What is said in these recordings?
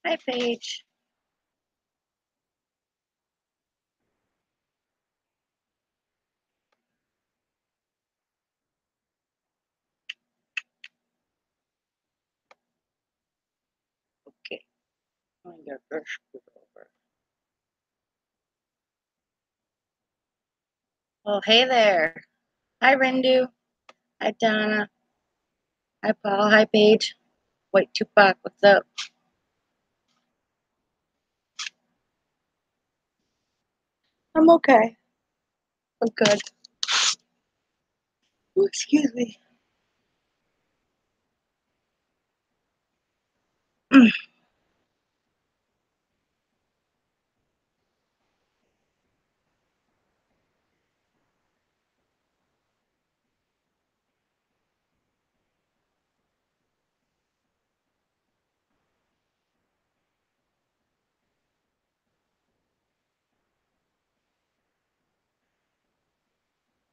Hi, Paige. Okay, I'm gonna get her scoot over. Oh, hey there. Hi, Rindu. Hi, Donna. Hi, Paul. Hi, Paige. Wait, Tupac, what's up? I'm okay. I'm good. Ooh, excuse me.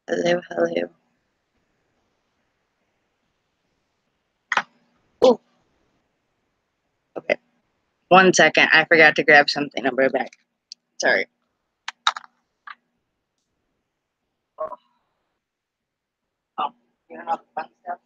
Hello, hello. Oh, okay. 1 second. I forgot to grab something. I'll be right back. Sorry. Oh, you don't know the fun stuff?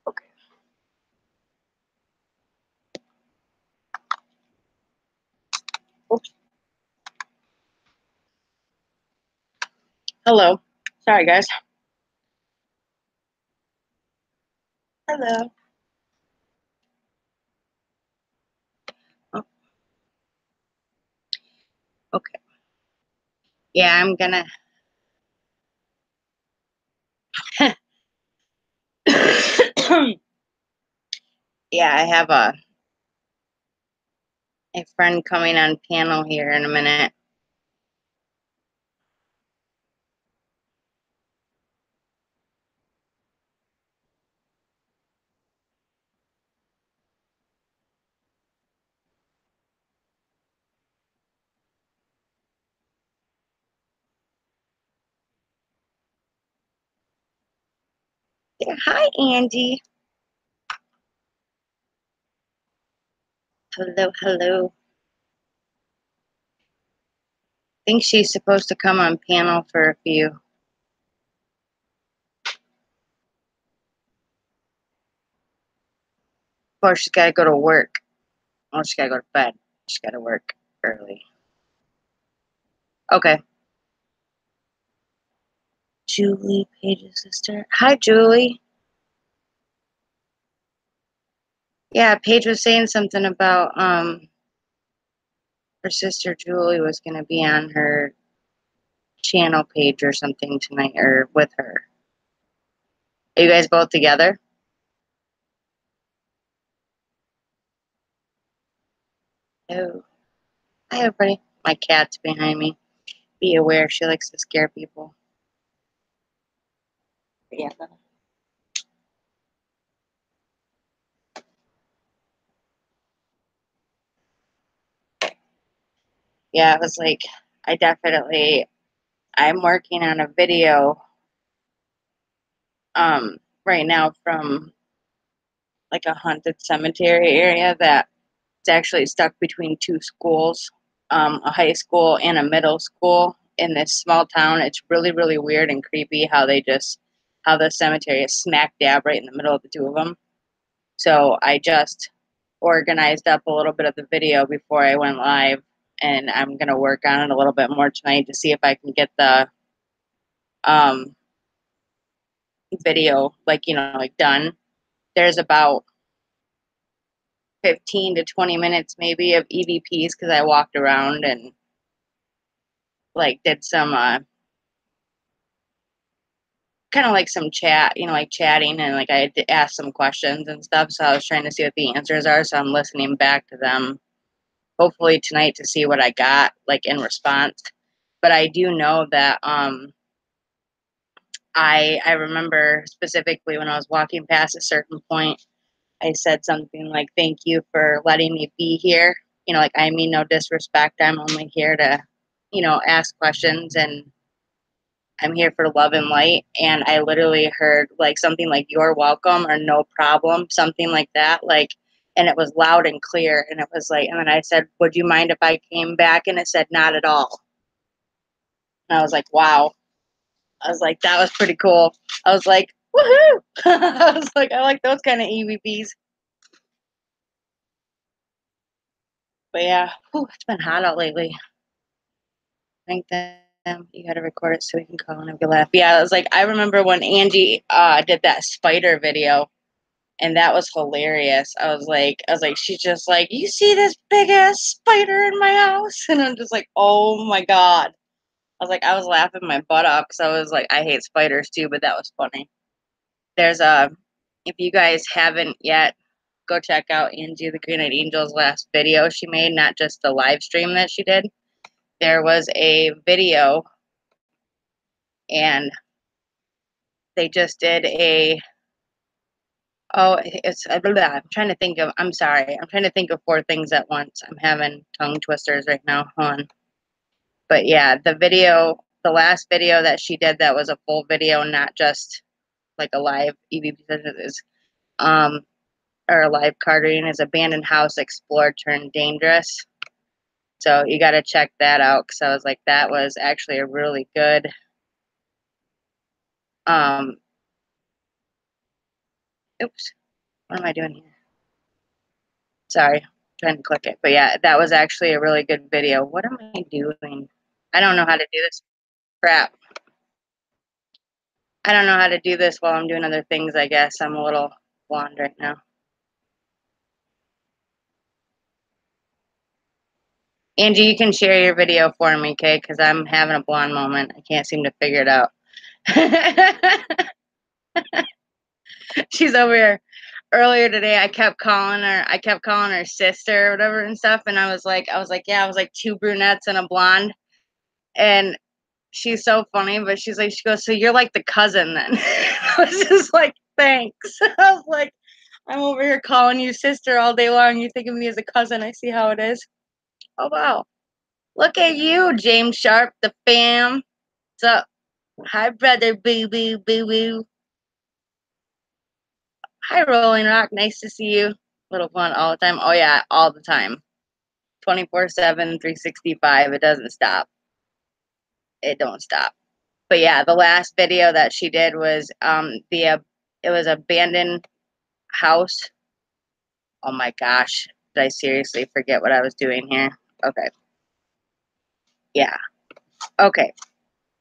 Okay. Oops. Hello. Sorry, guys. Hello. Oh, okay. Yeah, I'm gonna. Yeah, I have a friend coming on panel here in a minute. Yeah, hi, Angie. Hello, hello. I think she's supposed to come on panel for a few. Of course, she's got to go to work. Oh, she's got to go to bed. She's got to work early. Okay. Julie, Paige's sister. Hi, Julie. Yeah, Paige was saying something about her sister Julie was going to be on her channel page or something tonight, or with her. Are you guys both together? Oh, hi, everybody. My cat's behind me. Be aware, she likes to scare people. Yeah. Yeah, it was like, I definitely, I'm working on a video right now from like a haunted cemetery area that It's actually stuck between two schools, a high school and a middle school in this small town. It's really, really weird and creepy how the cemetery is smack dab right in the middle of the two of them. So I just organized up a little bit of the video before I went live, and I'm going to work on it a little bit more tonight to see if I can get the video, like, like done. There's about 15 to 20 minutes maybe of EVPs because I walked around and like did some kind of like some chat, like chatting, and like I had to ask some questions and stuff. So I was trying to see what the answers are. So I'm listening back to them hopefully tonight to see what I got like in response. But I do know that I remember specifically when I was walking past a certain point, I said something like, "Thank you for letting me be here." Like, I mean no disrespect. I'm only here to, ask questions, and I'm here for love and light. And I literally heard like something like "You're welcome" or "No problem," something like that. Like, and it was loud and clear. And it was like, and then I said, "Would you mind if I came back?" And it said, "Not at all." And I was like, wow. I was like, that was pretty cool. I was like, woohoo! I was like, I like those kind of EVPs. But yeah, whew, it's been hot out lately. Thank them. You got to record it so we can call and have a laugh. Yeah, I was like, I remember when Angie did that spider video, and that was hilarious. I was like, she's just like, you see this big ass spider in my house, and I'm just like, oh my god. I was like, I was laughing my butt off because I was like, I hate spiders too, but that was funny. There's if you guys haven't yet, go check out Angie the Green Eyed Angel's last video she made, not just the live stream that she did. There was a video, and they just did I'm trying to think of, I'm sorry, I'm trying to think of four things at once. I'm having tongue twisters right now. Hold on. But yeah, the last video that she did that was a full video, not just like a live EVP session, is or a live card reading, is Abandoned House Explored Turned Dangerous. So you got to check that out because I was like, that was actually a really good oops, what am I doing here? Sorry, trying to click it. But yeah, that was actually a really good video. What am I doing? I don't know how to do this. Crap. I don't know how to do this while I'm doing other things, I guess. I'm a little blonde right now. Angie, you can share your video for me, okay? Because I'm having a blonde moment. I can't seem to figure it out. She's over here. Earlier today, I kept calling her sister or whatever and stuff. And I was like, yeah, I was like two brunettes and a blonde. And she's so funny, but she goes, so you're like the cousin then. I was just like, thanks. I was like, I'm over here calling you sister all day long. You think of me as a cousin. I see how it is. Oh, wow. Look at you, James Sharp, the fam. What's up? Hi, brother. Boo, boo, boo, boo. Hi, Rolling Rock. Nice to see you. Little fun all the time. Oh, yeah, all the time. 24/7, 365. It doesn't stop. It don't stop. But yeah, the last video that she did was it was abandoned house. Oh my gosh, did I seriously forget what I was doing here? Okay. Yeah. Okay.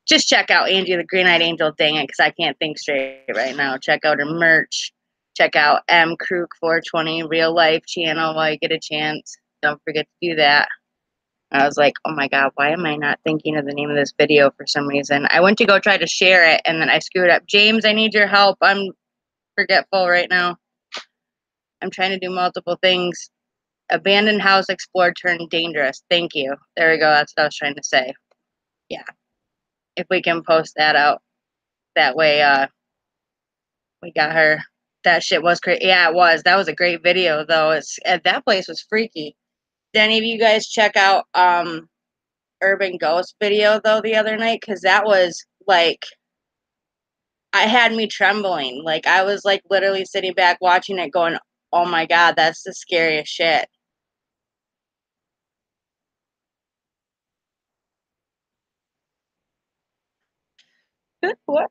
Just check out Angie the Green Eyed Angel, dang it, because I can't think straight right now. Check out her merch. Check out M Crook 420 real life channel while you get a chance. Don't forget to do that. I was like, oh my god, why am I not thinking of the name of this video for some reason? I went to go try to share it, and then I screwed up. James, I need your help. I'm forgetful right now. I'm trying to do multiple things. Abandoned house explored turned dangerous. Thank you. There we go. That's what I was trying to say. Yeah. If we can post that out, that way we got her. That shit was crazy. Yeah, it was. That was a great video though. That place was freaky. Did any of you guys check out Urban Ghost video though the other night? Because that was like, I had me trembling. Like, I was like literally sitting back watching it going, oh my god, that's the scariest shit. What?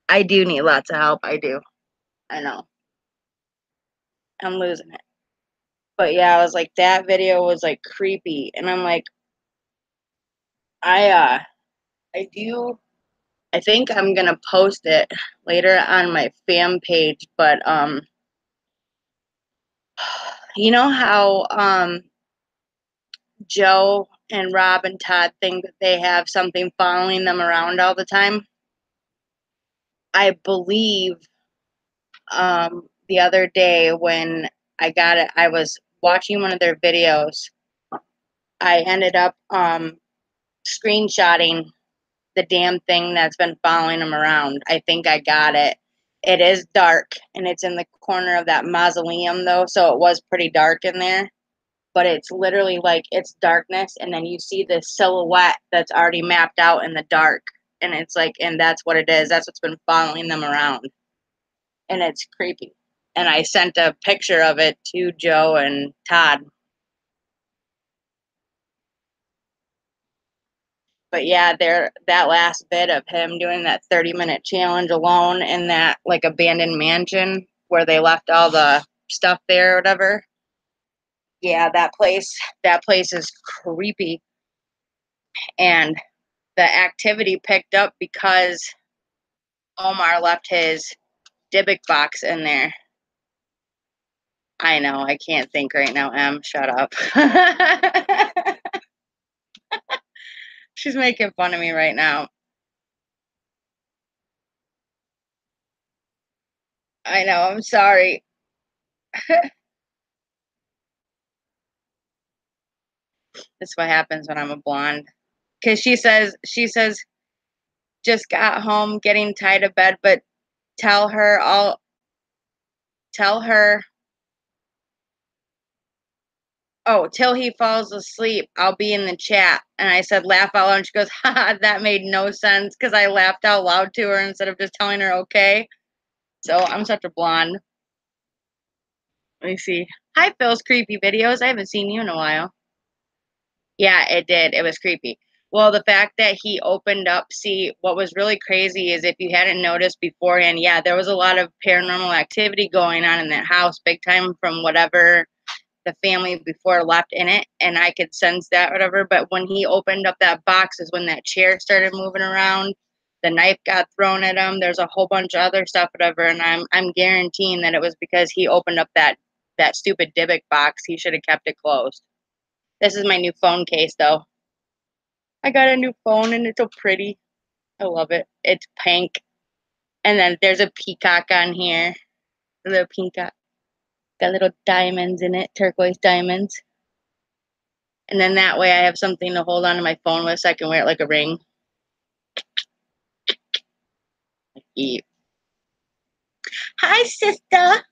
I do need lots of help. I do. I know. I'm losing it. But yeah, I was like, that video was like creepy. And I'm like, I I do I think I'm gonna post it later on my fam page, but you know how Joe and Rob and Todd think that they have something following them around all the time? I believe the other day when I got it, I was watching one of their videos. I ended up screenshotting the damn thing that's been following them around. I think I got it. It is dark and it's in the corner of that mausoleum though, so it was pretty dark in there. But it's literally like it's darkness and then you see the silhouette that's already mapped out in the dark. And it's like, and that's what it is. That's what's been following them around. And it's creepy. And I sent a picture of it to Joe and Todd. But yeah, there that last bit of him doing that 30-minute challenge alone in that like abandoned mansion where they left all the stuff there or whatever. Yeah, that place is creepy. And the activity picked up because Omar left his Dybbuk box in there. I know, I can't think right now, Em. Shut up. She's making fun of me right now. I know, I'm sorry. That's what happens when I'm a blonde. Because she says, just got home getting tired of bed, but tell her, oh, till he falls asleep, I'll be in the chat. And I said, laugh out loud. And she goes, haha, that made no sense because I laughed out loud to her instead of just telling her okay. So I'm such a blonde. Let me see. Hi, Phil's creepy videos. I haven't seen you in a while. Yeah, it did. It was creepy. Well, the fact that he opened up, see, what was really crazy is if you hadn't noticed beforehand, yeah, there was a lot of paranormal activity going on in that house, big time from whatever the family before left in it, and I could sense that, whatever. But when he opened up that box is when that chair started moving around. The knife got thrown at him. There's a whole bunch of other stuff, whatever, and I'm guaranteeing that it was because he opened up that stupid Dybbuk box. He should have kept it closed. This is my new phone case, though. I got a new phone and it's so pretty. I love it. It's pink. And then there's a peacock on here. A little peacock. Got little diamonds in it, turquoise diamonds. And then that way I have something to hold on to my phone with so I can wear it like a ring. Eat. Hi, sister.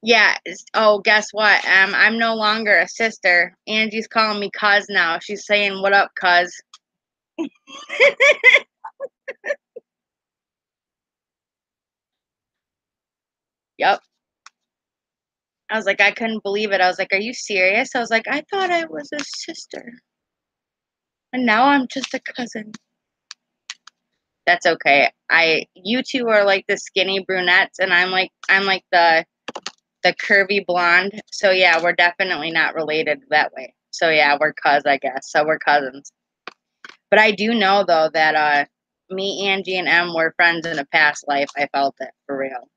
Yeah. Oh, guess what? I'm no longer a sister. Angie's calling me cuz now. She's saying, "What up, cuz?" Yep. I was like, I couldn't believe it. I was like, "Are you serious?" I was like, "I thought I was a sister, and now I'm just a cousin." That's okay. You two are like the skinny brunettes, and I'm like the curvy blonde. So yeah, we're definitely not related that way. So yeah, we're I guess. So we're cousins. But I do know though that me, Angie, and Em were friends in a past life. I felt it for real.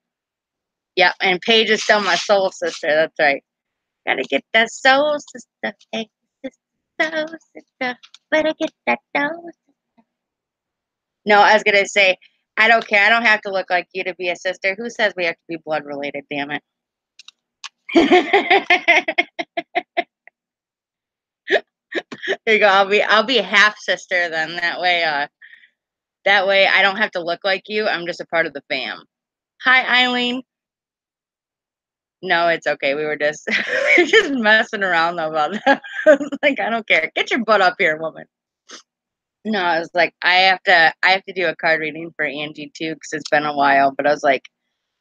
Yeah, and Paige is still my soul sister. That's right. Gotta get that soul sister. Hey, sister, soul sister. Better get that soul sister. No, I was gonna say, I don't care. I don't have to look like you to be a sister. Who says we have to be blood related? Damn it. There you go. I'll be half sister then. That way I don't have to look like you. I'm just a part of the fam. Hi, Eileen. No, it's okay. We were just we were just messing around though about that. I was like, I don't care. Get your butt up here, woman. No, I was like, I have to do a card reading for Angie too because it's been a while. But I was like,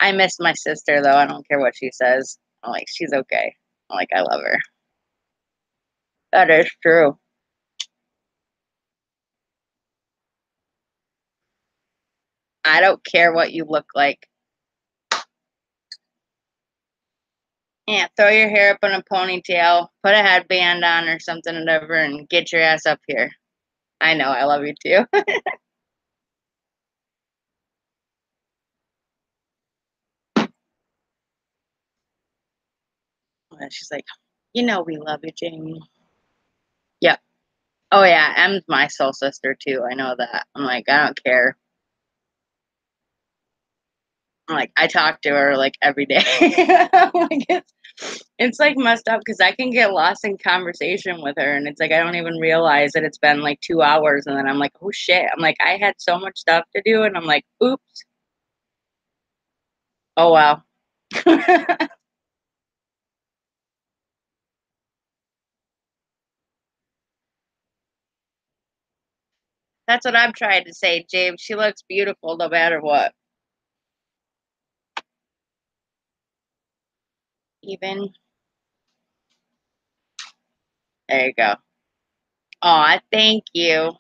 I miss my sister though. I don't care what she says. I'm like, she's okay. I'm like, I love her. That is true. I don't care what you look like. Yeah, throw your hair up in a ponytail, put a headband on or something, whatever, and get your ass up here. I know, I love you too. And she's like, you know we love you, Jamie. Yep. Oh yeah, M's my soul sister too. I know that. I'm like, I don't care. I'm like, I talk to her like every day. Like it's like messed up because I can get lost in conversation with her, and it's like I don't even realize that it's been like 2 hours, and then I'm like, oh shit. I'm like, I had so much stuff to do, and I'm like, oops. Oh wow. That's what I'm trying to say, James. She looks beautiful no matter what. Even there you go. Aw, thank you.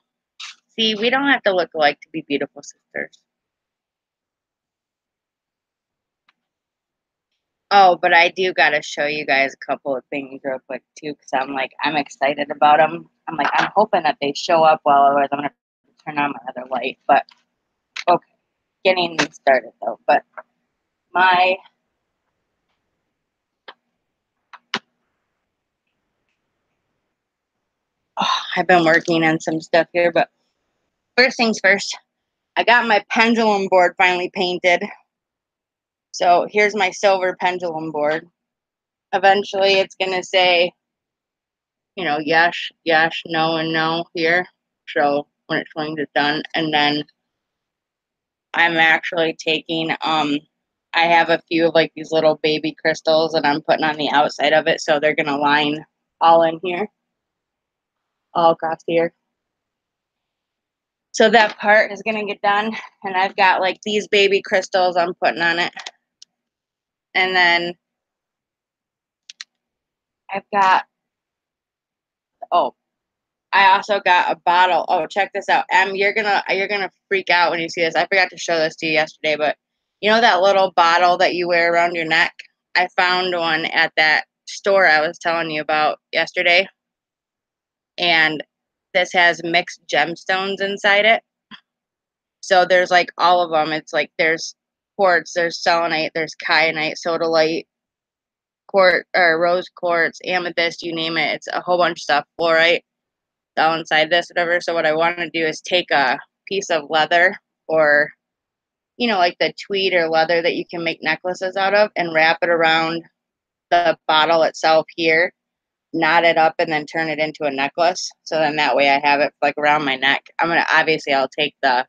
See, we don't have to look alike to be beautiful sisters. Oh, but I do gotta show you guys a couple of things real quick too, because I'm excited about them. I'm hoping that they show up well, otherwise I'm gonna turn on my other light. But okay, getting them started though. But my I've been working on some stuff here, but first things first, I got my pendulum board finally painted. So here's my silver pendulum board. Eventually, it's gonna say, yes, yes, no, and no here. So when it's going to done, and then I'm actually taking I have a few of like these little baby crystals and I'm putting on the outside of it so they're gonna line all in here, all across here. So that part is gonna get done and I've got like these baby crystals I'm putting on it. And then I've got oh, I also got a bottle. Oh, check this out. You're gonna freak out when you see this. I forgot to show this to you yesterday, but you know that little bottle that you wear around your neck? I found one at that store I was telling you about yesterday. And this has mixed gemstones inside it. So there's like all of them. It's like there's quartz, there's selenite, there's kyanite, sodalite, quartz or rose quartz, amethyst, you name it. It's a whole bunch of stuff. Fluorite, all inside this, whatever. So what I want to do is take a piece of leather or like the tweed or leather that you can make necklaces out of and wrap it around the bottle itself here, knot it up and then turn it into a necklace. So then that way I have it like around my neck. I'll take the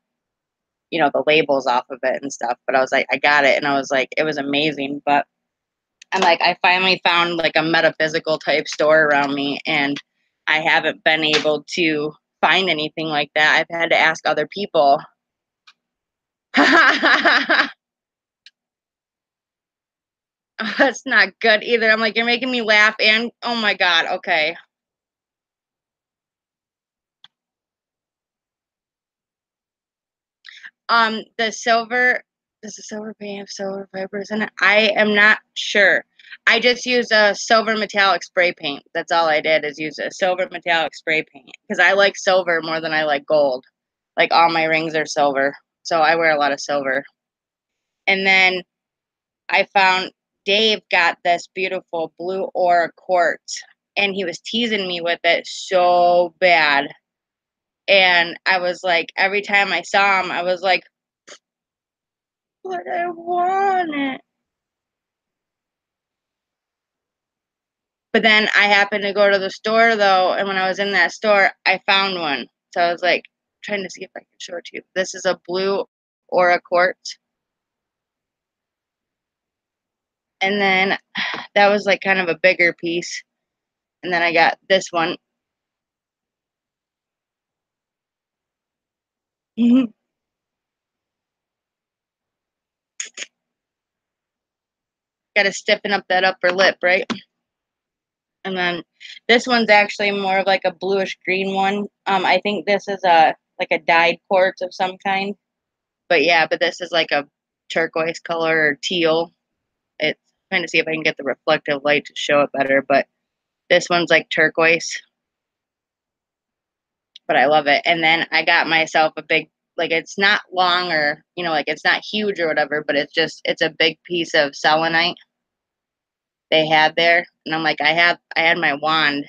labels off of it and stuff. But I was like, I got it. And I was like, it was amazing. But I'm like, I finally found like a metaphysical type store around me and I haven't been able to find anything like that. I've had to ask other people. That's not good either. I'm like, you're making me laugh and oh my God, okay. The silver, does the silver paint have silver fibers in it? I am not sure. I just used a silver metallic spray paint. That's all I did is use a silver metallic spray paint because I like silver more than I like gold. Like all my rings are silver, so I wear a lot of silver. And then I found Dave got this beautiful blue aura quartz, and he was teasing me with it so bad. And I was like, every time I saw him, I was like, but I want it. But then I happened to go to the store though, and when I was in that store, I found one. So I was like trying to see if I can show it to you. This is a blue aura quartz. And then that was like kind of a bigger piece. And then I got this one. Got to stiffen up that upper lip, right? And then this one's actually more of like a bluish green one. I think this is a like a dyed quartz of some kind. But yeah, but this is like a turquoise color or teal. It's trying to see if I can get the reflective light to show it better, but this one's like turquoise, but I love it. And then I got myself a big, like it's not long or, like it's not huge or whatever, but it's a big piece of selenite they had there. And I'm like, I had my wand,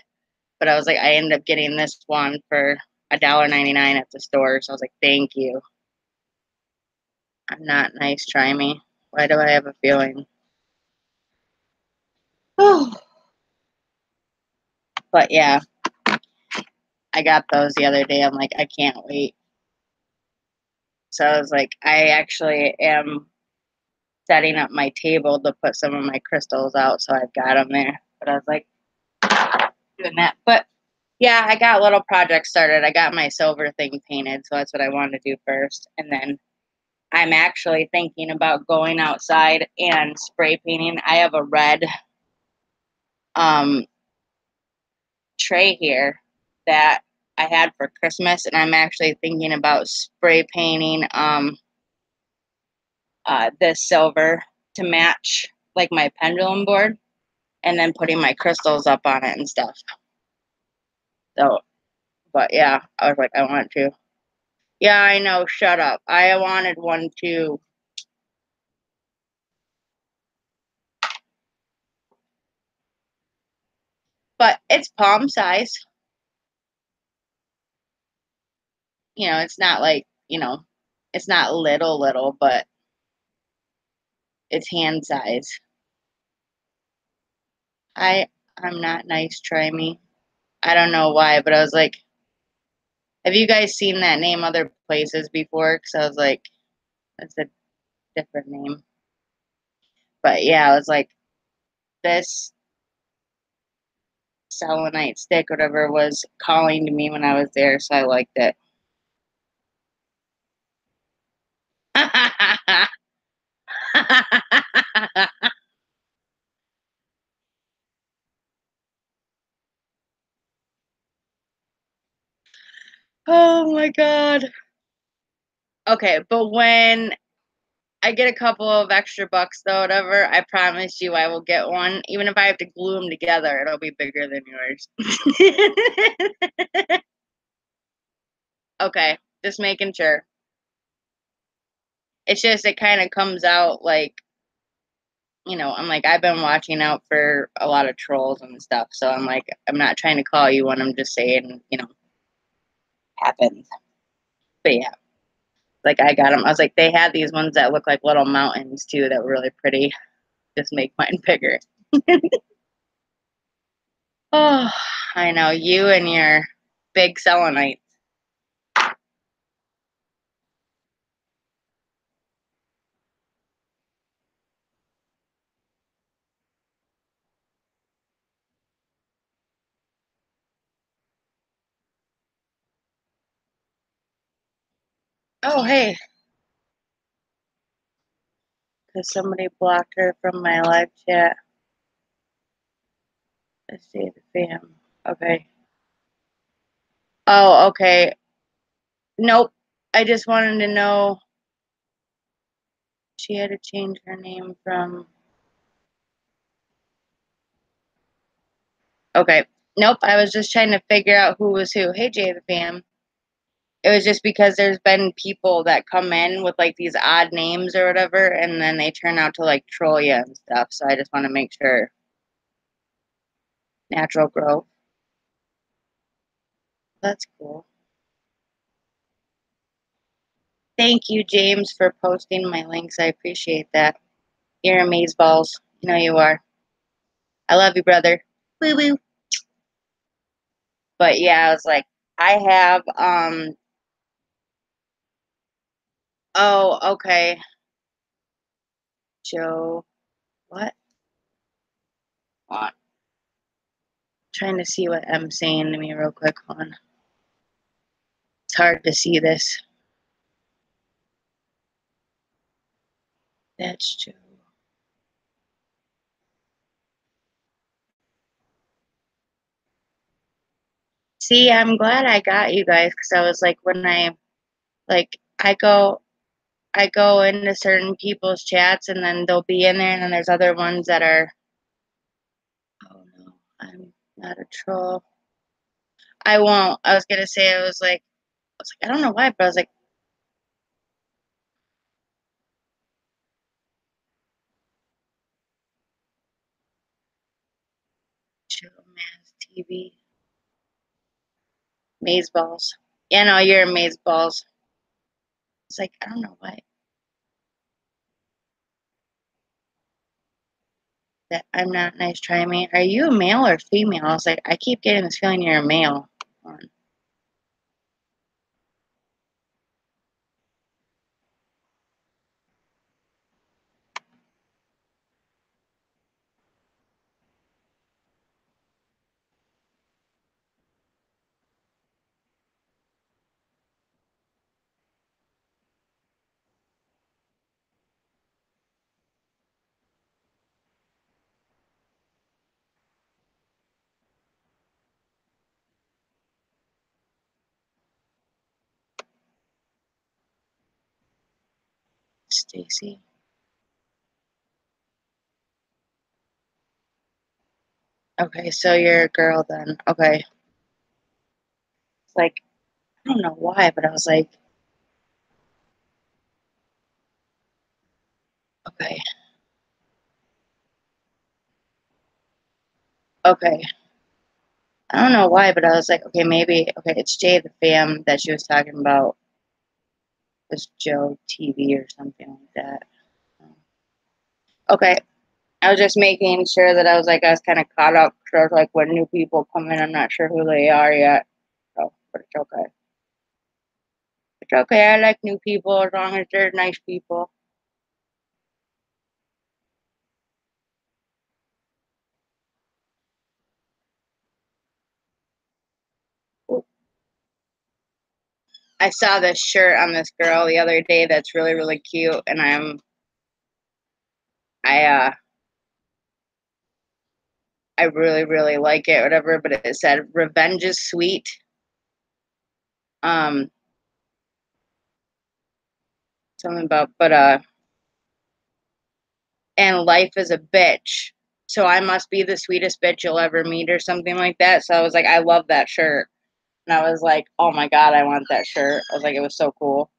but I was like, I ended up getting this wand for $1.99 at the store. So I was like, thank you. I'm not nice, try me. Why do I have a feeling? Oh, but yeah, I got those the other day. I'm like, I can't wait. So I was like, I actually am setting up my table to put some of my crystals out. So I've got them there. But I was like, doing that. But yeah, I got little projects started. I got my silver thing painted. So that's what I wanted to do first. And then I'm actually thinking about going outside and spray painting. I have a red um, tray here that I had for Christmas, and I'm actually thinking about spray painting this silver to match like my pendulum board, and then putting my crystals up on it and stuff. So, but yeah, I was like, I want to. Yeah, I know. Shut up. I wanted one too. But it's palm size. It's not like, it's not little, but it's hand size. I'm not nice, try me. I don't know why, but I was like, have you guys seen that name other places before? Because I was like, that's a different name. But yeah, I was like, this selenite stick, whatever, was calling to me when I was there, so I liked it. Oh my god. Okay, but when I get a couple of extra bucks though, whatever, I promise you I will get one. Even if I have to glue them together, it'll be bigger than yours. Okay, just making sure. It's just it kind of comes out like, I'm like, I've been watching out for a lot of trolls and stuff. So I'm like, I'm not trying to call you one. I'm just saying, happens. But yeah, like I got them. I was like, they had these ones that look like little mountains too that were really pretty. Just make mine bigger. Oh, I know. You and your big selenite. Oh, hey, because somebody blocked her from my live chat. Let's see the fam. Okay. Oh, okay. Nope. I just wanted to know she had to change her name from. Okay. Nope. I was just trying to figure out who was who. Hey, Jay the fam. It was just because there's been people that come in with like these odd names or whatever, and then they turn out to like troll you and stuff. So I just want to make sure. Natural growth. That's cool. Thank you, James, for posting my links. I appreciate that. You're amazeballs. You know you are. I love you, brother. Woo woo. But yeah, I was like, I have oh, okay. Joe, what? Hold on. Trying to see what M's saying to me real quick. Hold on. It's hard to see this. That's Joe. See, I'm glad I got you guys because I was like, when I like, I go into certain people's chats and then they'll be in there, and then there's other ones that are, oh no, I'm not a troll. I won't. I was gonna say I don't know why, but I was like, Chill Mass TV. Maze balls. Yeah, no, you're maze balls. It's like, I don't know why. That I'm not nice, try me. Are you a male or female? I was like, I keep getting this feeling you're a male. Stacy. Okay, so you're a girl then. Okay. It's like, I don't know why, but I was like, okay. Okay. I don't know why, but I was like, okay, maybe, okay, it's Jay the Fam that she was talking about. It's Joe TV or something like that. Okay. I was just making sure that I was kind of caught up. So like when new people come in, I'm not sure who they are yet. So, but it's okay. It's okay. I like new people as long as they're nice people. I saw this shirt on this girl the other day that's really, really cute, and I uh I really, really like it, whatever, but it said revenge is sweet. Um Something about and life is a bitch. So I must be the sweetest bitch you'll ever meet or something like that. So I was like, I love that shirt. And I was like, oh my God, I want that shirt. I was like, it was so cool.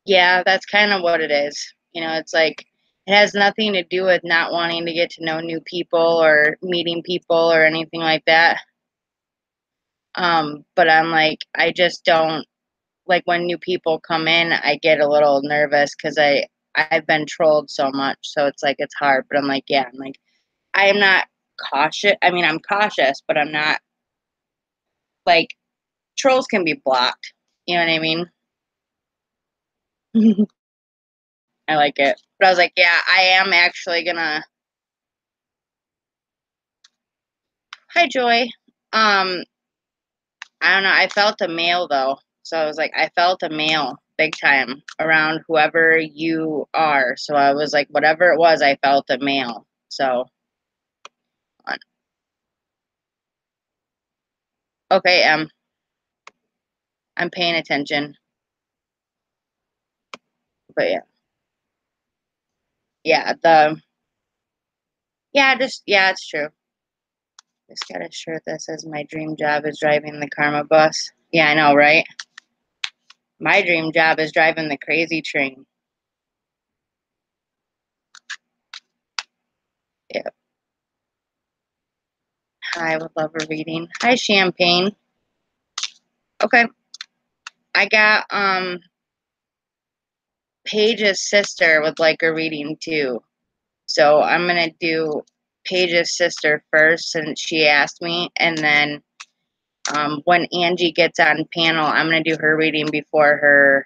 Yeah, that's kind of what it is. It's like it has nothing to do with not wanting to get to know new people or meeting people or anything like that. But I'm like, I just don't like when new people come in, I get a little nervous because I've been trolled so much. So it's like it's hard. But I'm like, yeah, I'm like, I am not cautious. I mean, I'm cautious, but I'm not like trolls can be blocked. You know what I mean? I like it. But I was like, yeah, I am actually gonna. Hi, Joy. Um, I don't know. I felt a male though, so I was like, I felt a male big time around whoever you are. So I was like, whatever it was, I felt a male. So okay, I'm paying attention. But yeah, yeah, yeah, it's true. Just got a shirt that says my dream job is driving the karma bus. Yeah, I know, right? My dream job is driving the crazy train. Yeah. I would love a reading. Hi, Champagne. Okay. I got Paige's sister would like a reading too. So I'm gonna do Paige's sister first since she asked me, and then when Angie gets on panel, I'm gonna do her reading before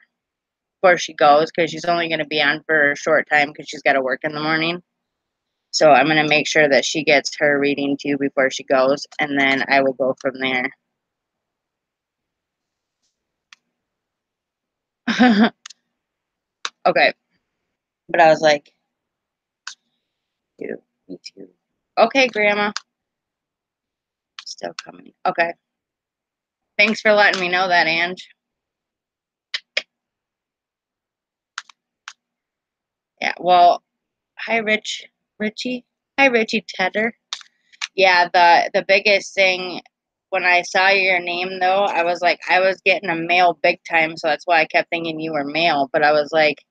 she goes because she's only gonna be on for a short time because she's got to work in the morning. So I'm gonna make sure that she gets her reading too before she goes, and then I will go from there. Okay, but I was like, dude, me too. Okay, Grandma. Still coming. Okay. Thanks for letting me know that, Ange. Yeah, well, hi, Richie. Hi, Richie Tedder. Yeah, the biggest thing when I saw your name though, I was like, I was getting a male big time, so that's why I kept thinking you were male. But I was like,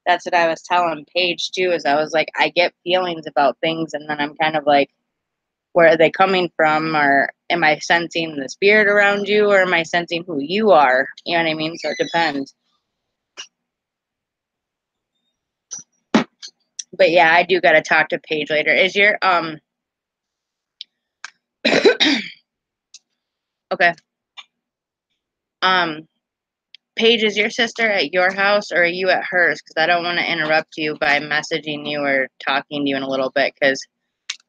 that's what I was telling Paige too, is I was like, I get feelings about things, and then I'm kind of like, where are they coming from, or am I sensing the spirit around you, or am I sensing who you are? You know what I mean? So it depends. But yeah, I do got to talk to Paige later. Is your okay? Um, Paige, is your sister at your house or are you at hers? Because I don't want to interrupt you by messaging you or talking to you in a little bit. Because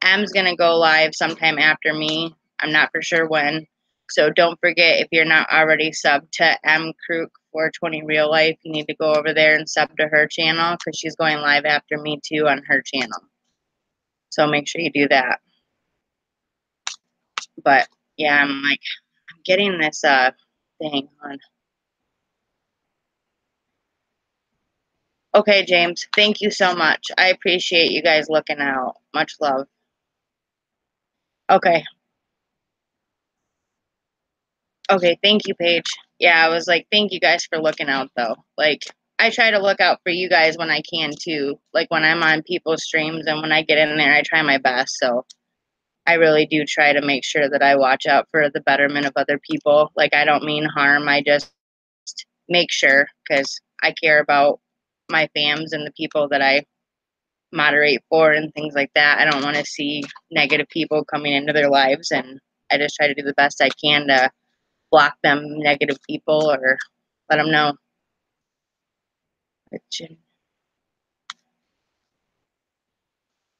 M's gonna go live sometime after me. I'm not for sure when. So don't forget, if you're not already subbed to M Crook 420 Real Life, you need to go over there and sub to her channel because she's going live after me too on her channel. So make sure you do that. But yeah, I'm like, I'm getting this thing on. Okay, James, thank you so much. I appreciate you guys looking out. Much love. Okay. Okay, thank you, Paige. Yeah, I was like, thank you guys for looking out though. Like, I try to look out for you guys when I can too. Like when I'm on people's streams and when I get in there, I try my best. So I really do try to make sure that I watch out for the betterment of other people. Like I don't mean harm. I just make sure because I care about my fams and the people that I moderate for and things like that. I don't want to see negative people coming into their lives, and I just try to do the best I can to block them negative people or let them know.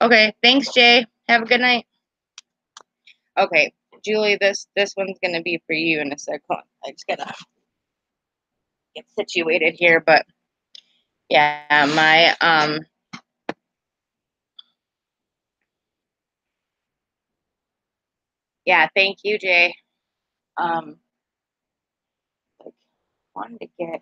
Okay, thanks, Jay. Have a good night. Okay, Julie, this one's gonna be for you in a second. I just gotta get situated here, but yeah, my yeah, thank you, Jay. Like wanted to get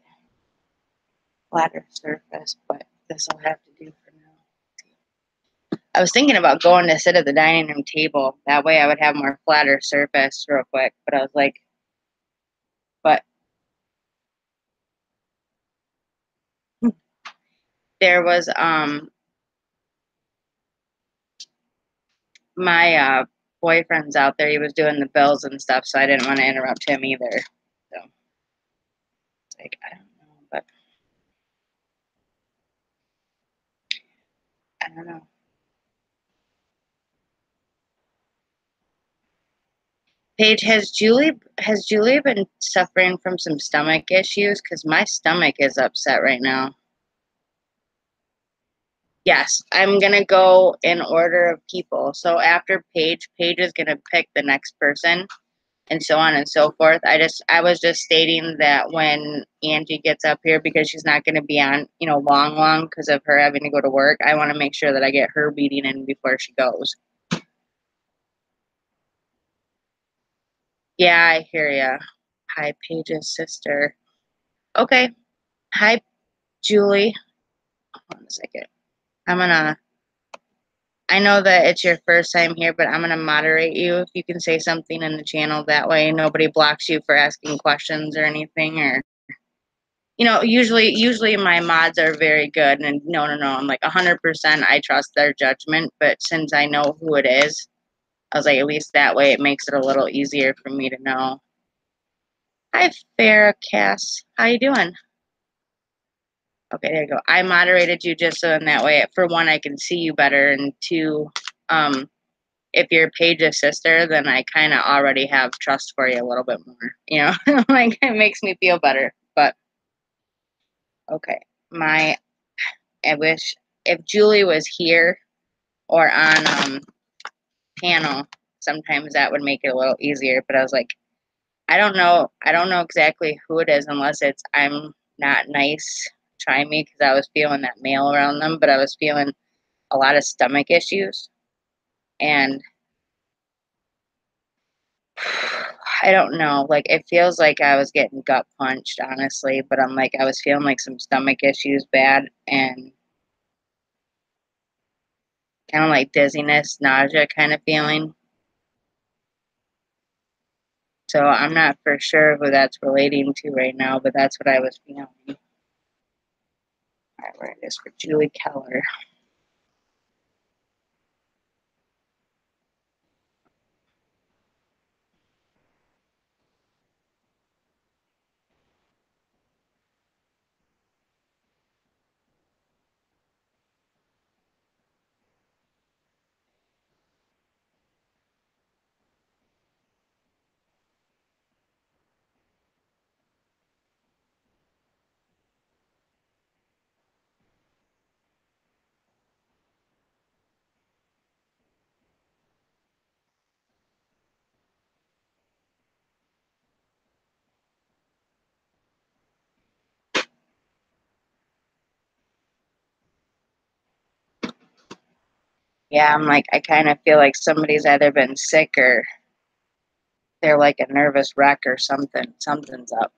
flatter surface, but this will have to do for now. I was thinking about going to sit at the dining room table. That way I would have more flatter surface real quick. But I was like, but there was my boyfriend's out there. He was doing the bills and stuff, so I didn't want to interrupt him either. So it's like I don't know, but I don't know. Paige, has Julie been suffering from some stomach issues? Because my stomach is upset right now. Yes, I'm gonna go in order of people. So after Paige, Paige is gonna pick the next person, and so on and so forth. I was just stating that when Angie gets up here, because she's not gonna be on, long because of her having to go to work. I want to make sure that I get her beating in before she goes. Yeah, I hear ya. Hi, Paige's sister. Okay. Hi, Julie. Hold on a second. I'm gonna I know that it's your first time here, but I'm going to moderate you if you can say something in the channel. That way nobody blocks you for asking questions or anything. Or, usually my mods are very good. And no, I'm like 100% I trust their judgment. But since I know who it is, I was like, at least that way it makes it a little easier for me to know. Hi, Farrah Cass. How you doing? Okay, there you go. I moderated you just so in that way, for one, I can see you better, and two, if you're Paige's sister, then I kind of already have trust for you a little bit more. Like it makes me feel better. But okay, I wish if Julie was here or on panel, sometimes that would make it a little easier. But I was like, I don't know exactly who it is unless it's I'm not nice. Try me because I was feeling that male around them, but I was feeling a lot of stomach issues. and I don't know, like, it feels like I was getting gut punched, honestly, but I'm like, I was feeling like some stomach issues bad and kind of like dizziness, nausea kind of feeling. So I'm not for sure who that's relating to right now, but that's what I was feeling. All right, where it is for Julie Keller. Yeah, I'm like, I kind of feel like somebody's either been sick or they're like a nervous wreck or something. Something's up.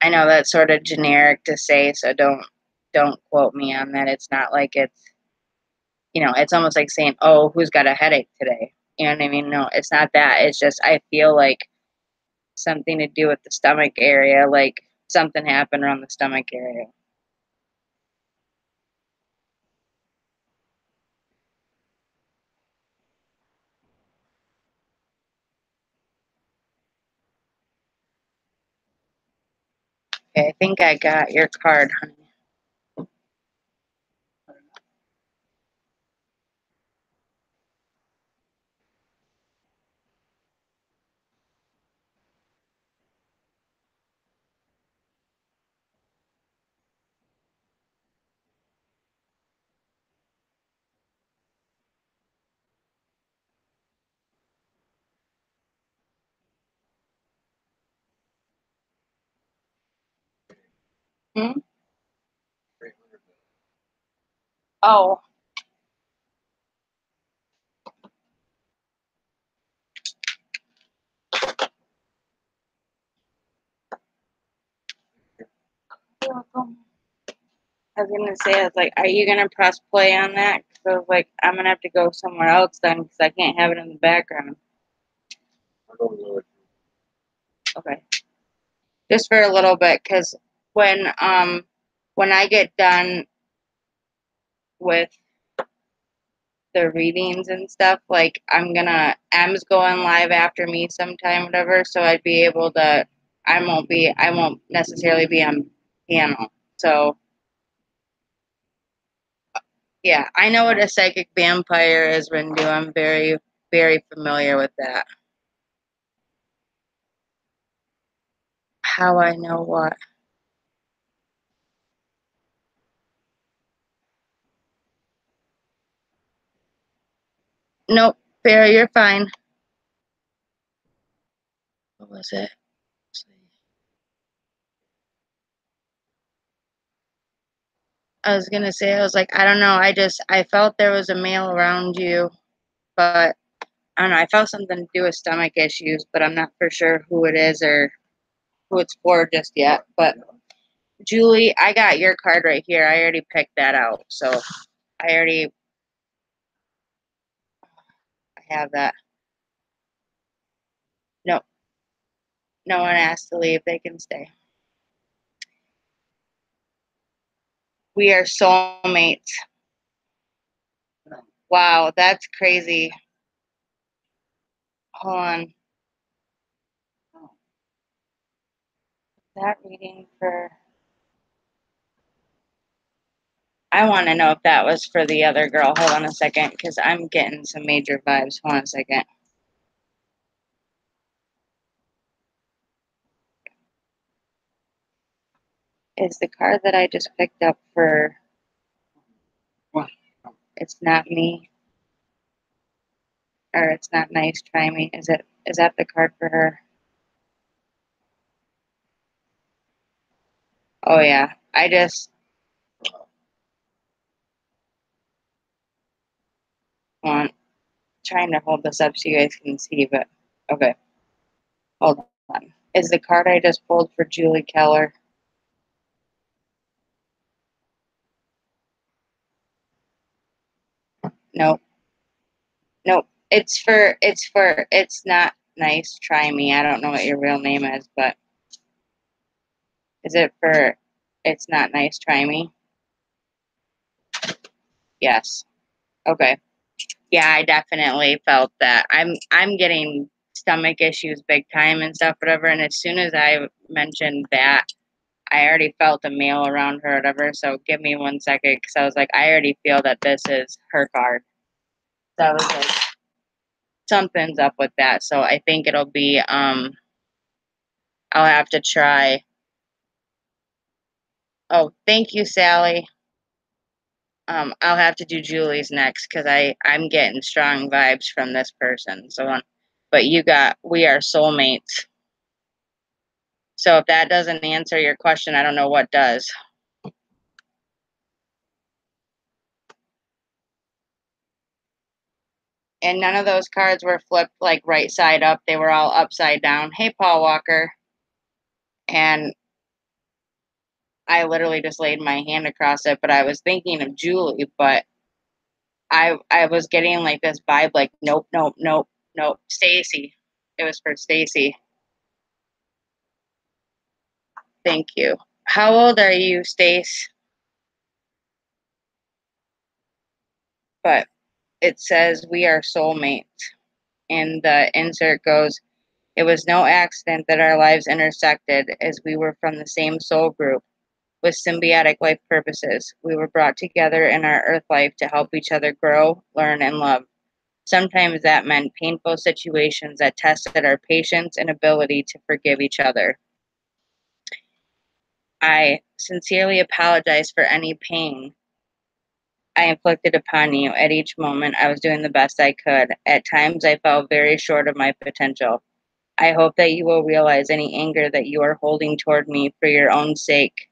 I know that's sort of generic to say, so don't quote me on that. It's not like it's, it's almost like saying, "Oh, who's got a headache today?" You know what I mean? No, it's not that. It's just I feel like something to do with the stomach area, like something happened around the stomach area. Okay, I think I got your card, honey. Hmm? Oh, you're welcome. I was gonna say, I was like, are you gonna press play on that? Because I was like, I'm gonna have to go somewhere else then, because I can't have it in the background. Okay, just for a little bit, because when I get done with the readings and stuff, like M's going live after me sometime, whatever. So I'd be able to. I won't necessarily be on piano. So yeah, I know what a psychic vampire is, Rindu. I'm very, very familiar with that. How I know what? Nope, Fair, you're fine. What was it? I was gonna say, I was like, I don't know. I felt there was a male around you, but I don't know. I felt something to do with stomach issues, but I'm not for sure who it is or who it's for just yet. But Julie, I got your card right here. I already picked that out, so I have that. No, no one asked to leave. They can stay. We are soulmates. Wow, that's crazy. Hold on. That reading for. I want to know if that was for the other girl. Hold on a second, because I'm getting some major vibes. Hold on a second. Is the card that I just picked up for. It's not me, or it's not nice. Try me. Is it? Is that the card for her? Oh yeah. I just want trying to hold this up so you guys can see, but okay. Hold on. Is the card I just pulled for Julie Keller? Nope. Nope. It's not nice. Try me. I don't know what your real name is, but is it for it's not nice. Try me? Yes. Okay. Yeah, I definitely felt that. I'm getting stomach issues big time and stuff, whatever. And as soon as I mentioned that, I already felt a male around her, whatever. So give me 1 second, because I was like, I already feel that this is her card. So I was like, something's up with that. So I think it'll be I'll have to try. Oh, thank you, Sally. I'll have to do Julie's next, because I'm getting strong vibes from this person. So, but we are soulmates. So if that doesn't answer your question, I don't know what does. And none of those cards were flipped like right side up. They were all upside down. Hey, Paul Walker. And I literally just laid my hand across it, but I was thinking of Julie, but I was getting like this vibe like nope, nope, nope, nope. Stacy. It was for Stacy. Thank you. How old are you, Stace? But it says we are soulmates. And the insert goes, it was no accident that our lives intersected, as we were from the same soul group with symbiotic life purposes. We were brought together in our earth life to help each other grow, learn, and love. Sometimes that meant painful situations that tested our patience and ability to forgive each other. I sincerely apologize for any pain I inflicted upon you. At each moment, I was doing the best I could. At times, I fell very short of my potential. I hope that you will realize any anger that you are holding toward me for your own sake,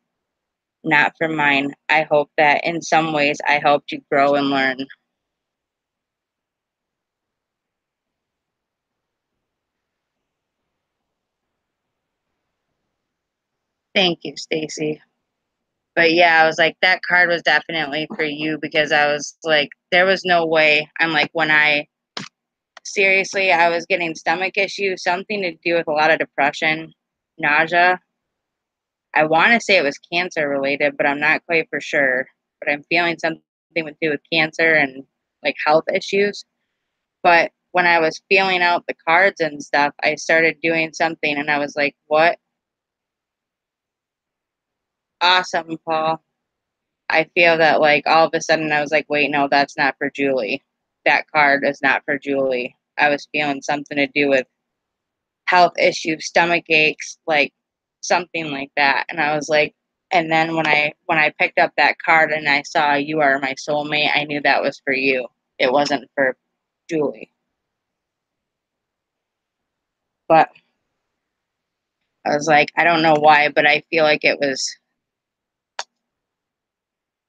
not for mine. I hope that in some ways I helped you grow and learn. Thank you, Stacy. But yeah, I was like, that card was definitely for you, because I was like, there was no way. I'm like, seriously, I was getting stomach issues, something to do with a lot of depression, nausea. I want to say it was cancer related, but I'm not quite for sure. But I'm feeling something to do with cancer and like health issues. But when I was feeling out the cards and stuff, I started doing something, and I was like, what? Awesome, Paul. I feel that like all of a sudden I was like, wait, no, that's not for Julie. That card is not for Julie. I was feeling something to do with health issues, stomach aches, like something like that. And I was like, and then when I picked up that card and I saw you are my soulmate, I knew that was for you. It wasn't for Julie. But I was like, I don't know why, but I feel like it was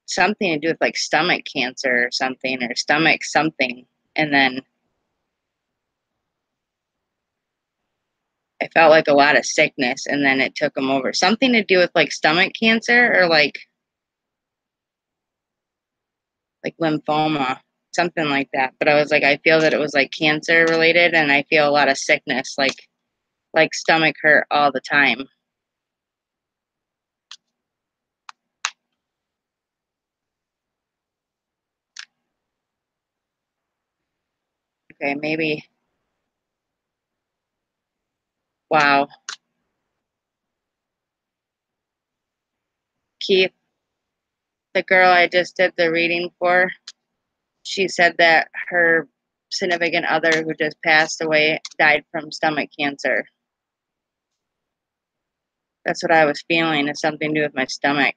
something to do with like stomach cancer or something, or stomach something. And then I felt like a lot of sickness, and then it took him over. Something to do with like stomach cancer, or like lymphoma, something like that. But I was like, I feel that it was like cancer related, and I feel a lot of sickness, like stomach hurt all the time. Okay, maybe. Wow. Keith, the girl I just did the reading for, she said that her significant other who just passed away died from stomach cancer. That's what I was feeling, is something to do with my stomach.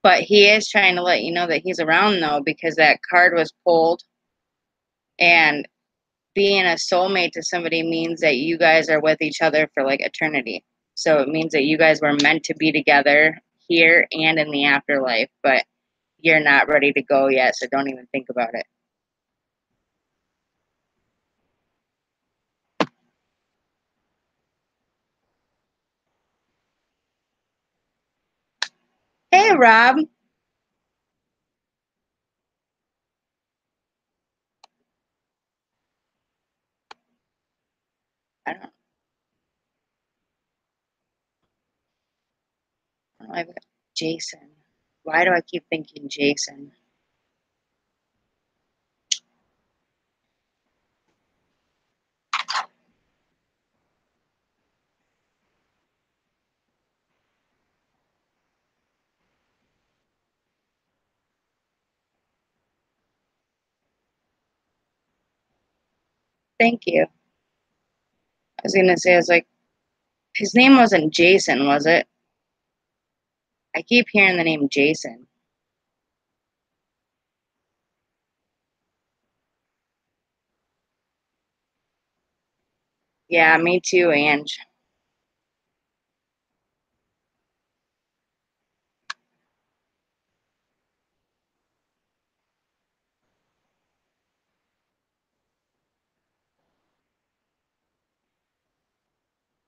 But he is trying to let you know that he's around, though, because that card was pulled, and being a soulmate to somebody means that you guys are with each other for like eternity. So it means that you guys were meant to be together here and in the afterlife, but you're not ready to go yet, so don't even think about it. Hey, Rob. I don't, I don't know. Jason. Why do I keep thinking Jason? Thank you. I was gonna say, I was like, his name wasn't Jason, was it? I keep hearing the name Jason. Yeah, me too, Ange.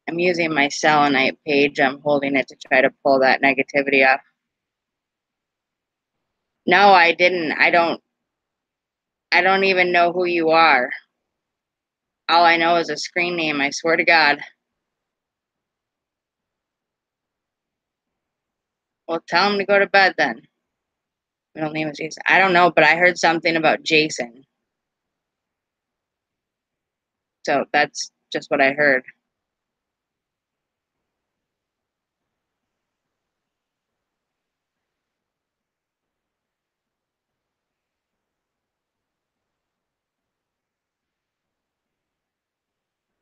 I'm using my selenite page. I'm holding it to try to pull that negativity off. No, I didn't. I don't even know who you are. All I know is a screen name, I swear to God. Well, tell him to go to bed then. Middle name is Jason. I don't know, but I heard something about Jason. So that's just what I heard.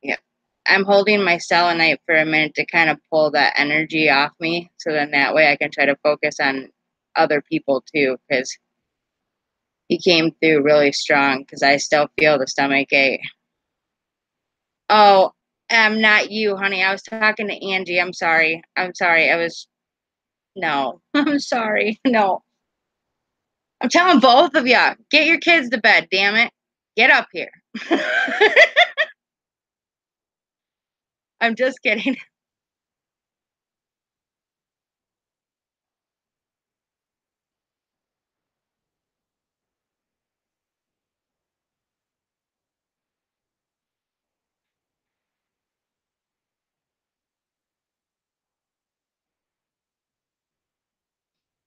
Yeah. I'm holding my selenite for a minute to kind of pull that energy off me. So then that way I can try to focus on other people too. Because he came through really strong because I still feel the stomach ache. Oh, not you, honey. I was talking to Angie. I'm sorry. I'm sorry. I was no. I'm sorry. No. I'm telling both of you, get your kids to bed, damn it. Get up here. I'm just kidding.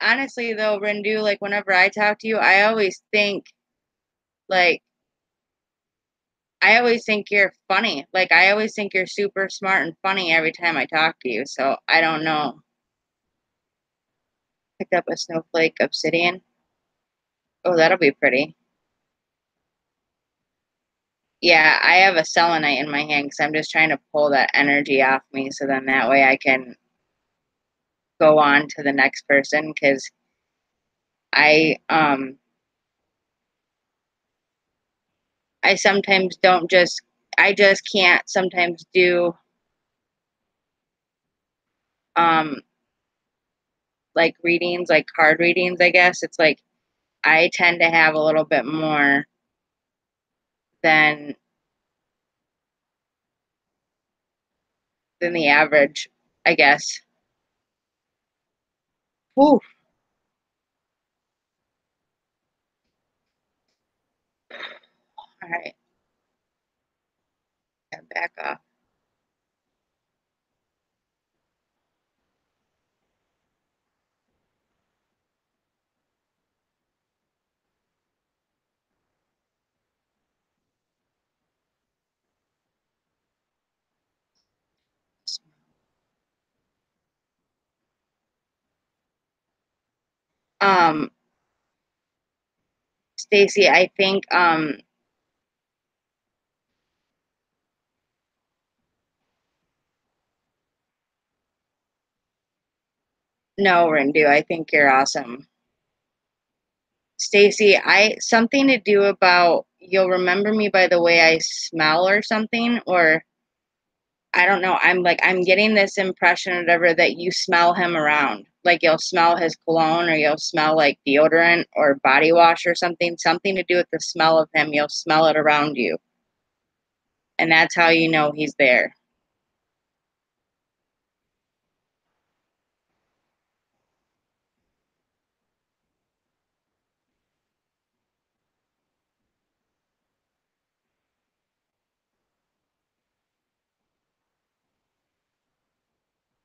Honestly though, Rindu, like whenever I talk to you, like I always think you're funny. Like I always think you're super smart and funny every time I talk to you. So I don't know. Picked up a snowflake obsidian. Oh, that'll be pretty. Yeah, I have a selenite in my hand because I'm just trying to pull that energy off me so then that way I can go on to the next person because I I sometimes don't just I just can't sometimes do um like readings, like card readings, I guess. It's like I tend to have a little bit more than the average, I guess. Ooh, all right. Yeah, back off. Um, Stacy, I think no, Rindu, I think you're awesome. Stacy, I something to do about you'll remember me by the way I smell or something, or I don't know. I'm getting this impression or whatever that you smell him around. Like you'll smell his cologne or you'll smell like deodorant or body wash or something. Something to do with the smell of him. You'll smell it around you. And that's how you know he's there.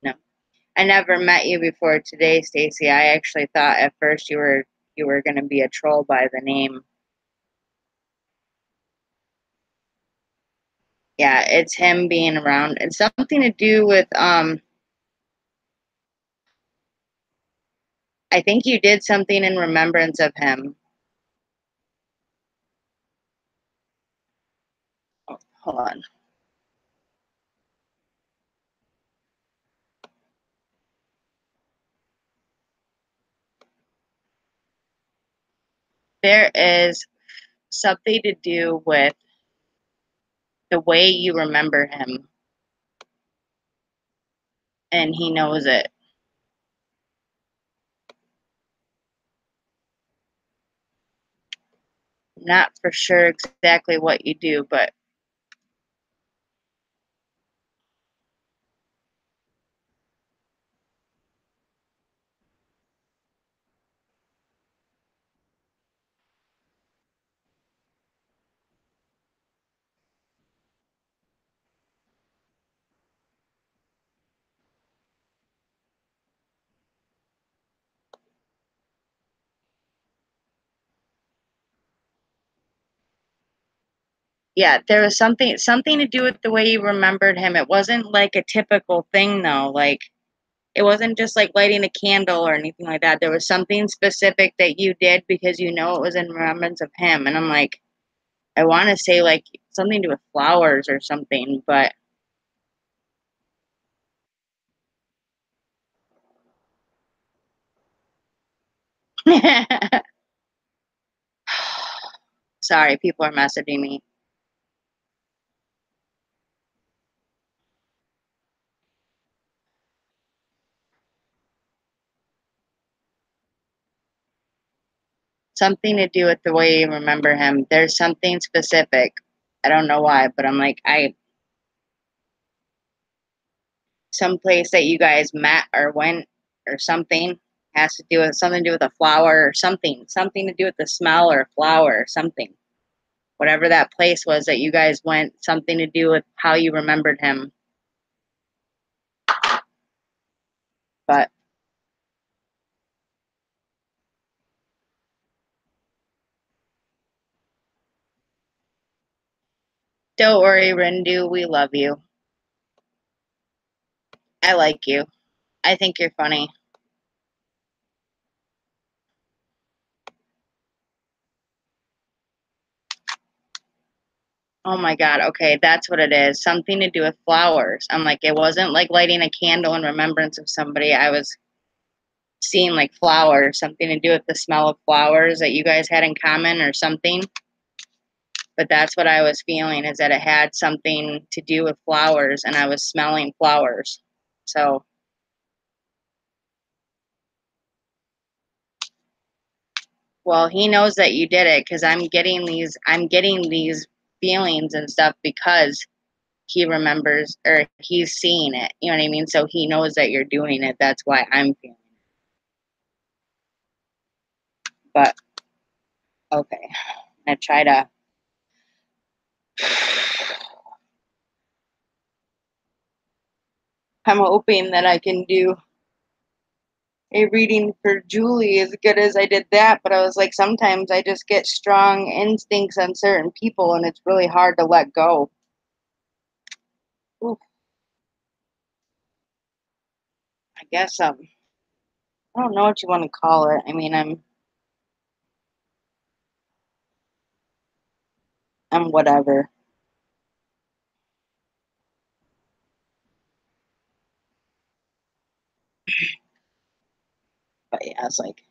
No. I never met you before today, Stacy. I actually thought at first you were gonna be a troll by the name. Yeah, it's him being around. It's something to do with I think you did something in remembrance of him. Oh, hold on. There is something to do with the way you remember him, and he knows it. Not for sure exactly what you do, but yeah, there was something to do with the way you remembered him. It wasn't like a typical thing though. Like it wasn't just like lighting a candle or anything like that. There was something specific that you did because you know it was in remembrance of him. And I'm like, I want to say like something to do with flowers or something, but sorry, people are messaging me. Something to do with the way you remember him. There's something specific. I don't know why, but I'm like, I some place that you guys met or went or something has to do with something to do with a flower or something to do with the smell or flower or something. Whatever that place was that you guys went, something to do with how you remembered him. But don't worry, Rindu, we love you. I like you. I think you're funny. Oh my God. Okay, that's what it is. Something to do with flowers. I'm like, it wasn't like lighting a candle in remembrance of somebody. I was seeing like flowers, something to do with the smell of flowers that you guys had in common or something. But that's what I was feeling is that it had something to do with flowers and I was smelling flowers. So, well, he knows that you did it because I'm getting these feelings and stuff because he remembers or he's seeing it. You know what I mean? So he knows that you're doing it. That's why I'm feeling it. But okay, I try to. I'm hoping that I can do a reading for Julie as good as I did that, but I was like, sometimes I just get strong instincts on certain people, and it's really hard to let go. Ooh, I guess I don't know what you want to call it. I mean, I'm whatever. But yeah, it's like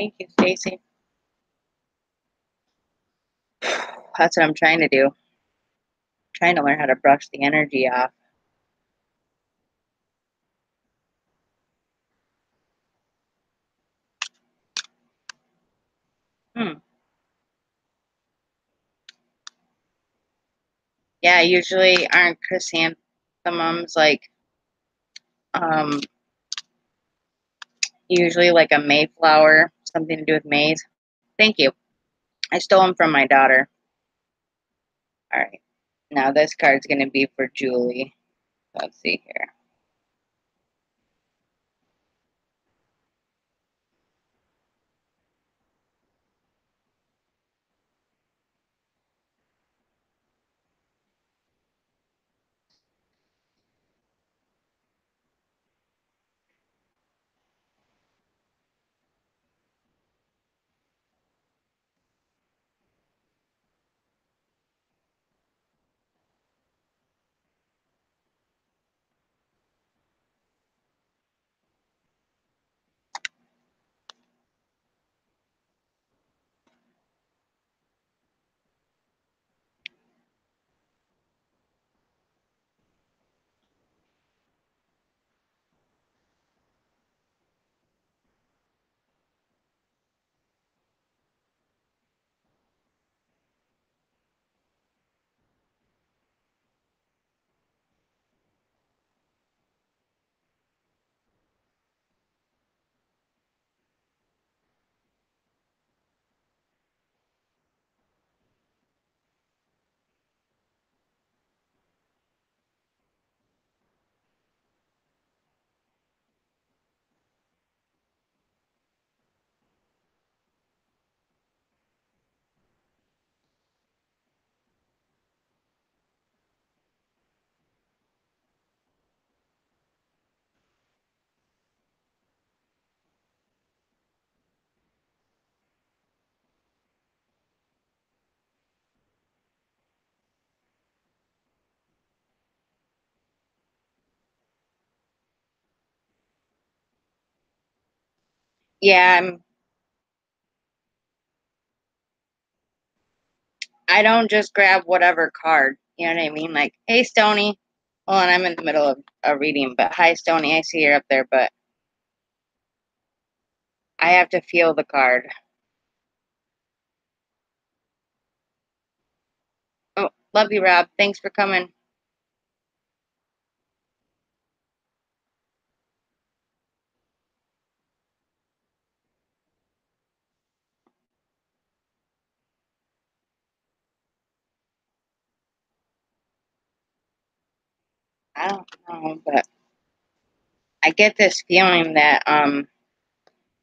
Thank you, Stacy. That's what I'm trying to do. Trying to learn how to brush the energy off. Hmm. Yeah, usually aren't chrysanthemums like um usually like a mayflower, something to do with maize. Thank you. I stole them from my daughter. All right. Now this card's gonna be for Julie. Let's see here. Yeah, I don't just grab whatever card. You know what I mean? Like, hey, Stony. Well, and I'm in the middle of a reading, but hi, Stony. I see you're up there, but I have to feel the card. Oh, love you, Rob. Thanks for coming. I don't know, but I get this feeling that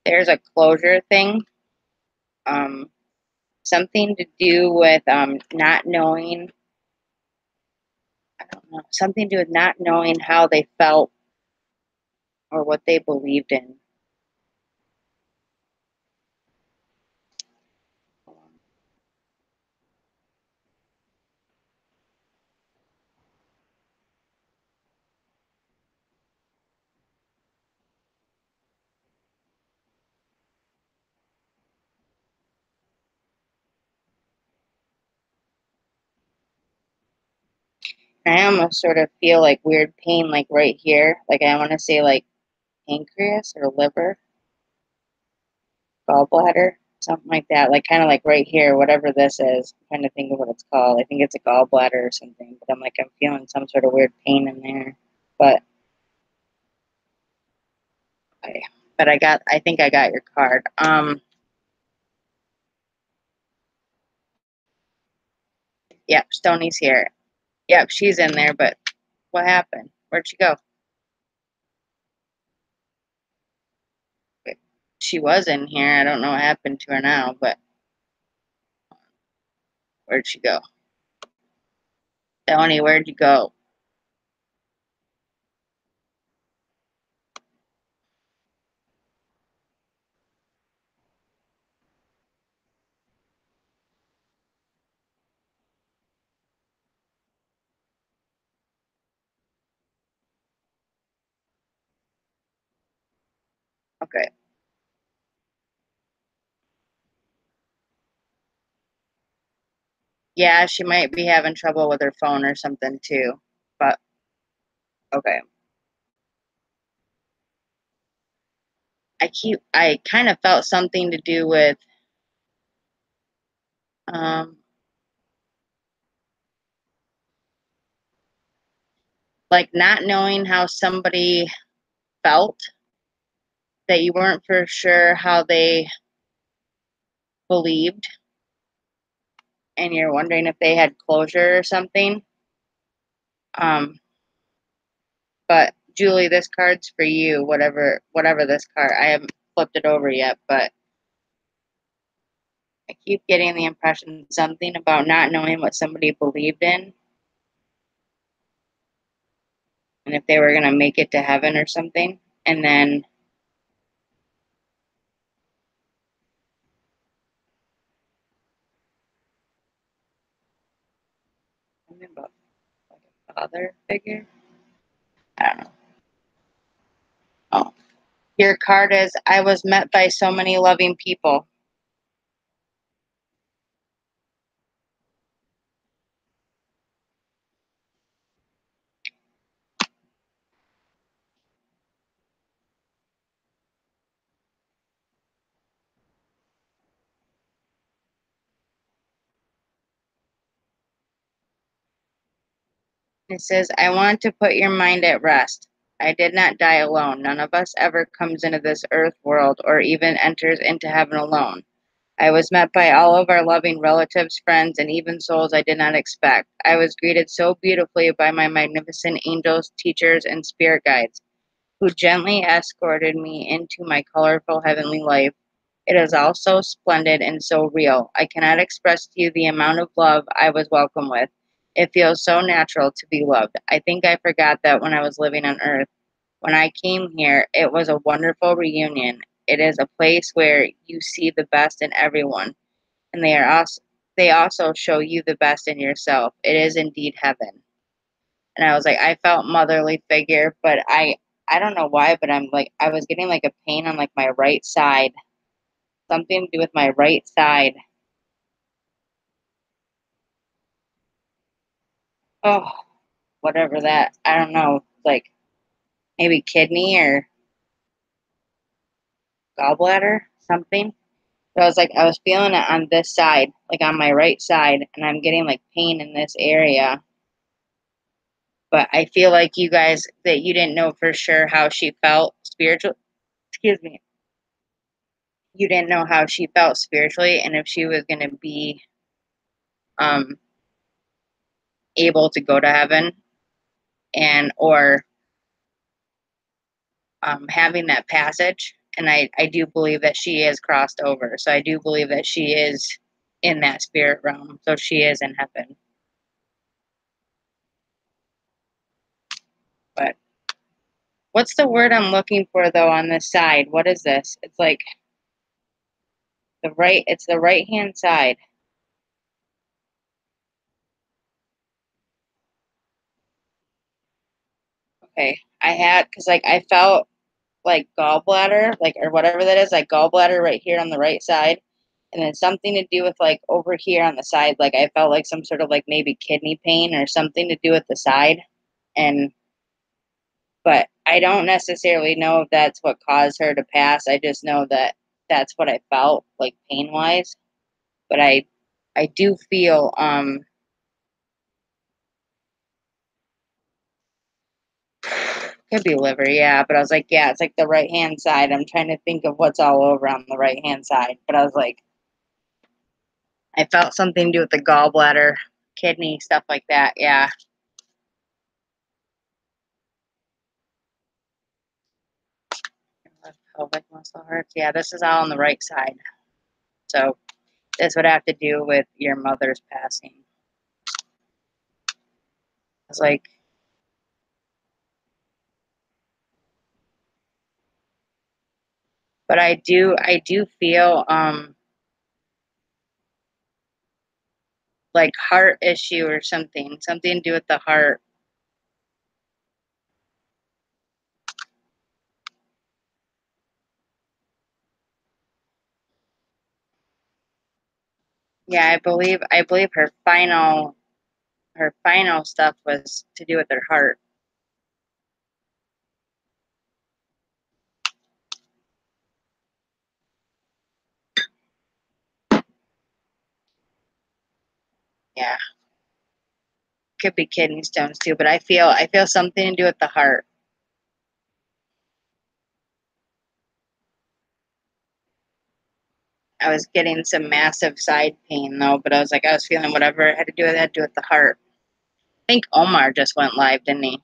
there's a closure thing. Um, something to do with not knowing. I don't know. Something to do with not knowing how they felt or what they believed in. I almost sort of feel like weird pain, like right here. Like I want to say like pancreas or liver, gallbladder, something like that. Like kind of like right here, whatever this is. I'm trying to think of what it's called. I think it's a gallbladder or something. But I'm feeling some sort of weird pain in there. But I, I think I got your card. Yep, Stoney's here. Yep, she's in there. But what happened? Where'd she go? She was in here. I don't know what happened to her now, but where'd she go? Stoney, where'd you go? Okay. Yeah, she might be having trouble with her phone or something too. But okay. I kind of felt something to do with um like not knowing how somebody felt, that you weren't for sure how they believed, and you're wondering if they had closure or something. Um, but Julie, this card's for you. Whatever this card. I haven't flipped it over yet, but I keep getting the impression something about not knowing what somebody believed in, and if they were gonna make it to heaven or something. And then something about like a father figure. I don't know. Oh, your card is I was met by so many loving people. It says, I want to put your mind at rest. I did not die alone. None of us ever comes into this earth world or even enters into heaven alone. I was met by all of our loving relatives, friends, and even souls I did not expect. I was greeted so beautifully by my magnificent angels, teachers, and spirit guides, who gently escorted me into my colorful heavenly life. It is all so splendid and so real. I cannot express to you the amount of love I was welcomed with. It feels so natural to be loved. I think I forgot that when I was living on Earth. When I came here, it was a wonderful reunion. It is a place where you see the best in everyone, and they also show you the best in yourself. It is indeed heaven. And I was like, I felt motherly figure, but I don't know why, but I'm like I was getting like a pain on like my right side, something to do with my right side. Oh, whatever that. I don't know, like maybe kidney or gallbladder, something. So I was feeling it on this side, like on my right side, and I'm getting like pain in this area. But I feel like you guys that you didn't know for sure how she felt spiritual. Excuse me. You didn't know how she felt spiritually, and if she was going to be um, able to go to heaven, and or having that passage. And I do believe that she is crossed over. So I do believe that she is in that spirit realm. So she is in heaven. But what's the word I'm looking for though on this side? What is this? It's like it's the right hand side. Okay. I had, because like I felt like gallbladder, like, or whatever that is, like gallbladder right here on the right side. And then something to do with like over here on the side, like I felt like some sort of like maybe kidney pain or something to do with the side. And but I don't necessarily know if that's what caused her to pass. I just know that that's what I felt like pain wise. But I do feel could be liver, yeah. But I was like, yeah, it's like the right hand side. I'm trying to think of what's all over on the right hand side. But I was like, I felt something to do with the gallbladder, kidney, stuff like that. Yeah. Pelvic muscle hurts. Yeah, this is all on the right side. So this would have to do with your mother's passing. It's like, but I do feel like heart issue or something to do with the heart. Yeah, I believe her final stuff was to do with her heart. Yeah, could be kidney stones too, but I feel something to do with the heart. I was getting some massive side pain though, but I was feeling whatever it had to do with it had to do with the heart. I think Omar just went live, didn't he?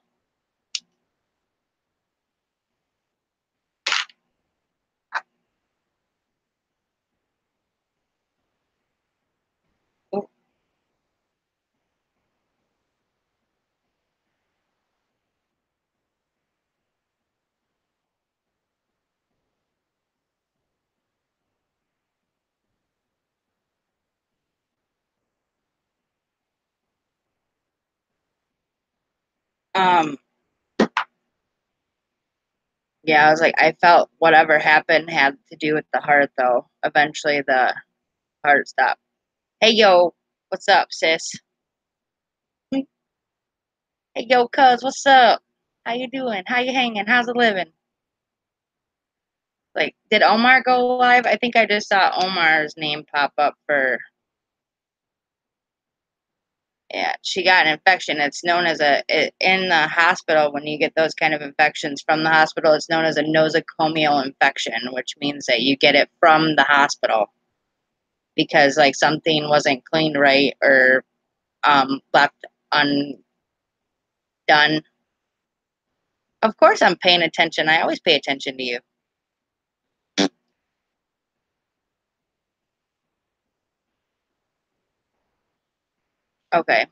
Um, yeah, I felt whatever happened had to do with the heart though. Eventually the heart stopped. Hey yo, what's up, sis? Hey yo, cuz, what's up? How you doing? How you hanging? How's it living? Did Omar go live? I think I just saw Omar's name pop up for. Yeah, she got an infection. It's known as in the hospital when you get those kind of infections from the hospital. It's known as a nosocomial infection, which means that you get it from the hospital because something wasn't cleaned right or left undone. Of course, I'm paying attention. I always pay attention to you. Okay.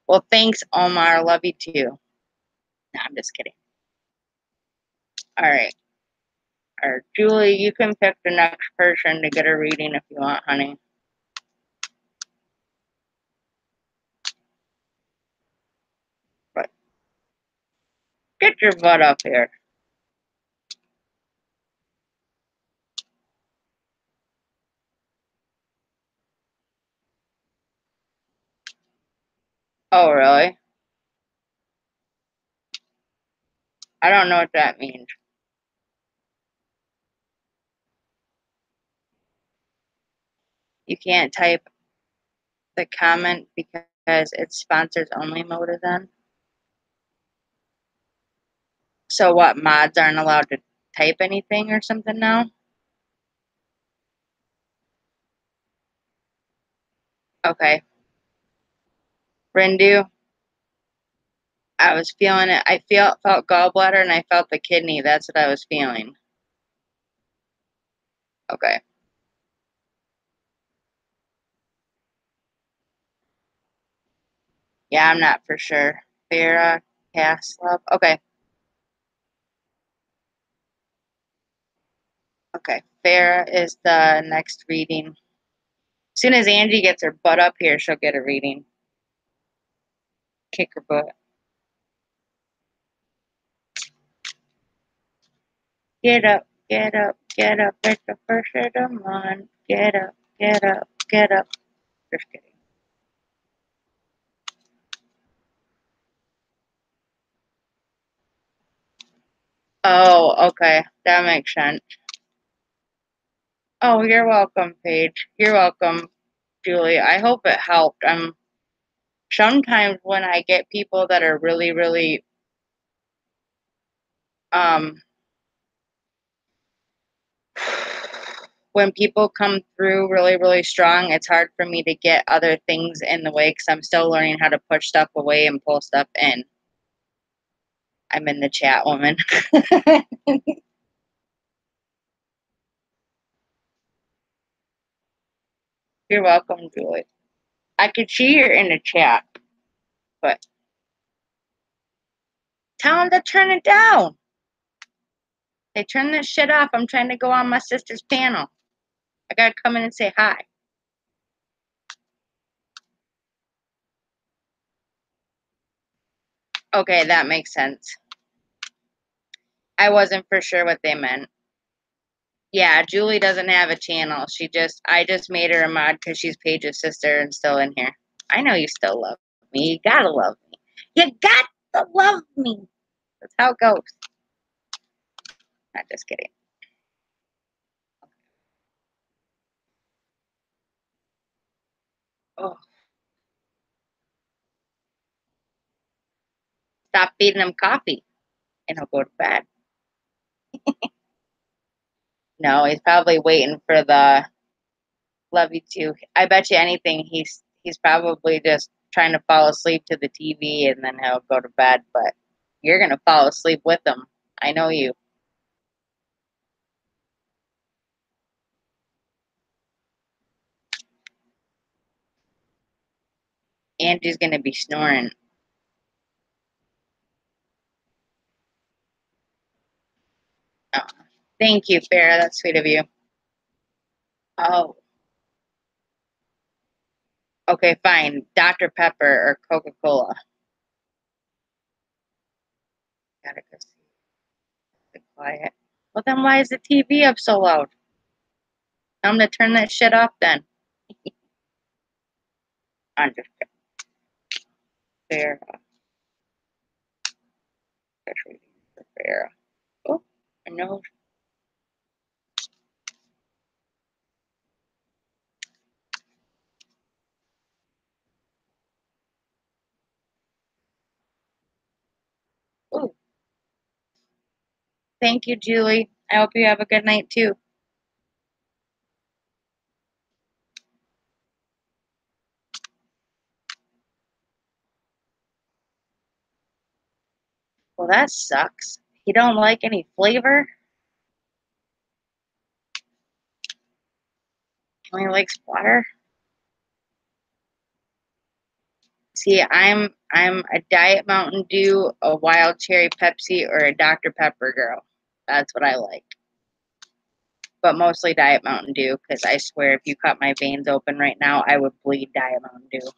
Well, thanks, Omar. Love you too. No, I'm just kidding. All right. Or Julie, you can pick the next person to get a reading if you want, honey. But get your butt up here. Oh, really? I don't know what that means. You can't type the comment because it's sponsors only mode then. So what, mods aren't allowed to type anything or something now? Okay. Rindu, I was feeling it. I felt gallbladder and I felt the kidney. That's what I was feeling. Okay. Yeah, I'm not for sure. Farah Kaslov. Okay. Okay. Farah is the next reading. As soon as Angie gets her butt up here, she'll get a reading. Kick her butt. Get up, get up, get up. It's the first of the month. Get up, get up, get up. Just kidding. Oh, okay. That makes sense. Oh, you're welcome, Paige. You're welcome, Julie. I hope it helped. Sometimes when I get people that are really, really um when people come through really, really strong, it's hard for me to get other things in the way because I'm still learning how to push stuff away and pull stuff in. I'm in the chat, woman. You're welcome, Julie. I could see you're in the chat, but tell them to turn it down. Hey, turn this shit off. I'm trying to go on my sister's panel. I gotta come in and say hi. Okay, that makes sense. I wasn't for sure what they meant. Yeah, Julie doesn't have a channel. I just made her a mod because she's Paige's sister and still in here. I know you still love me. You gotta love me. You got to love me. That's how it goes. Not just kidding. Oh, stop feeding him coffee and he'll go to bed. No, he's probably waiting for the love you too. I bet you anything he's probably just trying to fall asleep to the TV and then he'll go to bed, but you're gonna fall asleep with him. I know you. Angie's gonna be snoring. Oh, thank you, Farrah. That's sweet of you. Oh, okay, fine. Dr. Pepper or Coca-Cola. Gotta go see. Be quiet. Well, then why is the TV up so loud? I'm gonna turn that shit off then. I'm just Farrah. Just reading for Farrah. Oh, I know. Oh, thank you, Julie. I hope you have a good night too. Well, that sucks. You don't like any flavor? Only likes water? See, I'm a Diet Mountain Dew, a Wild Cherry Pepsi, or a Dr. Pepper girl. That's what I like. But mostly Diet Mountain Dew, because I swear if you cut my veins open right now, I would bleed Diet Mountain Dew.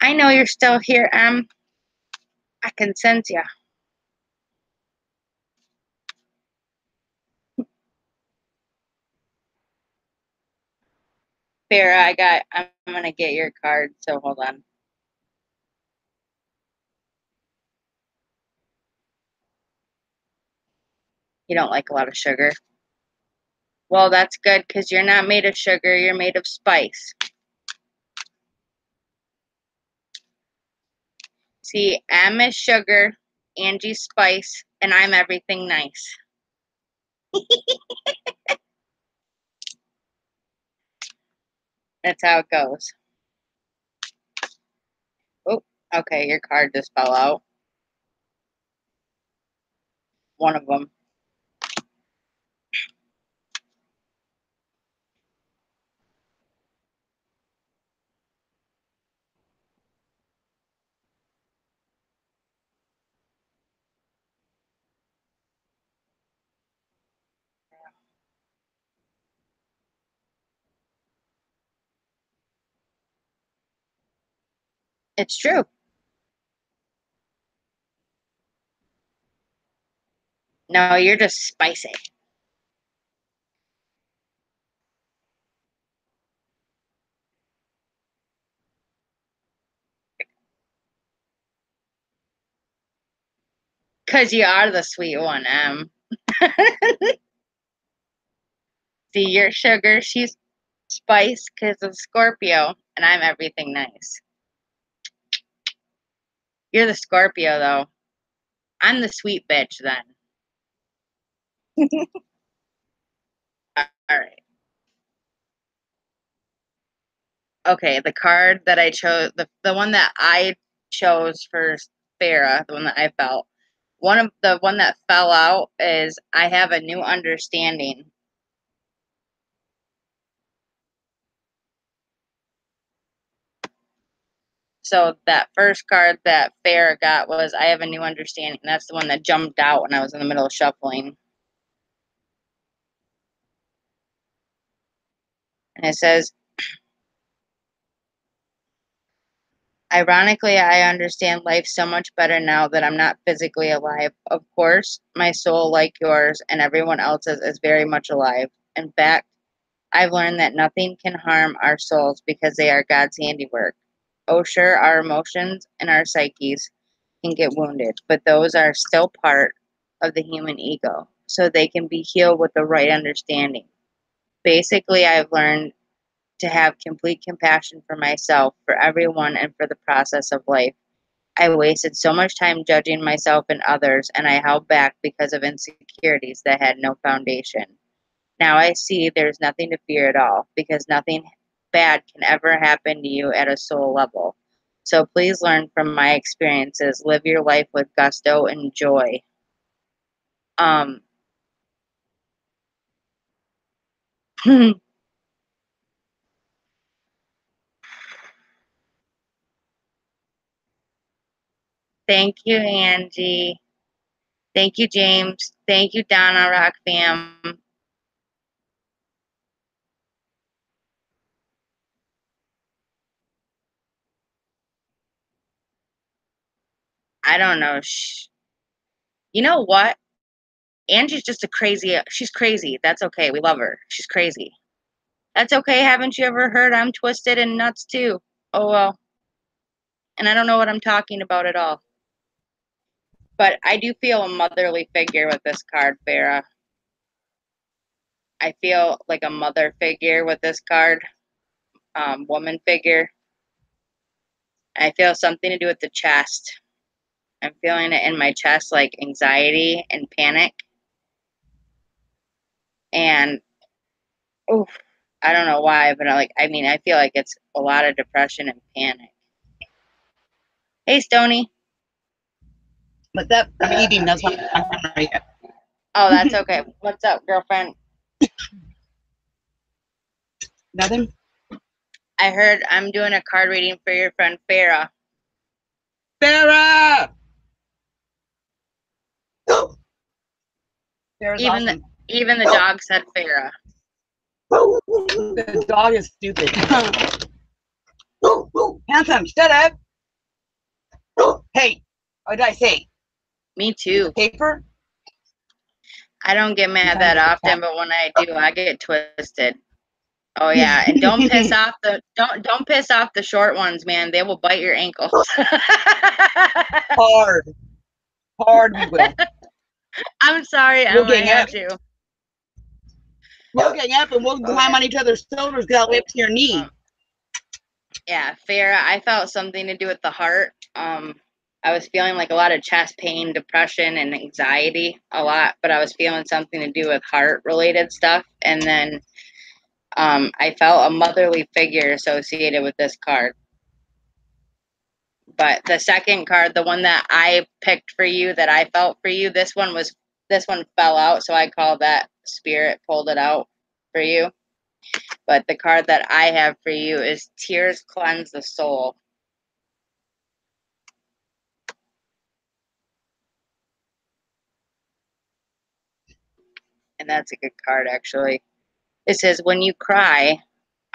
I know you're still here, Em. I can sense ya. Farrah, I'm gonna get your card, so hold on. You don't like a lot of sugar. Well, that's good, because you're not made of sugar, you're made of spice. See, M is sugar, Angie's spice, and I'm everything nice. That's how it goes. Oh, okay, your card just fell out. One of them. It's true. No, you're just spicy. Because you are the sweet one, Em. See, you're sugar, she's spice because of Scorpio, and I'm everything nice. You're the Scorpio, though. I'm the sweet bitch, then. All right. Okay, the card that I chose, the one that I chose for Farrah, the one that I felt, one that fell out is I have a new understanding. So that first card that Farrah got was I have a new understanding. That's the one that jumped out when I was in the middle of shuffling. And it says, Ironically, I understand life so much better now that I'm not physically alive. Of course, my soul, like yours and everyone else's, is very much alive. In fact, I've learned that nothing can harm our souls because they are God's handiwork. Oh, sure, our emotions and our psyches can get wounded, but those are still part of the human ego, so they can be healed with the right understanding. Basically, I've learned to have complete compassion for myself, for everyone, and for the process of life. I wasted so much time judging myself and others, and I held back because of insecurities that had no foundation. Now I see there's nothing to fear at all, because nothing bad can ever happen to you at a soul level. So please learn from my experiences, live your life with gusto and joy. Um, Thank you, Angie. Thank you, James. Thank you, Donna Rock fam. I don't know. You know what? Angie's just a crazy. She's crazy. That's okay. We love her. She's crazy. That's okay. Haven't you ever heard I'm twisted and nuts too? Oh well. And I don't know what I'm talking about at all. But I do feel a motherly figure with this card, Farah. I feel like a mother figure with this card, woman figure. I feel something to do with the chest. I'm feeling it in my chest, like anxiety and panic. And oof, I don't know why, but I feel like it's a lot of depression and panic. Hey, Stony. What's up? I'm eating. That's why I'm not right yet. Oh, that's okay. What's up, girlfriend? Nothing? I heard I'm doing a card reading for your friend Farah. Farah! Farah's Even awesome. even the dog said Farah. The dog is stupid. Handsome, shut up. Hey, what did I say? Me too. Paper? I don't get mad that often, but when I do, I get twisted. Oh yeah, and don't piss off the short ones, man. They will bite your ankles. Hard we will. I'm sorry, We'll Emma. I gang had up. to. We'll gang up and we'll climb on each other's shoulders, get all the way up to your knee. Yeah, Farah, I felt something to do with the heart. I was feeling like a lot of chest pain, depression, and anxiety a lot, but I was feeling something to do with heart related stuff. And then I felt a motherly figure associated with this card. But the second card, the one that I picked for you, that I felt for you, this one fell out, so I call that spirit pulled it out for you. But the card that I have for you is Tears Cleanse the Soul. And that's a good card, actually. It says, when you cry,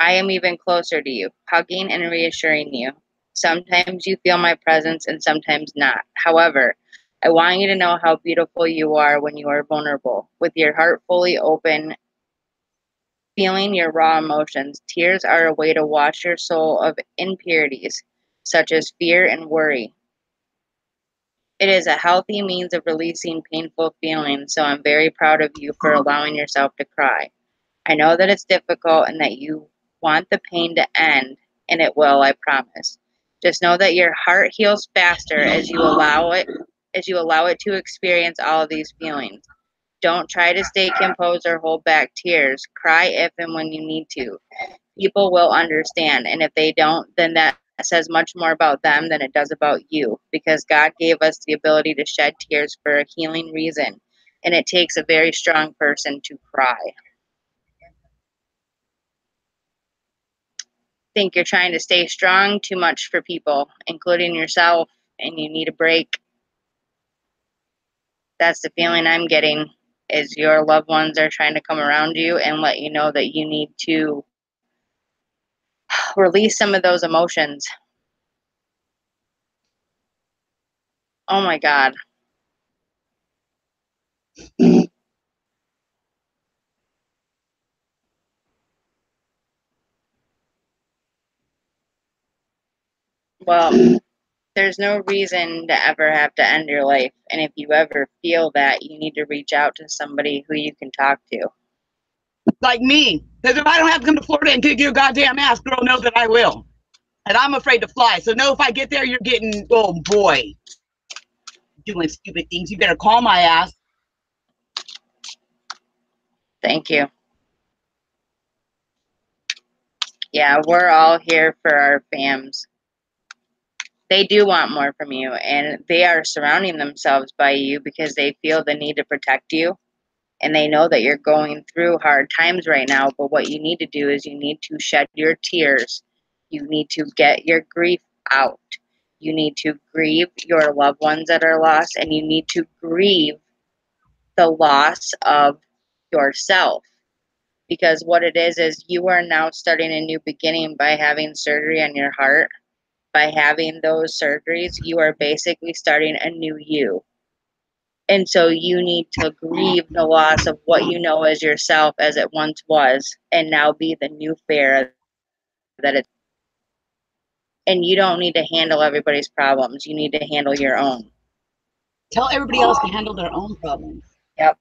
I am even closer to you, hugging and reassuring you. Sometimes you feel my presence and sometimes not. However, I want you to know how beautiful you are when you are vulnerable, with your heart fully open, feeling your raw emotions. Tears are a way to wash your soul of impurities, such as fear and worry. It is a healthy means of releasing painful feelings, so I'm very proud of you for allowing yourself to cry. I know that it's difficult and that you want the pain to end, and it will, I promise. Just know that your heart heals faster as you allow it to experience all of these feelings. Don't try to stay composed or hold back tears. Cry if and when you need to. People will understand, and if they don't, then that says much more about them than it does about you, because God gave us the ability to shed tears for a healing reason, and it takes a very strong person to cry. Think you're trying to stay strong too much for people, including yourself, and you need a break. That's the feeling I'm getting, is your loved ones are trying to come around you and let you know that you need to release some of those emotions. Oh my God. Well, there's no reason to ever have to end your life. And if you ever feel that, you need to reach out to somebody who you can talk to. Like me. Because if I don't have to come to Florida and kick your goddamn ass, girl, know that I will. And I'm afraid to fly. So know if I get there, you're getting, oh boy, doing stupid things. You better call my ass. Thank you. Yeah, we're all here for our fams. They do want more from you, and they are surrounding themselves by you because they feel the need to protect you. And they know that you're going through hard times right now, but what you need to do is you need to shed your tears. You need to get your grief out. You need to grieve your loved ones that are lost, and you need to grieve the loss of yourself. Because what it is you are now starting a new beginning by having surgery on your heart. By having those surgeries, you are basically starting a new you. And so you need to grieve the loss of what you know as yourself as it once was, and now be the new Farrah that it's. And you don't need to handle everybody's problems. You need to handle your own. Tell everybody else to handle their own problems. Yep.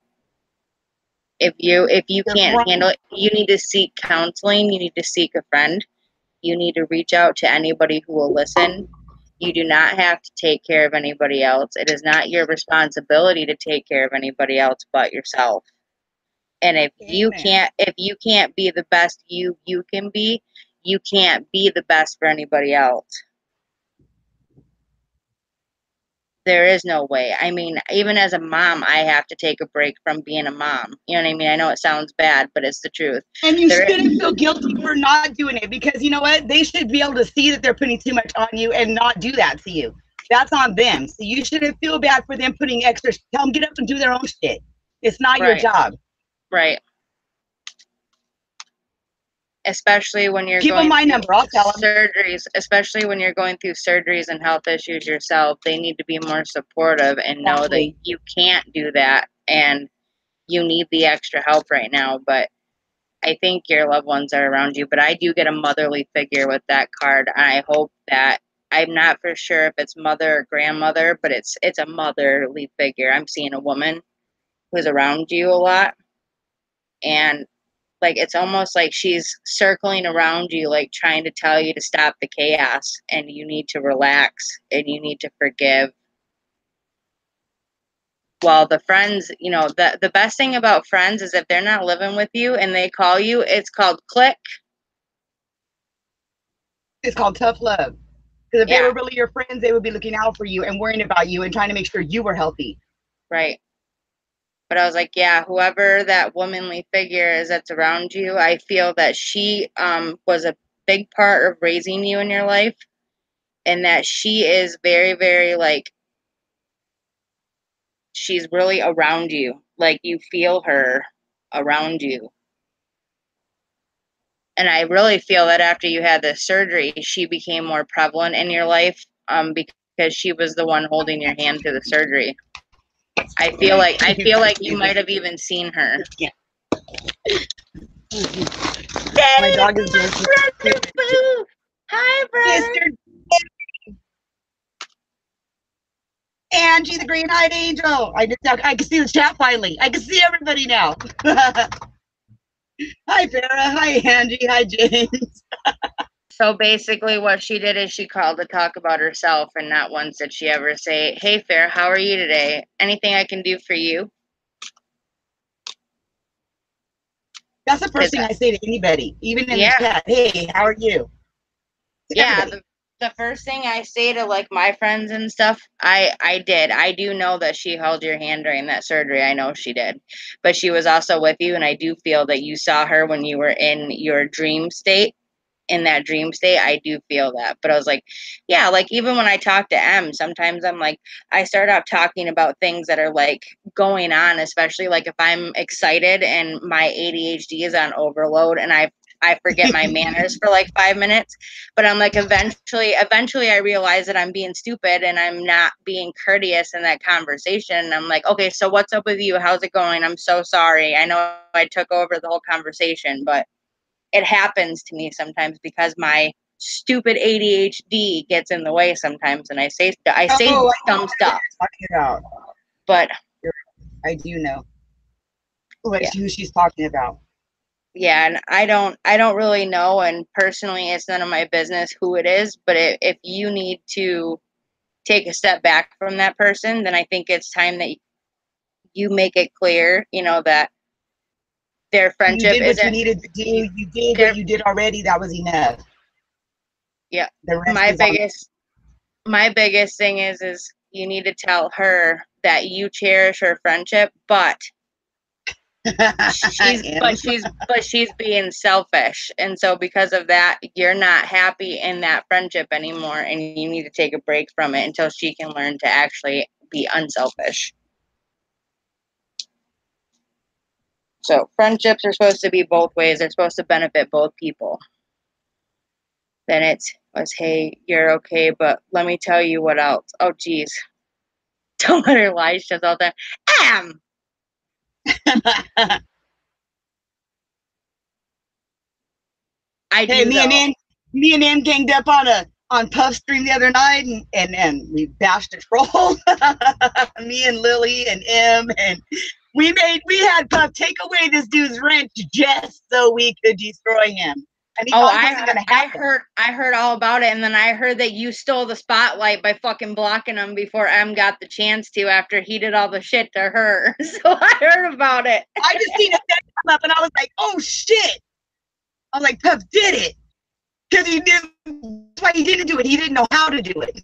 If you can't handle it, you need to seek counseling. You need to seek a friend. You need to reach out to anybody who will listen. You do not have to take care of anybody else. It is not your responsibility to take care of anybody else but yourself. And if you can't be the best you can be, you can't be the best for anybody else. There is no way. I mean, even as a mom, I have to take a break from being a mom. You know what I mean? I know it sounds bad, but it's the truth. And you shouldn't feel guilty for not doing it, because you know what? They should be able to see that they're putting too much on you and not do that to you. That's on them. So you shouldn't feel bad for them putting extra. Tell them get up and do their own shit. It's not your job. Right. Especially when you're Give them my number. I'll tell them. Surgeries, especially when you're going through surgeries and health issues yourself, they need to be more supportive and know that you can't do that and you need the extra help right now. But I think your loved ones are around you. But I do get a motherly figure with that card. And I hope that, I'm not for sure if it's mother or grandmother, but it's a motherly figure. I'm seeing a woman who's around you a lot. And like, it's almost like she's circling around you, like trying to tell you to stop the chaos and you need to relax and you need to forgive. Well, the friends, you know, the best thing about friends is if they're not living with you and they call you, it's called click. It's called tough love. Because if they were really your friends, they would be looking out for you and worrying about you and trying to make sure you were healthy. Right. But I was like, yeah, whoever that womanly figure is that's around you, I feel that she was a big part of raising you in your life, and that she is very, very, like, she's really around you. Like, you feel her around you. And I really feel that after you had the surgery, she became more prevalent in your life because she was the one holding your hand through the surgery. I feel like you might have even seen her. Yeah. Daddy, my dog is just hi, brother. Angie, the green-eyed angel. I can see the chat finally. I can see everybody now. Hi, Farrah. Hi, Angie. Hi, James. So basically what she did is she called to talk about herself, and not once did she ever say, hey, Farrah, how are you today? Anything I can do for you? That's the first thing I say to anybody, even in the chat. Hey, how are you? Yeah, the first thing I say to, like, my friends and stuff, I did. I do know that she held your hand during that surgery. I know she did. But she was also with you, and I do feel that you saw her when you were in your dream state. In that dream state, I do feel that. But I was like, yeah, like, even when I talk to M, sometimes I'm like, I start off talking about things that are, like, going on, especially, like, if I'm excited and my ADHD is on overload and I I forget my manners for like 5 minutes. But I'm like, eventually I realize that I'm being stupid and I'm not being courteous in that conversation. And I'm like, okay, so what's up with you? How's it going? I'm so sorry. I know I took over the whole conversation, but it happens to me sometimes because my stupid ADHD gets in the way sometimes, and I say dumb stuff. Talking about. But I do know who she's talking about. Yeah, and I don't really know, and personally it's none of my business who it is, but if you need to take a step back from that person, then I think it's time that you make it clear, that their friendship You did what isn't. you needed to do. You did what you did already. That was enough. Yeah. The rest My biggest thing is you need to tell her that you cherish her friendship, but she's being selfish, and so because of that you're not happy in that friendship anymore, and you need to take a break from it until she can learn to actually be unselfish. So friendships are supposed to be both ways. They're supposed to benefit both people. Then it was, hey, you're okay, but let me tell you what else. Oh geez. Don't let her lie. She does all the time. Hey, me and Em ganged up on Puff stream the other night, and we bashed a troll. Me and Lily and Em, and we had Puff take away this dude's wrench just so we could destroy him. And he thought it wasn't gonna happen. I heard all about it, and then I heard that you stole the spotlight by fucking blocking him before Em got the chance to, after he did all the shit to her. So I heard about it. I just seen it come up, and I was like, oh shit. I was like, Puff did it. Because he did. That's why he didn't do it. He didn't know how to do it.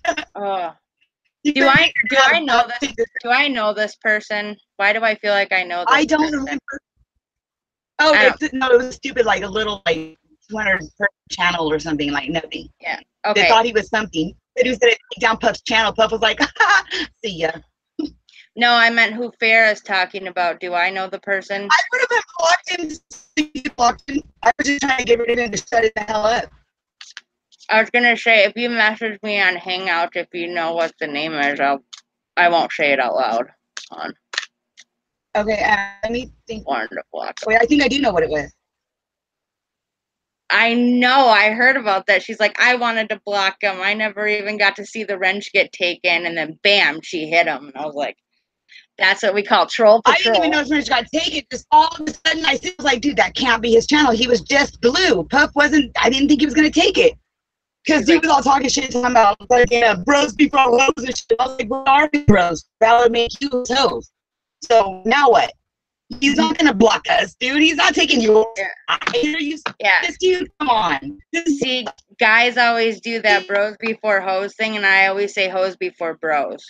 Do I know this? Do I know this person? Why do I feel like I know this? I don't remember. Oh, it was stupid, like a little like 200 per channel or something, like nothing. Yeah. Okay. They thought he was something. But he was gonna take down Puff's channel. Puff was like, see ya. No, I meant who Farrah's talking about. Do I know the person? I would have been blocked him. I was just trying to get rid of him to shut it the hell up. I was gonna say, if you message me on Hangout, if you know what the name is, I won't say it out loud. Okay, let me think. Wonderful. Wait, I think I do know what it was. I know, I heard about that. She's like, I wanted to block him. I never even got to see the wrench get taken, and then bam, she hit him. And I was like, that's what we call troll patrol. I didn't even know his wrench got taken. Just all of a sudden, I was like, dude, that can't be his channel. He was just blue. Puff wasn't. I didn't think he was gonna take it. Because he was all talking shit, talking about like, bros before hoes and shit. I was like, what are we bros? That would make you hoes. So now what? He's not gonna block us, dude. He's not taking yours. I hear you. Yeah. This dude, come on. See, guys always do that bros before hoes thing, and I always say hoes before bros.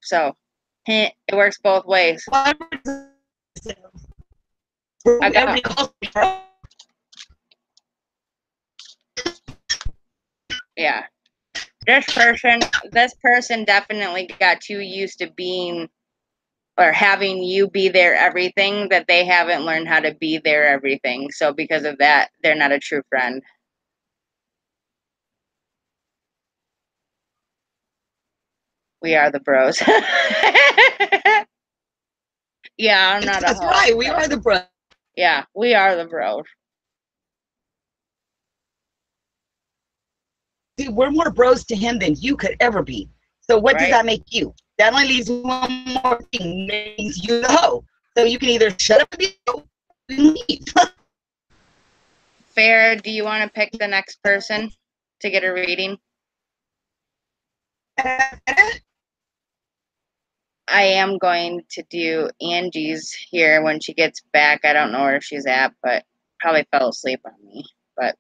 So, it works both ways. Yeah. This person definitely got too used to being or having you be their everything, that they haven't learned how to be their everything. So because of that, they're not a true friend. We are the bros. Yeah, I'm not. That's right. We are the bros. Yeah, we are the bros. Dude, we're more bros to him than you could ever be. So what does that make you? That only leaves one more thing. Makes you the hoe. So you can either shut up and be a hoe and leave. Farrah, do you want to pick the next person to get a reading? I am going to do Angie's here when she gets back. I don't know where she's at, but probably fell asleep on me. But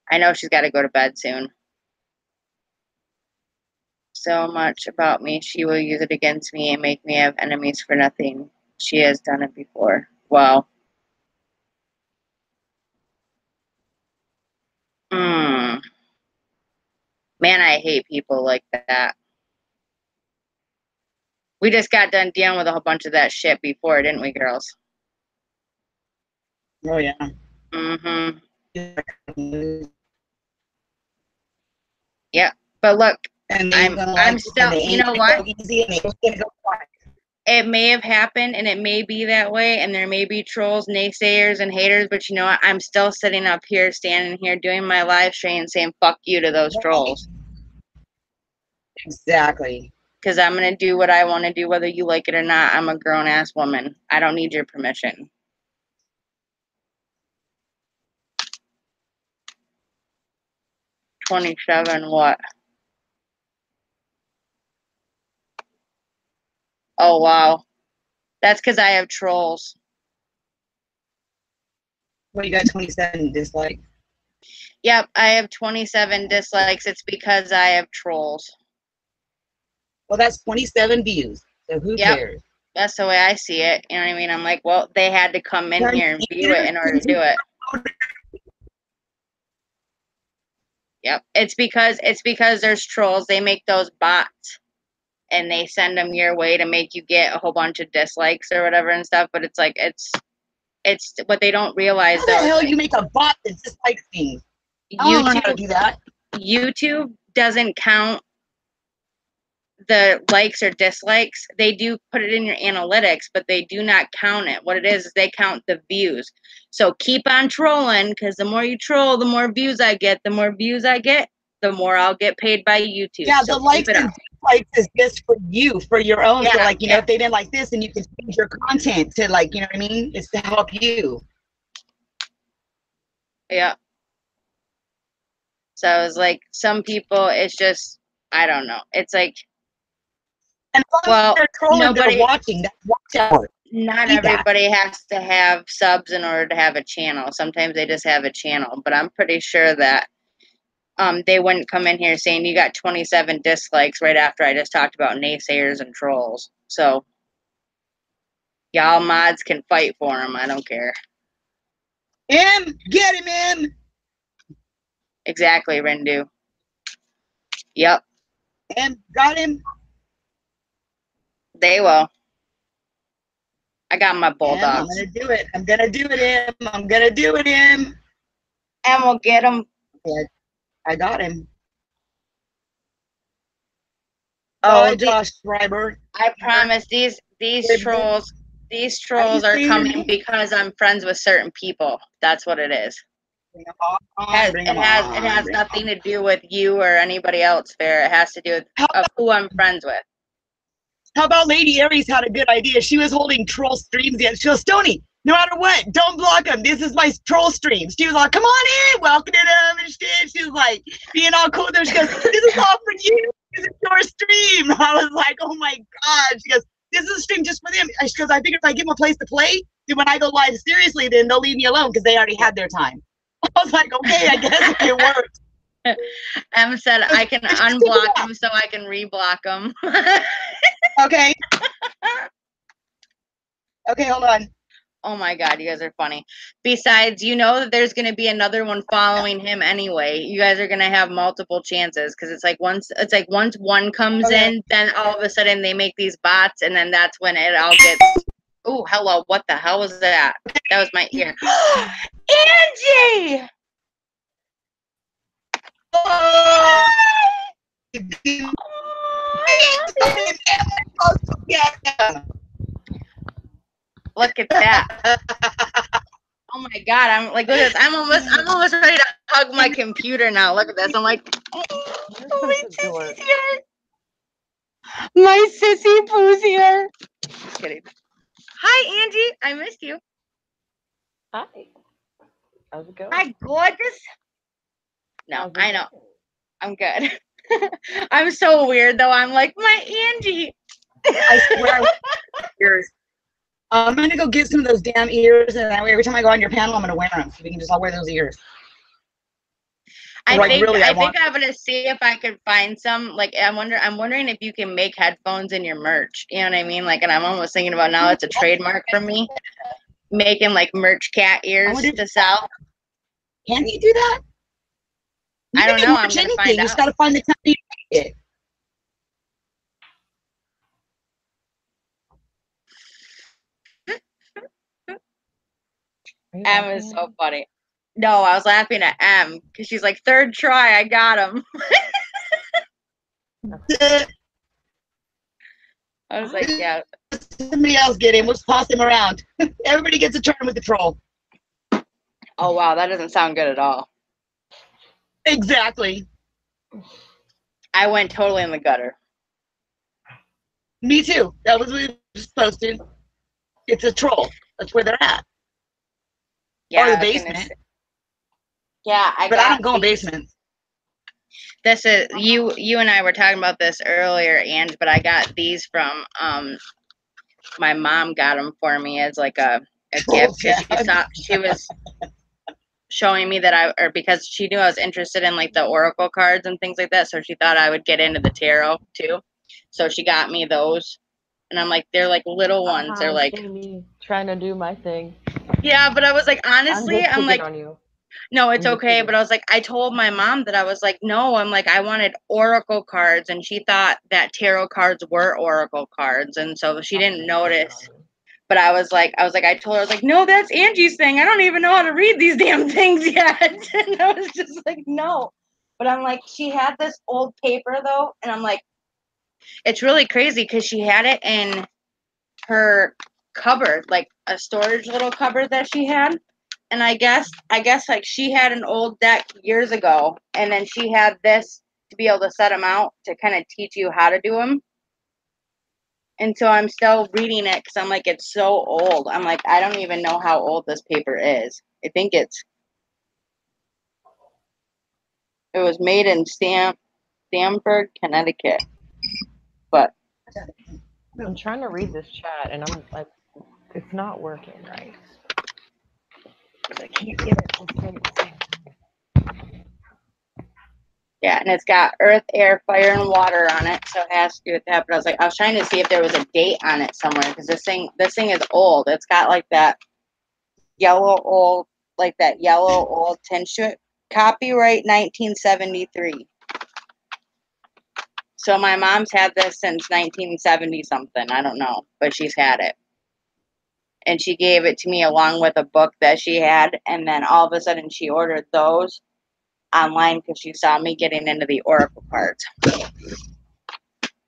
I know she's got to go to bed soon. So much about me. She will use it against me and make me have enemies for nothing. She has done it before. Wow. Man, I hate people like that. We just got done dealing with a whole bunch of that shit before, didn't we, girls? Oh, yeah. Mm-hmm. Yeah, but look, And I'm still, you know what? Easy and they go quiet. It may have happened and it may be that way, and there may be trolls, naysayers, and haters, but you know what? I'm still sitting up here, standing here, doing my live stream, saying fuck you to those trolls. Exactly. Because I'm going to do what I want to do, whether you like it or not. I'm a grown ass woman. I don't need your permission. $27, what? Oh, wow. That's because I have trolls. Well, you got 27 dislikes. Yep, I have 27 dislikes. It's because I have trolls. Well, that's 27 views. So who cares? That's the way I see it. You know what I mean? I'm like, well, they had to come in here and view it in order to do it. Yep. It's because there's trolls. They make those bots and they send them your way to make you get a whole bunch of dislikes or whatever and stuff. But it's like it's what they don't realize. How the hell you make a bot that dislikes things? I don't know how to do that. YouTube doesn't count the likes or dislikes. They do put it in your analytics, but they do not count it. What it is they count the views. So keep on trolling, because the more you troll, the more views I get. The more views I get, the more I'll get paid by YouTube. Yeah, so the likes and dislikes is just for you, for your own. Yeah, so like, you know, if they didn't like this, and you can change your content to like, you know what I mean? It's to help you. Yeah. So it's like some people, it's just, I don't know. It's like, and well, they're trolling, they're watching. That's watch out. Not everybody has to have subs in order to have a channel. Sometimes they just have a channel, but I'm pretty sure that they wouldn't come in here saying you got 27 dislikes right after I just talked about naysayers and trolls. So y'all mods can fight for them. I don't care. Get him. Exactly, Rindu. Yep. Got him. They will. I got my bulldogs. I'm gonna do it. I'm gonna do it, Em. And we'll get him. Yeah, I got him. Oh, Josh Schreiber. I promise these trolls are coming because I'm friends with certain people. That's what it is. It has nothing to do with you or anybody else, Fair. It has to do with who I'm friends with. How about Lady Aries had a good idea? She was holding troll streams yet. She goes, Stony, no matter what, don't block them. This is my troll stream. She was like, come on in, welcoming them and shit. She was like being all cool there. She goes, this is all for you. This is your stream. I was like, oh my God. She goes, this is a stream just for them. She goes, I figured if I give them a place to play, then when I go live seriously, then they'll leave me alone because they already had their time. I was like, okay, I guess it works. Em said I can unblock them so I can reblock them. Okay. Okay, hold on. Oh my God, you guys are funny. Besides, you know that there's going to be another one following him anyway. You guys are going to have multiple chances because it's like once one comes in, then all of a sudden they make these bots, and then that's when it all gets. Oh, hello! What the hell was that? That was my ear. Angie. Look at that. Oh my God, I'm like, look at this. I'm almost ready to hug my computer now. Look at this. I'm like, oh, my sissy's here. My sissy poo's here. Just kidding. Hi, Angie. I missed you. Hi. How's it going? Hi, gorgeous. No, I know. I'm good. I'm so weird though. I'm like, my Angie. I swear ears. I'm gonna go get some of those damn ears, and that way every time I go on your panel, I'm gonna wear them. So we can just all wear those ears. I think I'm gonna see if I could find some. Like I'm wondering if you can make headphones in your merch. You know what I mean? Like, and I'm almost thinking about now it's a trademark for me, making like merch cat ears to sell. Can you do that? I don't know. I'm gonna find out. You just gotta find the company to make it. That was so funny. No, I was laughing at M because she's like, third try, I got him. I was like, yeah. Somebody else get him. Let's toss him around. Everybody gets a turn with the troll. Oh, wow, that doesn't sound good at all. Exactly. I went totally in the gutter. Me too. That was what we were supposed to. It's a troll. That's where they're at. Yeah, or the I was gonna basement. say- yeah, But I don't go in basements. This is you and I were talking about this earlier, Ange, but I got these from my mom got them for me as like a Troll gift because dad. she was showing me that because she knew I was interested in like the oracle cards and things like that, so she thought I would get into the tarot too. So she got me those, and I'm like, they're like little ones. They're like, See me trying to do my thing. yeah, but I was like, honestly, I'm I'm like, on you. no, it's I'm just okay. kidding. But I was like, I told my mom that I was like, no, I'm like, I wanted oracle cards, and she thought that tarot cards were oracle cards, and so she didn't notice. But I was like, I told her, I was like, no, that's Angie's thing. I don't even know how to read these damn things yet. And I was just like, no. But I'm like, she had this old paper though, and I'm like, it's really crazy because she had it in her cupboard, like a storage little cupboard that she had. And I guess like she had an old deck years ago, and then she had this to be able to set them out to kind of teach you how to do them. And so I'm still reading it because I'm like, it's so old. I'm like, I don't even know how old this paper is. I think it was made in Stamford, Connecticut. But I'm trying to read this chat and I'm like, it's not working right. I can't get it to say the same thing. yeah, and it's got earth, air, fire, and water on it, so it has to do with that. But I was trying to see if there was a date on it somewhere because this thing is old. It's got like that yellow old tinge, copyright 1973. So my mom's had this since 1970 something. I don't know, but she's had it. And she gave it to me along with a book that she had. And then all of a sudden she ordered those online because she saw me getting into the oracle cards.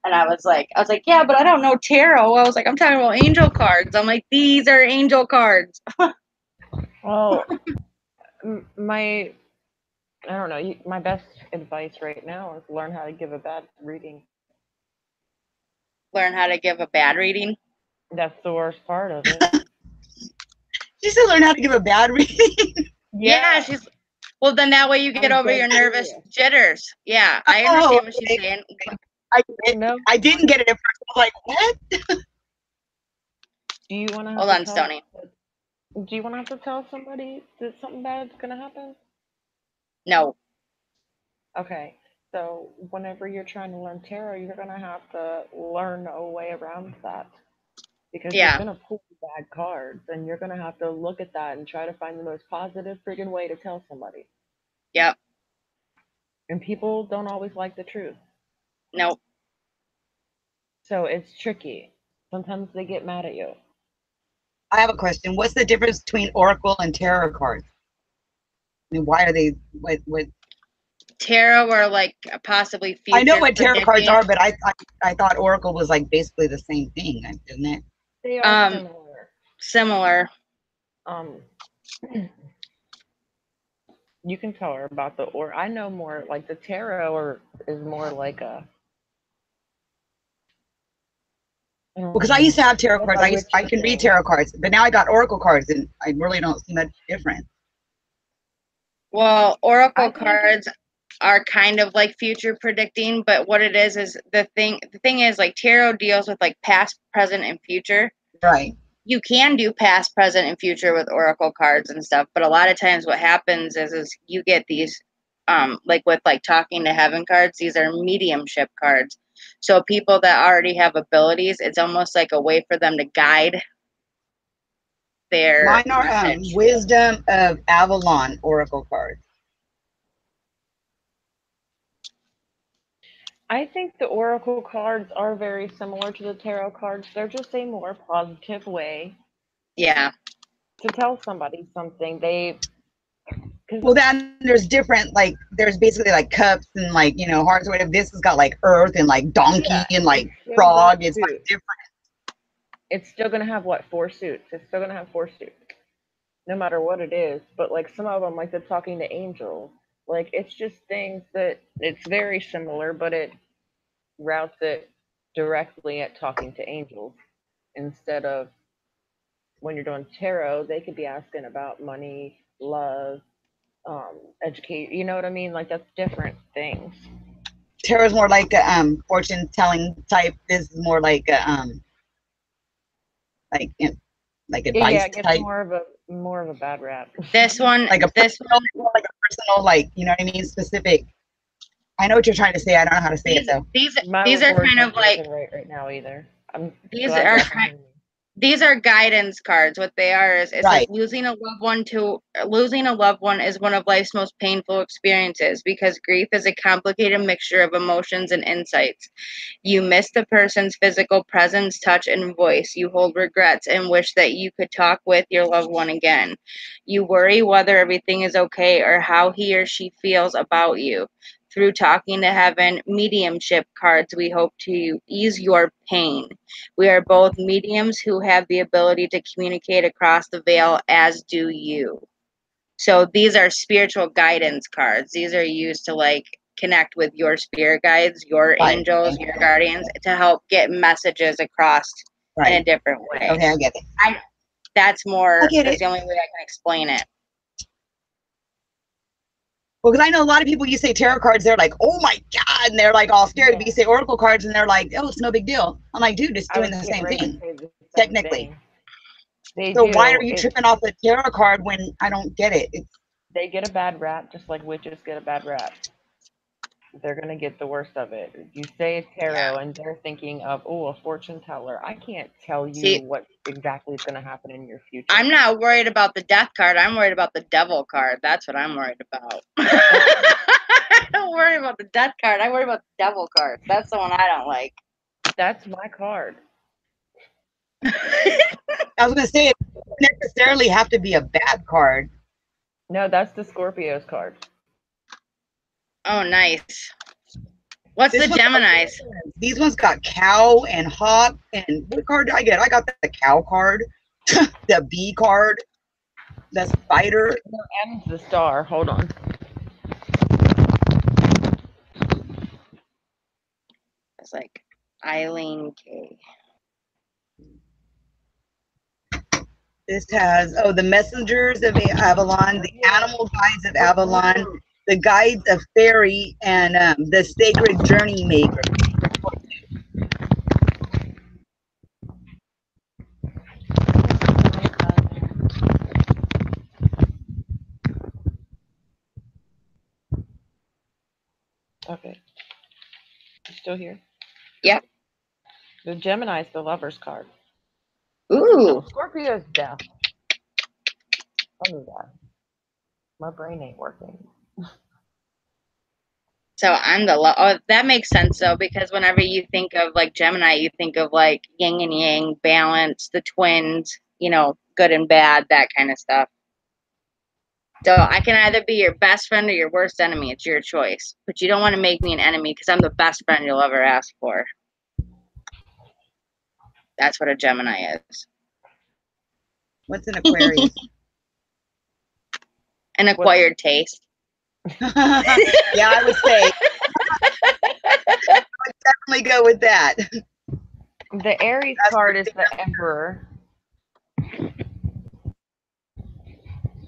And I was like, yeah, but I don't know tarot. I was like, I'm talking about angel cards. I'm like, these are angel cards. Well, my best advice right now is learn how to give a bad reading. Learn how to give a bad reading. That's the worst part of it. She said learn how to give a bad reading. Yeah, she's well. Then that way you get over your nervous jitters. Yeah, I understand what she's saying. I didn't get it at first. I was like, what? Do you want to hold on, Stoney? Do you want to have to tell somebody that something bad's gonna happen? No. Okay, so whenever you're trying to learn tarot, you're gonna have to learn a way around that. Because you're gonna pull bad cards, and you're gonna have to look at that and try to find the most positive friggin' way to tell somebody. Yep. And people don't always like the truth. Nope. So it's tricky. Sometimes they get mad at you. I have a question. What's the difference between oracle and tarot cards? I mean, why are they what? Tarot or like possibly future. I know what tarot cards are, but I thought oracle was like basically the same thing, isn't it? They are similar. You can tell her about I know more like the tarot is more like a. Because I used to have tarot cards. I can read tarot cards, but now I got oracle cards, and I really don't see much difference. Well, oracle cards are kind of like future predicting, but what it is the thing is like tarot deals with like past, present, and future. Right. You can do past, present, and future with oracle cards and stuff, but a lot of times what happens is you get these like with like talking to heaven cards, these are mediumship cards. So people that already have abilities, it's almost like a way for them to guide their mine are Wisdom of Avalon oracle cards. I think the oracle cards are very similar to the tarot cards. They're just a more positive way. Yeah. To tell somebody something. Well, then there's different, like, there's basically like cups and like, you know, hearts or whatever. This has got like earth and like donkey and like frog. It's like different. It's still gonna have what, 4 suits. It's still gonna have 4 suits, no matter what it is. But like some of them, like the talking to angels, like it's just things that it's very similar, but it routes it directly at talking to angels instead of when you're doing tarot. They could be asking about money, love, educate. You know what I mean? Like that's different things. Tarot's more like a fortune telling type. This is more like a like advice Yeah, it gets type. more of a bad rap. This one, like a personal, like a personal, like, you know what I mean, specific. I know what you're trying to say. I don't know how to say it though. These are kind of like right now either. These are guidance cards. What they are is, it Right. says losing a loved one is one of life's most painful experiences because grief is a complicated mixture of emotions and insights. You miss the person's physical presence, touch, and voice. You hold regrets and wish that you could talk with your loved one again. You worry whether everything is okay or how he or she feels about you. Through talking to heaven, mediumship cards, we hope to ease your pain. We are both mediums who have the ability to communicate across the veil, as do you. So these are spiritual guidance cards. These are used to like connect with your spirit guides, your angels, your guardians, to help get messages across in a different way. Okay, I get it. That's the only way I can explain it. Well, because I know a lot of people, you say tarot cards, they're like, oh my God, and they're like all scared. But you say oracle cards and they're like, oh, it's no big deal. I'm like, dude, it's doing the same thing, technically. So why are you tripping off a tarot card when I don't get it? They get a bad rap, just like witches get a bad rap. They're going to get the worst of it. You say it's tarot and they're thinking of, oh, a fortune teller. I can't tell you what exactly is going to happen in your future. I'm not worried about the death card. I'm worried about the devil card. That's what I'm worried about. I don't worry about the death card. I worry about the devil card. That's the one I don't like. That's my card. I was going to say, it doesn't necessarily have to be a bad card. No, that's the Scorpio's card. Oh, nice. What's the Geminis? These ones got cow and hawk. And what card did I get? I got the cow card, the bee card, the spider. And the star. Hold on. It's like Eileen K. This has, the messengers of Avalon, the animal guides of Avalon, the guides of fairy, and the sacred journey maker. Okay. You still here? Yep. The Gemini is the lover's card. Ooh. Scorpio's death. I knew that. My brain ain't working. So I'm the that makes sense though, because whenever you think of like Gemini, you think of like yin and yang, balance, the twins, you know, good and bad, that kind of stuff. So I can either be your best friend or your worst enemy. It's your choice. But you don't want to make me an enemy because I'm the best friend you'll ever ask for. That's what a Gemini is. What's an Aquarius? An acquired taste. Yeah, I would say. I would definitely go with that. The Aries card is the Emperor.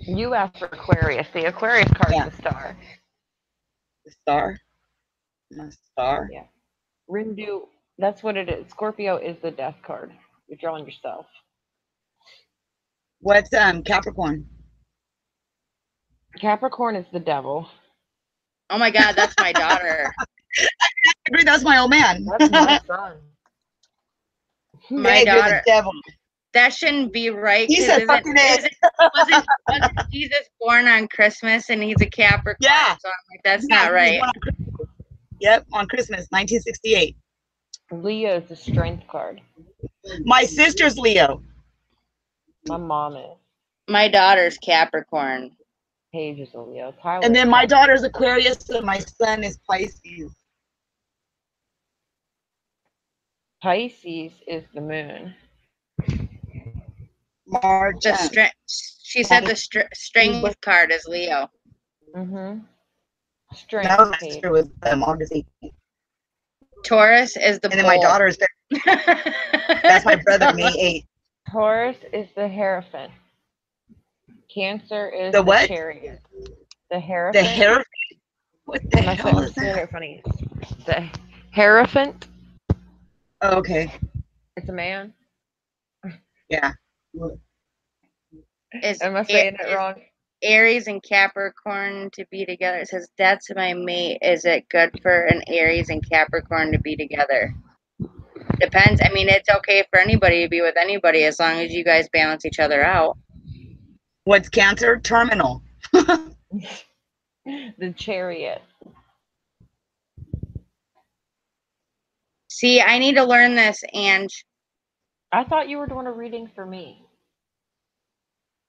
You asked for Aquarius. The Aquarius card is the Star. The Star? The Star? Yeah. Rindu, that's what it is. Scorpio is the death card. You're drawing yourself. What's Capricorn? Capricorn is the devil. Oh my God, that's my daughter. I agree, that's my old man. That's my son. My daughter. The devil. That shouldn't be right. He said fucking it. Wasn't Jesus born on Christmas and he's a Capricorn? Yeah. So I'm like, that's not right. Yep, on Christmas, 1968. Leo is the strength card. My sister's Leo. My mom is. My daughter's Capricorn. Paige is a Leo. Tyler. And then my daughter's Aquarius, and my son is Pisces. Pisces is the moon. March. She said the strength card is Leo. Mm-hmm. Strength. No, my sister was August 18th. Taurus is the and then my daughter's that's my brother, May 8th. Taurus is the Hierophant. Cancer is the what? Chariot. The Hierophant. The Hierophant? What the hell is that? It funny. The Hierophant. Oh, okay. It's a man. Yeah. Am I saying it wrong? Aries and Capricorn to be together. It says, that's my mate. Is it good for an Aries and Capricorn to be together? Depends. I mean, it's okay for anybody to be with anybody as long as you guys balance each other out. What's Cancer? Terminal. The Chariot. See, I need to learn this, Ange. I thought you were doing a reading for me.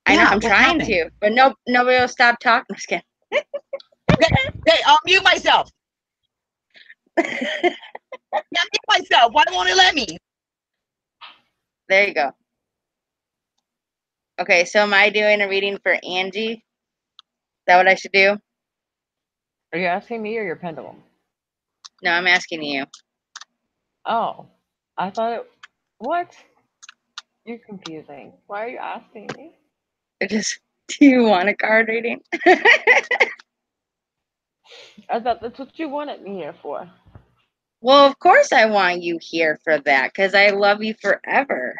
I know, I'm trying to, but nobody will stop talking. I'm just kidding. Hey, I'll mute myself. I'll mute myself. Why won't it let me? There you go. Okay, so am I doing a reading for Angie? Is that what I should do? Are you asking me or your pendulum? No, I'm asking you. Oh, I thought it. What? You're confusing. Why are you asking me? Do you want a card reading? I thought that's what you wanted me here for. Well, of course I want you here for that because I love you forever.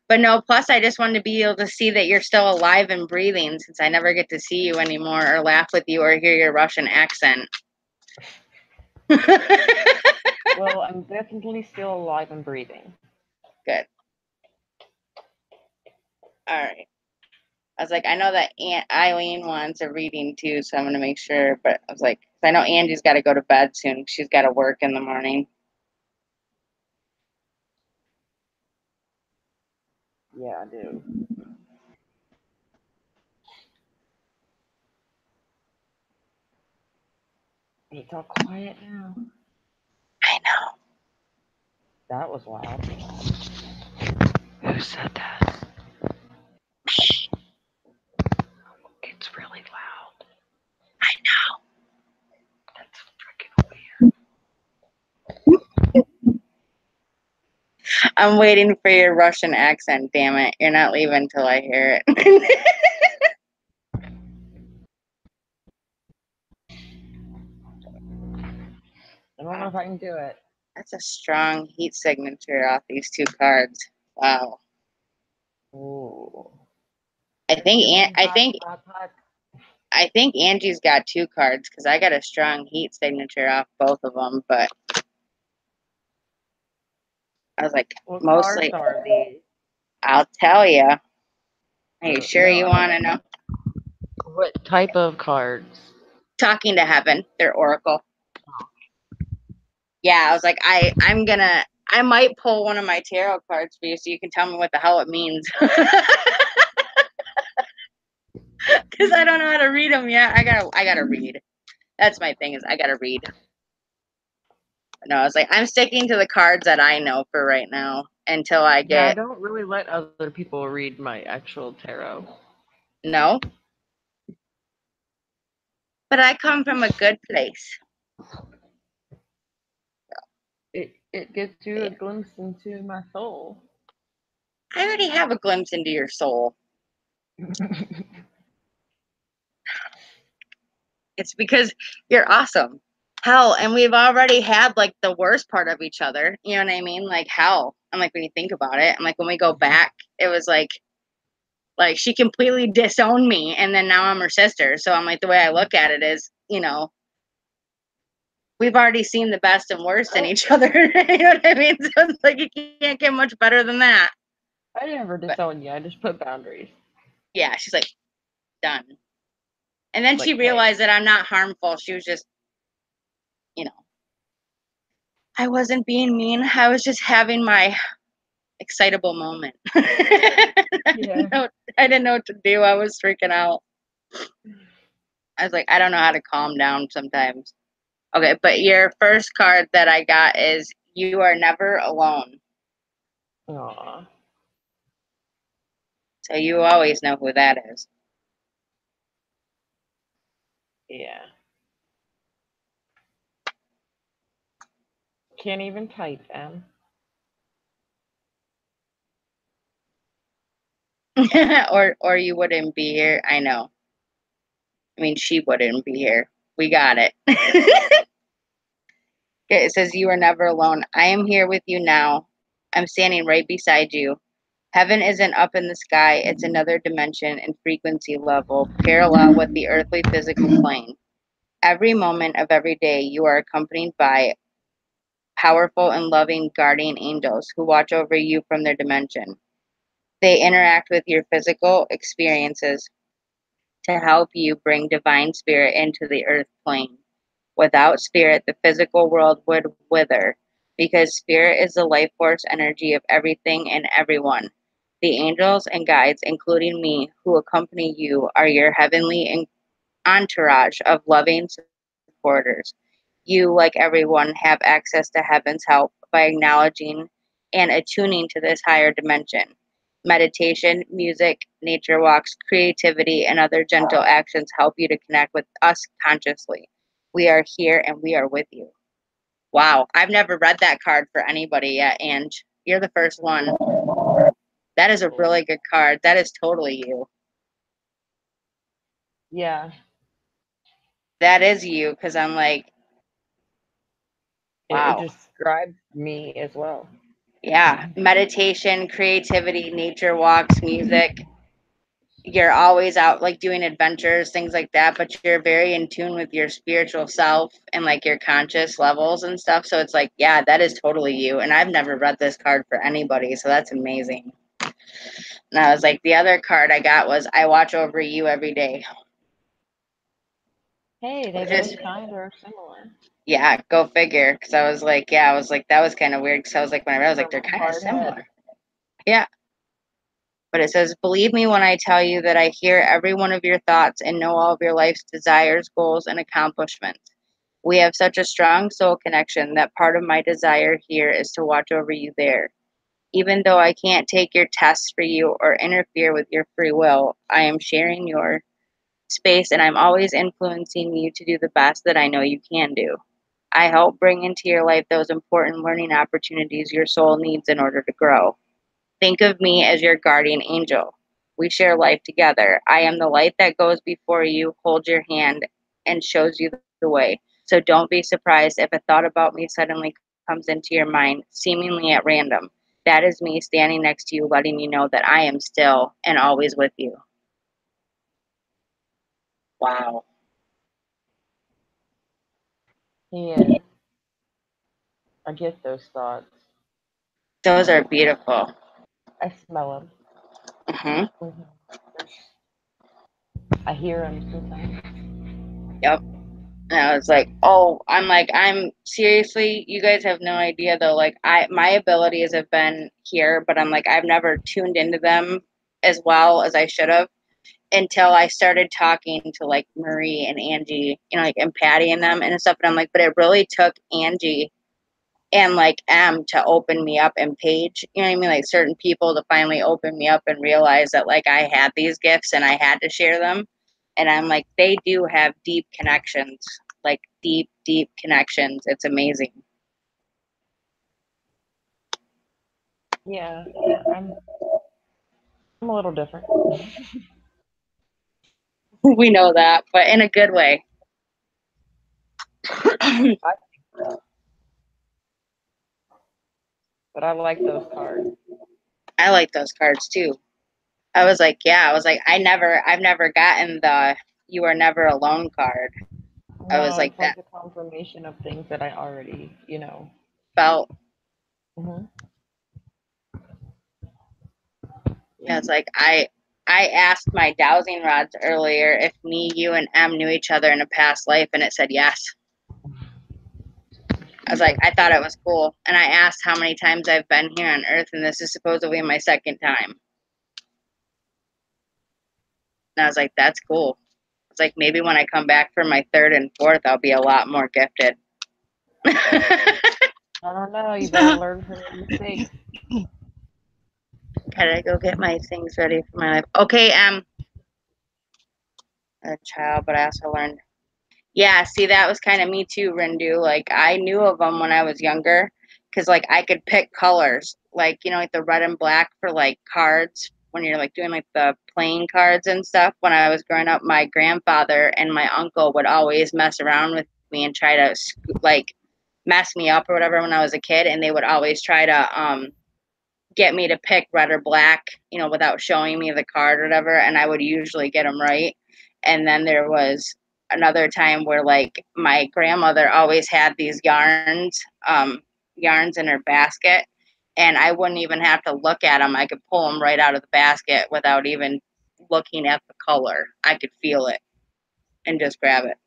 But no, plus I just wanted to be able to see that you're still alive and breathing since I never get to see you anymore or laugh with you or hear your Russian accent. Well, I'm definitely still alive and breathing. Good. All right. I was like, I know that Aunt Eileen wants a reading too, so I'm going to make sure. But I was like, I know Angie's got to go to bed soon. She's got to work in the morning. Yeah, I do. It's all quiet now. I know. That was loud. Who said that? It's really loud. I know. That's freaking weird. I'm waiting for your Russian accent, damn it. You're not leaving till I hear it. I don't know if I can do it. That's a strong heat signature off these two cards. Wow. Ooh. I think Angie's got two cards because I got a strong heat signature off both of them, but I was like, what mostly. Cards are these? I'll tell you. Are you sure you want to know? What type of cards? Talking to Heaven. They're Oracle. Yeah, I was like, I might pull one of my tarot cards for you so you can tell me what the hell it means. Because I don't know how to read them yet. I gotta read. That's my thing is I gotta read. No, I was like, I'm sticking to the cards that I know for right now until I get. Yeah, I don't really let other people read my actual tarot. No. But I come from a good place. It gives you a glimpse into my soul. I already have a glimpse into your soul. It's because you're awesome. Hell, and we've already had like the worst part of each other. You know what I mean? Like hell. I'm like, when you think about it, I'm like, when we go back, it was like she completely disowned me and then now I'm her sister. So I'm like, the way I look at it is, you know, we've already seen the best and worst in each other. You know what I mean? So it's like, you can't get much better than that. I never disowned you. I just put boundaries. Yeah, she's like, done. And then she realized that I'm not harmful. She was just, you know, I wasn't being mean. I was just having my excitable moment. Yeah. I didn't know what to do. I was freaking out. I was like, I don't know how to calm down sometimes. Okay, but your first card that I got is you are never alone. Aw. So you always know who that is. Yeah. Can't even type, Em. or you wouldn't be here. I know. I mean, she wouldn't be here. We got it. It says, you are never alone. I am here with you now. I'm standing right beside you. Heaven isn't up in the sky, it's another dimension and frequency level parallel with the earthly physical plane. Every moment of every day, you are accompanied by powerful and loving guardian angels who watch over you from their dimension. They interact with your physical experiences to help you bring divine spirit into the earth plane. Without spirit, the physical world would wither, because spirit is the life force energy of everything and everyone. The angels and guides, including me, who accompany you, are your heavenly entourage of loving supporters. You, like everyone, have access to heaven's help by acknowledging and attuning to this higher dimension. Meditation, music, nature walks, creativity, and other gentle actions help you to connect with us consciously. We are here and we are with you. Wow, I've never read that card for anybody yet, Ange. You're the first one. That is a really good card. That is totally you. Yeah. That is you, because I'm like, wow. It describes me as well. Yeah, meditation, creativity, nature walks, music. You're always out like doing adventures, things like that, but you're very in tune with your spiritual self and like your conscious levels and stuff. So it's like, yeah, that is totally you. And I've never read this card for anybody, so that's amazing. And I was like, the other card I got was I watch over you every day. Hey, they Just both kind are similar. yeah, go figure. Because I was like, yeah, I was like, that was kind of weird. Because I was like, when I read, I was like, they're From kind of hard similar. head. Yeah. But it says, believe me when I tell you that I hear every one of your thoughts and know all of your life's desires, goals, and accomplishments. We have such a strong soul connection that part of my desire here is to watch over you there. Even though I can't take your tests for you or interfere with your free will, I am sharing your space and I'm always influencing you to do the best that I know you can do. I help bring into your life those important learning opportunities your soul needs in order to grow. Think of me as your guardian angel. We share life together. I am the light that goes before you, holds your hand, and shows you the way. So don't be surprised if a thought about me suddenly comes into your mind, seemingly at random. That is me standing next to you, letting you know that I am still and always with you. Wow. Yeah. I get those thoughts. Those are beautiful. I smell them. Hmm. I hear them sometimes. Yep. And I was like, oh, I'm seriously, you guys have no idea though. Like my abilities have been here, but I'm like, I've never tuned into them as well as I should have until I started talking to like Marie and Angie, like and Patty and them and stuff. And I'm like, but it really took Angie and like to open me up and Paige, you know what I mean? Like certain people to finally open me up and realize that like I had these gifts and I had to share them. And I'm like, they do have deep connections, like deep, deep connections. It's amazing. Yeah, I'm a little different. We know that, but in a good way. I think so. But I like those cards. I like those cards too. I was like, yeah, I was like, I've never gotten the you are never alone card. I was No, like it's that like a confirmation of things that I already, felt. hmm I Yeah. was like, I asked my dowsing rods earlier if me, you, and M knew each other in a past life, and it said yes. I was like, I thought it was cool. And I asked how many times I've been here on Earth, and this is supposedly my second time. And I was like, that's cool. it's like maybe when I come back for my third and fourth, I'll be a lot more gifted. I don't know. You better learn from your mistakes. Gotta go get my things ready for my life. Okay, a child, but I also learned. Yeah, see, that was kind of me too, Rindu. Like, I knew of them when I was younger because, like, I could pick colors, like, you know, like the red and black for, like, cards when you're, like, doing, like, the playing cards and stuff. When I was growing up, my grandfather and my uncle would always mess around with me and try to, like, mess me up or whatever when I was a kid, and they would always try to, get me to pick red or black, you know, without showing me the card or whatever, and I would usually get them right. And then there was another time where like my grandmother always had these yarns in her basket, and I wouldn't even have to look at them. I could pull them right out of the basket without even looking at the color. I could feel it and just grab it.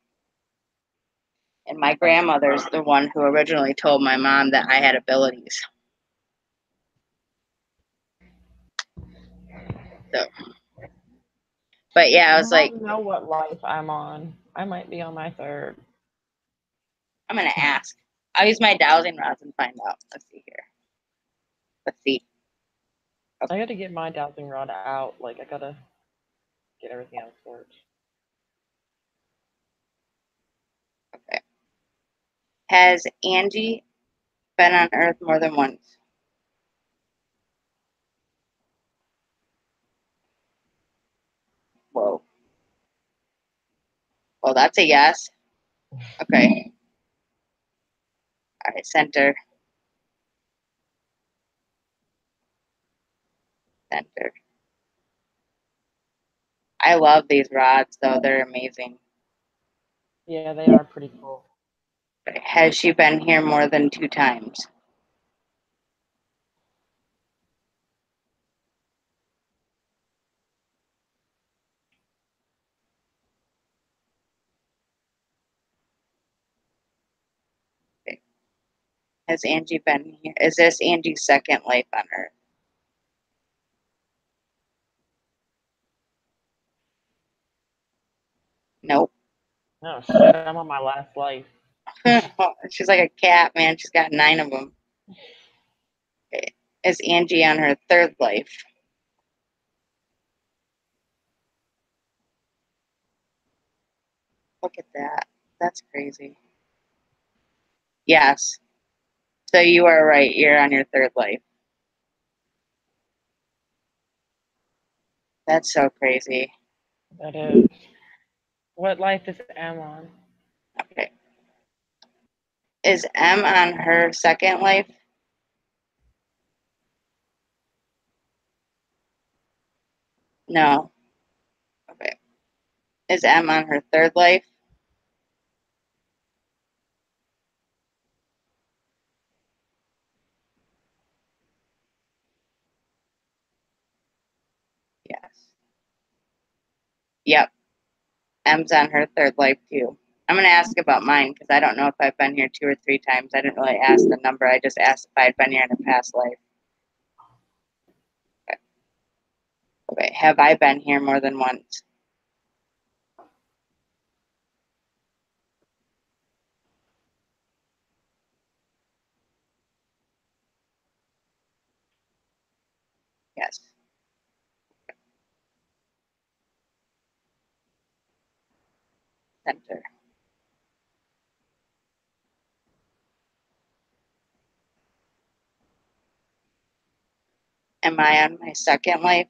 And my grandmother's the one who originally told my mom that I had abilities. So, but yeah, I was like, I don't know what life I'm on. I might be on my third. I'm gonna ask. I'll use my dowsing rods and find out. Let's see here. Let's see. I gotta get my dowsing rod out. Like, I gotta get everything out of storage. Okay. Has Angie been on Earth more than once? Whoa. Well, that's a yes. Okay. All right, center. Center. I love these rods, though. They're amazing. Yeah, they are pretty cool. Has she been here more than 2 times? Okay. Has Angie been here? Is this Angie's second life on Earth? Nope. Oh shit, I'm on my last life. She's like a cat, man. She's got 9 of them. Okay. Is Angie on her third life? Look at that. That's crazy. Yes. So you are right. You're on your third life. That's so crazy. That is. What life is M on? Okay. Is M on her second life? No. Okay. Is M on her third life? Yes. Yep. M's on her third life too. I'm going to ask about mine because I don't know if I've been here 2 or 3 times. I didn't really ask the number. I just asked if I'd been here in a past life. Okay. Okay. Have I been here more than once? Yes. Center. Am I on my second life?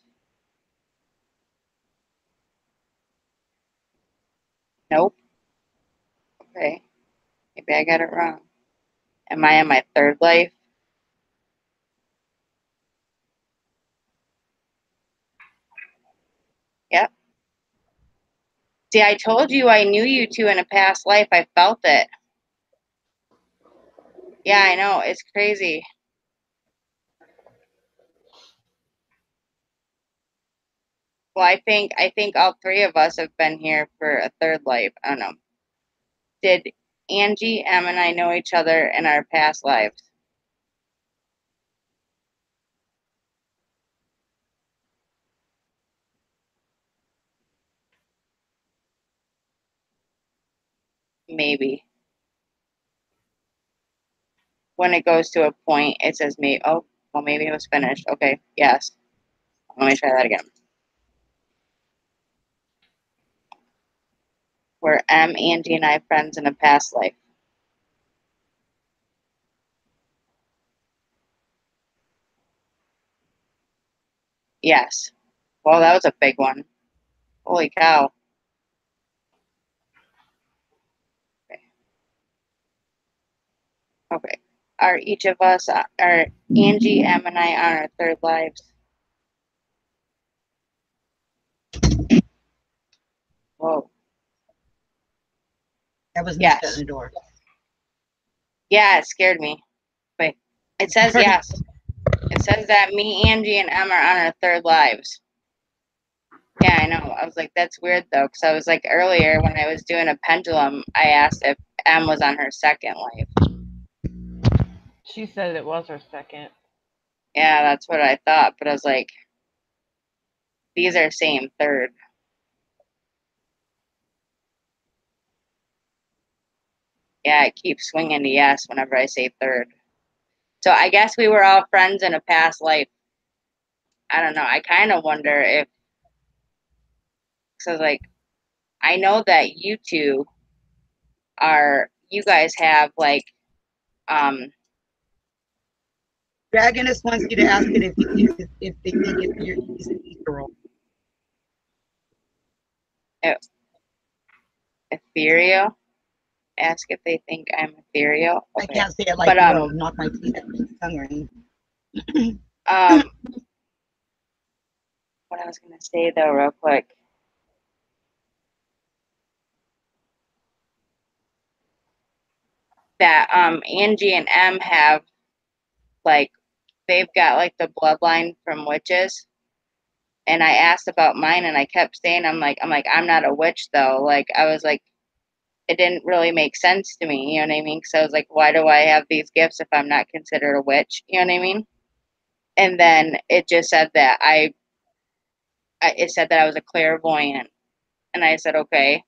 Nope. Okay. Maybe I got it wrong. Am I on my third life? Yep. See, I told you I knew you two in a past life. I felt it. Yeah, I know. It's crazy. Well, I think all 3 of us have been here for a third life. I don't know. Did Angie, Em, and I know each other in our past lives? maybe. When it goes to a point, it says maybe. Oh, well, maybe it was finished. Okay, yes. Let me try that again. Were M, Angie, and I friends in a past life? Yes. Well, that was a big one. Holy cow. Okay. Okay. Are each of us, are Angie, M, and I on our third lives? Whoa. That was me Yes. shutting the door. Yeah, it scared me. Wait. It says yes. It says that me, Angie, and M are on our third lives. Yeah, I know. I was like, that's weird though, because I was like earlier when I was doing a pendulum, I asked if M was on her second life. She said it was her second. Yeah, that's what I thought, but I was like, these are saying third. Yeah, it keeps swinging to yes whenever I say third. So I guess we were all friends in a past life. I don't know. I kind of wonder if, so like, I know that you two you guys have like, Dragoness wants you to ask it if they think he's an ethereal. ethereal. Ask if they think I'm ethereal. Okay. I can't say it like you knock my teeth out with tongue ring. What I was gonna say though, real quick. That Angie and M have like they've got like the bloodline from witches. And I asked about mine and I kept saying I'm like I'm not a witch though. Like I was like it didn't really make sense to me, you know what I mean? Because I was like, why do I have these gifts if I'm not considered a witch? You know what I mean? And then it just said that it said that I was a clairvoyant, and I said okay,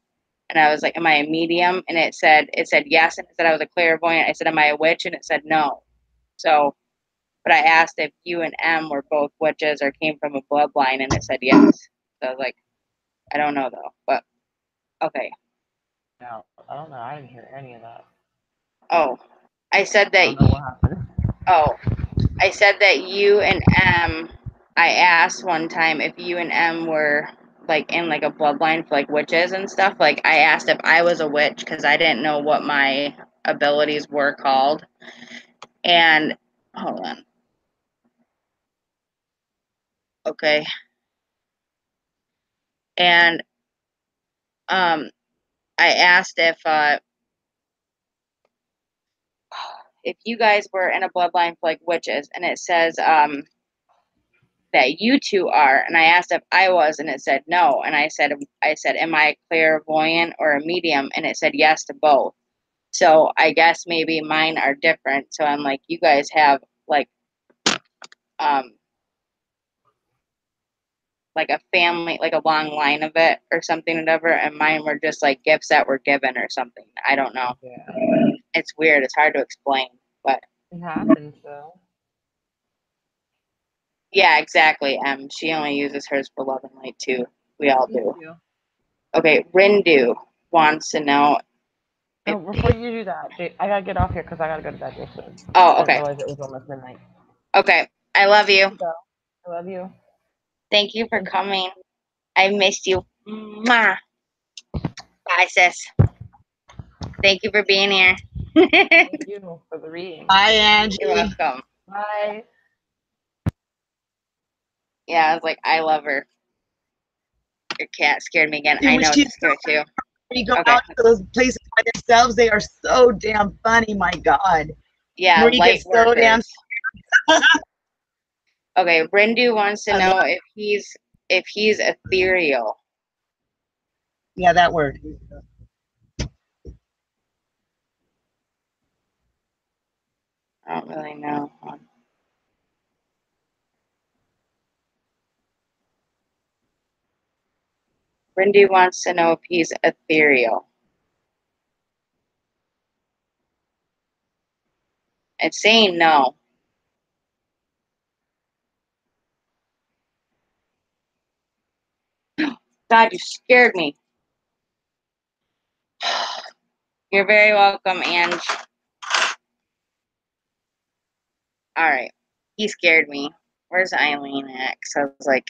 and I was like, am I a medium? And it said yes, and it said I was a clairvoyant. I said, am I a witch? And it said no. So, but I asked if you and M were both witches or came from a bloodline, and it said yes. So I was like, I don't know though, but okay. No, I don't know. I didn't hear any of that. Oh, I said that. I don't know what happened. Oh, I said that you and M. I asked one time if you and M were like in like a bloodline for like witches and stuff. Like I asked if I was a witch because I didn't know what my abilities were called. And hold on. Okay. And I asked if you guys were in a bloodline for like witches, and it says that you two are, and I asked if I was, and it said no, and I said, am I a clairvoyant or a medium? And it said yes to both. So I guess maybe mine are different. So I'm like, you guys have um like a family, like a long line of it or something, whatever, and mine were just like gifts that were given or something. I don't know. Yeah. It's weird. It's hard to explain, but It happens though. yeah, exactly. She only uses hers for love and light too. We all do. Thank you. Okay, Rindu wants to know. No, before you do that, I gotta get off here because I gotta go to bed real soon. Oh, okay. Otherwise, it was almost midnight. Okay, I love you. I love you. Thank you for coming. I missed you. Mwah. Bye, sis. Thank you for being here. Thank you for the reading. Bye, Angie. You're welcome. Bye. Yeah, I was like, I love her. Your cat scared me again. Dude, I when know she's it's scared too. when you go Okay. out to those places by themselves, they are so damn funny. My God. Yeah, Marie light gets so damn. workers. Okay, Rindu wants to know if he's ethereal. Yeah, that word. I don't really know. Rindu wants to know if he's ethereal. It's saying no. God, you scared me. You're very welcome, Ange. All right. He scared me. Where's Eileen at? Because I was like,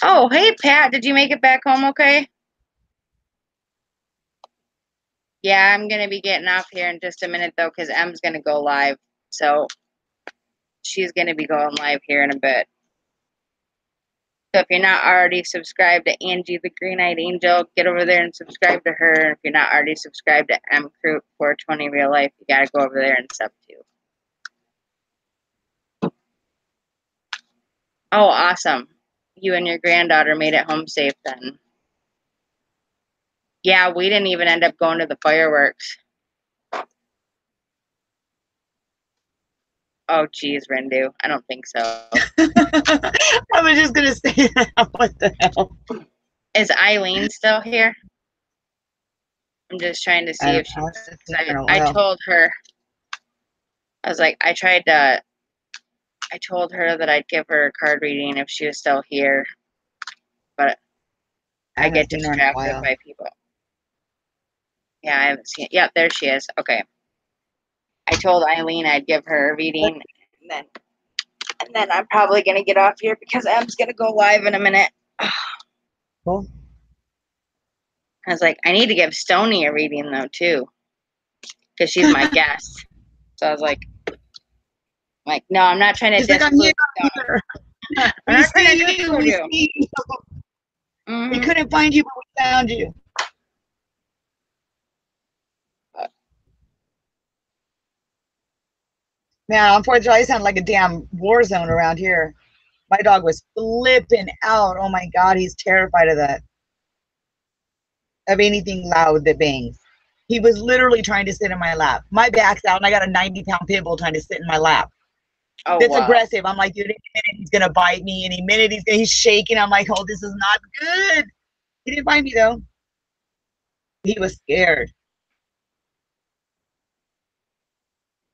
oh, hey, Pat. Did you make it back home okay? Yeah, I'm going to be getting off here in just a minute, though, because Em's going to go live. So she's going to be going live here in a bit. So if you're not already subscribed to Angie the Green-Eyed Angel, get over there and subscribe to her. And if you're not already subscribed to M Crew 420 Real Life, you got to go over there and sub too. Oh, awesome. You and your granddaughter made it home safe then. Yeah, we didn't even end up going to the fireworks. Oh, geez, Rindu. I don't think so. I was just going to say that. What the hell? Is Eileen still here? I'm just trying to see if she... I told her... I was like, I told her that I'd give her a card reading if she was still here. But I get distracted by people. Yeah, I haven't seen it. Yep, there she is. Okay. I told Eileen I'd give her a reading, and then I'm probably gonna get off here because Em's gonna go live in a minute. Cool. I was like, I need to give Stony a reading though too, because she's my guest. So I was like, no, I'm not trying to disprove Stony. I'm not trying to disprove you. We couldn't find you, but we found you. Man, unfortunately, I sound like a damn war zone around here. My dog was flipping out. Oh my God, he's terrified of that. Of anything loud that bangs. He was literally trying to sit in my lap. My back's out, and I got a 90-pound pit bull trying to sit in my lap. Oh, that's wow. Aggressive. I'm like, dude, any minute he's gonna bite me. Any minute he's shaking. I'm like, oh, this is not good. He didn't bite me though. He was scared.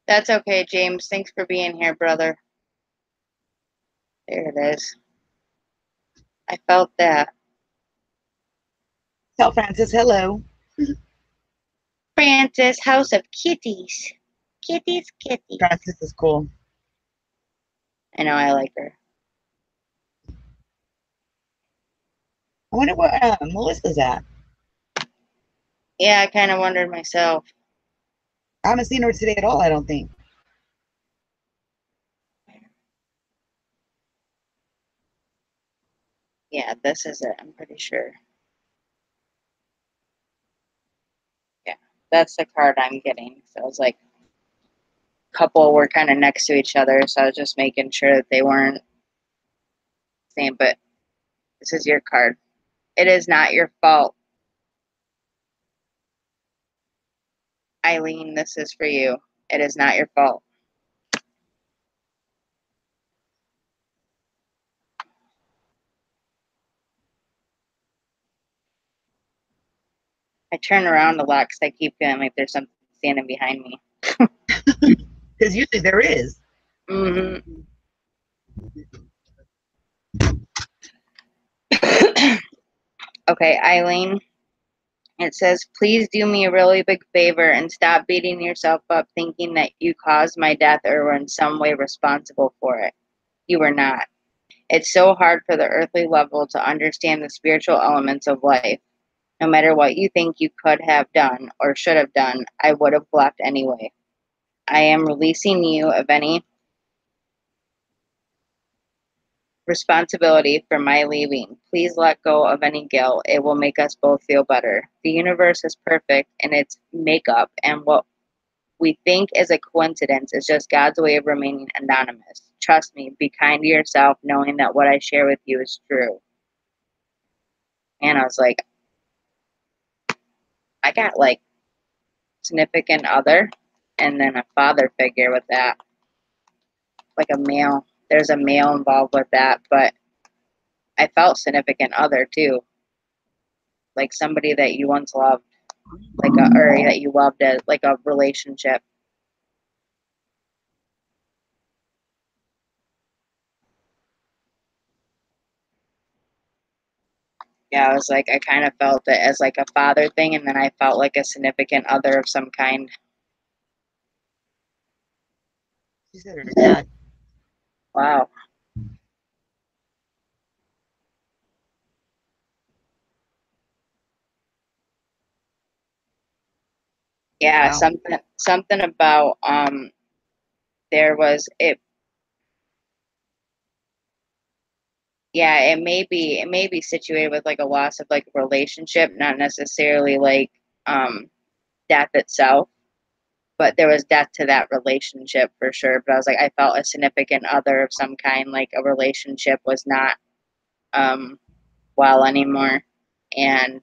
That's okay, James. Thanks for being here, brother. There it is. I felt that. Tell Francis hello. Francis, House of Kitties. Kitties, kitties. Francis is cool. I know, I like her. I wonder what Melissa's at. Yeah, I kind of wondered myself. I haven't seen her today at all, I don't think. Yeah, this is it, I'm pretty sure. Yeah, that's the card I'm getting. So I was like, couple were kind of next to each other, so I was just making sure that they weren't same, but this is your card. It is not your fault. Eileen, this is for you. It is not your fault. I turn around a lot because I keep feeling like there's something standing behind me. Because usually there is. Mm-hmm. Okay, Eileen. It says, please do me a really big favor and stop beating yourself up thinking that you caused my death or were in some way responsible for it. You were not. It's so hard for the earthly level to understand the spiritual elements of life. No matter what you think you could have done or should have done, I would have left anyway. I am releasing you of any responsibility for my leaving. Please let go of any guilt. It will make us both feel better. The universe is perfect in its makeup, and what we think is a coincidence is just God's way of remaining anonymous. Trust me, be kind to yourself, knowing that what I share with you is true. And I was like, I got like significant other and then a father figure with that. Like a male. There's a male involved with that, but I felt significant other too. Like somebody that you once loved, or that you loved as like a relationship. Yeah, I was like, I kind of felt it as like a father thing, and then I felt like a significant other of some kind. She said her dad. Wow. Yeah, Wow. something about there was it. Yeah, it may be situated with like a loss of like a relationship, not necessarily like death itself, but there was death to that relationship for sure. But I was like, I felt a significant other of some kind, like a relationship was not um well anymore, and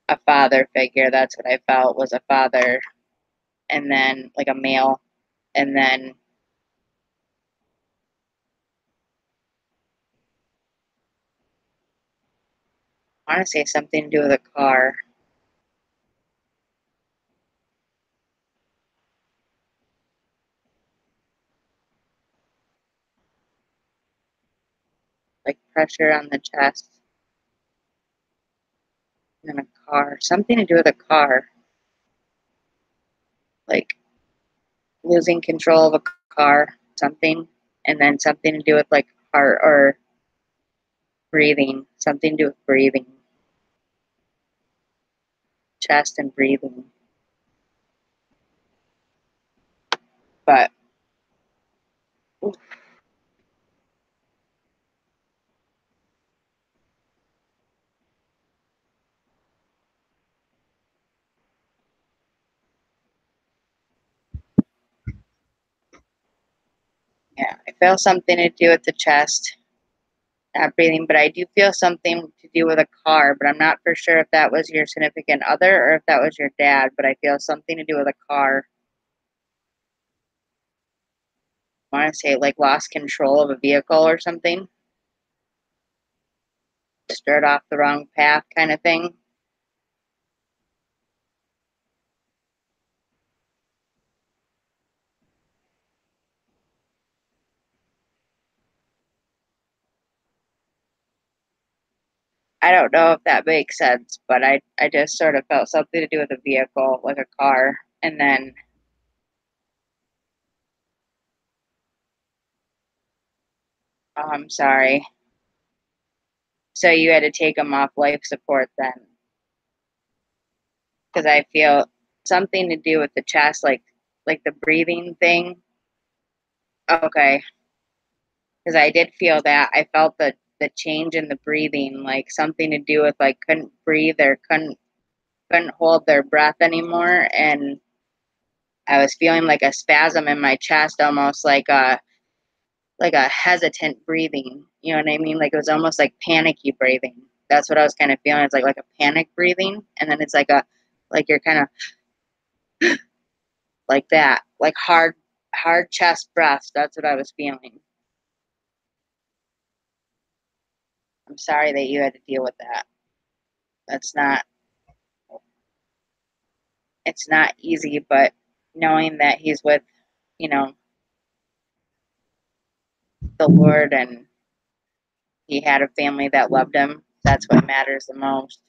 a father figure. That's what I felt was a father, and then like a male, and then I want to say something to do with a car. Like pressure on the chest, and then a car. Something to do with a car. Like losing control of a car, something, and then something to do with like heart or breathing, something to do with breathing, chest and breathing. But yeah, I feel something to do with the chest, not breathing, but I do feel something to do with a car, but I'm not for sure if that was your significant other or if that was your dad, but I feel something to do with a car. I want to say like lost control of a vehicle or something, straight off the wrong path kind of thing. I don't know if that makes sense, but I just sort of felt something to do with a vehicle, like a car. And then, oh, I'm sorry. So you had to take him off life support then? Because I feel something to do with the chest, like the breathing thing. Okay, because I did feel that. I felt the change in the breathing, like something to do with like couldn't breathe or couldn't hold their breath anymore, and I was feeling like a spasm in my chest, almost like a hesitant breathing. You know what I mean? Like it was almost like panicky breathing. That's what I was kind of feeling. It's like a panic breathing, and then it's like you're kind of like that, like hard chest breaths. That's what I was feeling. I'm sorry that you had to deal with that. That's not it's not easy, but knowing that he's with, you know, the Lord and he had a family that loved him, that's what matters the most.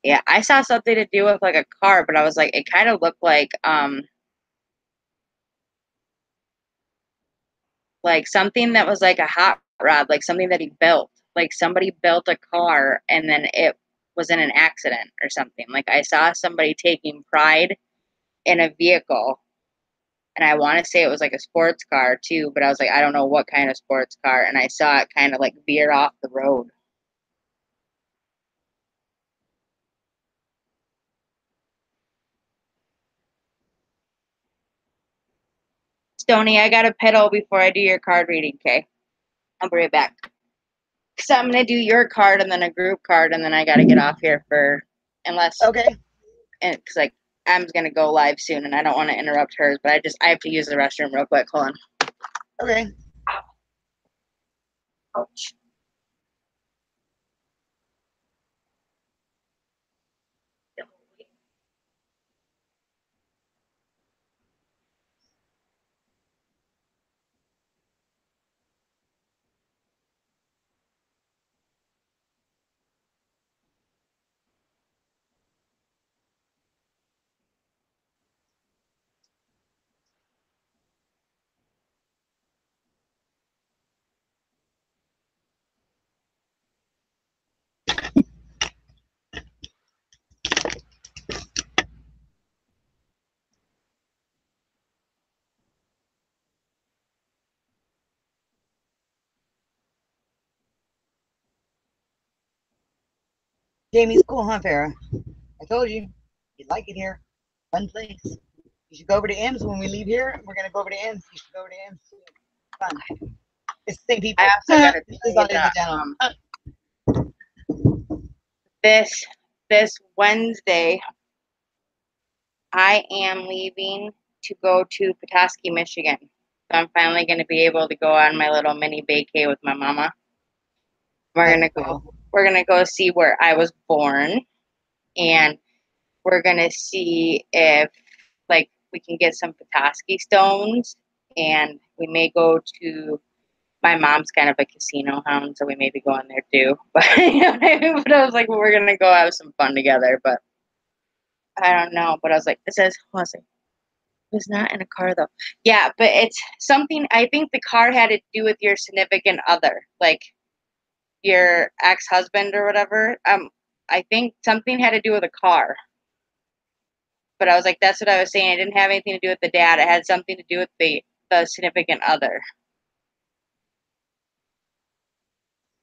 Yeah, I saw something to do with like a car, but I was like, it kind of looked like something that was like a hot rod, like something that he built. Like somebody built a car and then it was in an accident or something. Like I saw somebody taking pride in a vehicle, and I want to say it was like a sports car too, but I was like, I don't know what kind of sports car, and I saw it kind of like veer off the road. Stony, I got to pedal before I do your card reading, okay? I'll be right back. So I'm gonna do your card and then a group card, and then I gotta get off here for unless Okay. and because like I'm gonna go live soon, and I don't want to interrupt hers, but I have to use the restroom real quick. Hold on. Okay. Ouch. Jamie's cool, huh, Farrah? I told you, you'd like it here. Fun place. You should go over to M's when we leave here. We're gonna go over to M's. You should go over to M's. Fun. It's the same people. I also gotta This tell is you on the channel. this Wednesday, I am leaving to go to Petoskey, Michigan. So I'm finally going to be able to go on my little mini vacay with my mama. We're gonna go see where I was born, and we're gonna see if like we can get some Petoskey stones, and we may go to. My mom's kind of a casino hound, so we may be going there too. But, you know what I mean? But I was like, well, we're gonna go have some fun together. But I don't know. But I was like, it says, hold on a second. It's not in a car though. Yeah, but it's something. I think the car had to do with your significant other, like your ex-husband or whatever. I think something had to do with a car. But I was like, that's what I was saying. It didn't have anything to do with the dad. It had something to do with the significant other.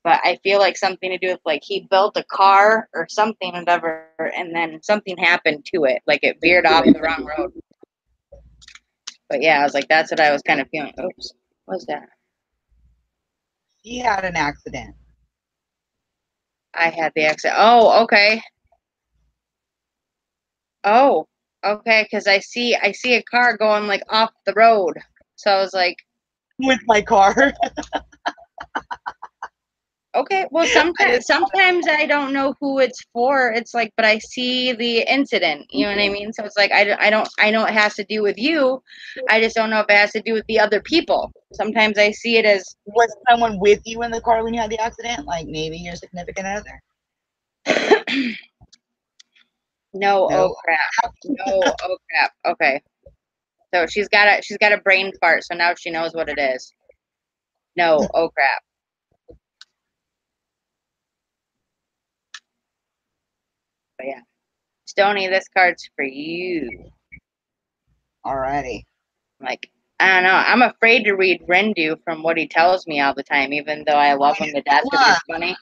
But I feel like something to do with like he built a car or something, whatever, and then something happened to it, like it veered off the wrong road. But yeah, I was like, that's what I was kind of feeling. Oops, what was that? He had an accident. I had the accident. Oh, okay. Oh, okay, because I see a car going like off the road. So I was like, with my car. okay, well sometimes I don't know who it's for. It's like, but I see the incident. You know what I mean? So it's like I know it has to do with you. I just don't know if it has to do with the other people. Sometimes I see it as was someone with you in the car when you had the accident? Like maybe your significant other? No, oh crap. No, oh crap. Okay. So she's got a brain fart, so now she knows what it is. No, oh crap. But yeah. Stony, this card's for you. Alrighty. Like, I don't know. I'm afraid to read Rindu from what he tells me all the time, even though I love him to death because he's funny.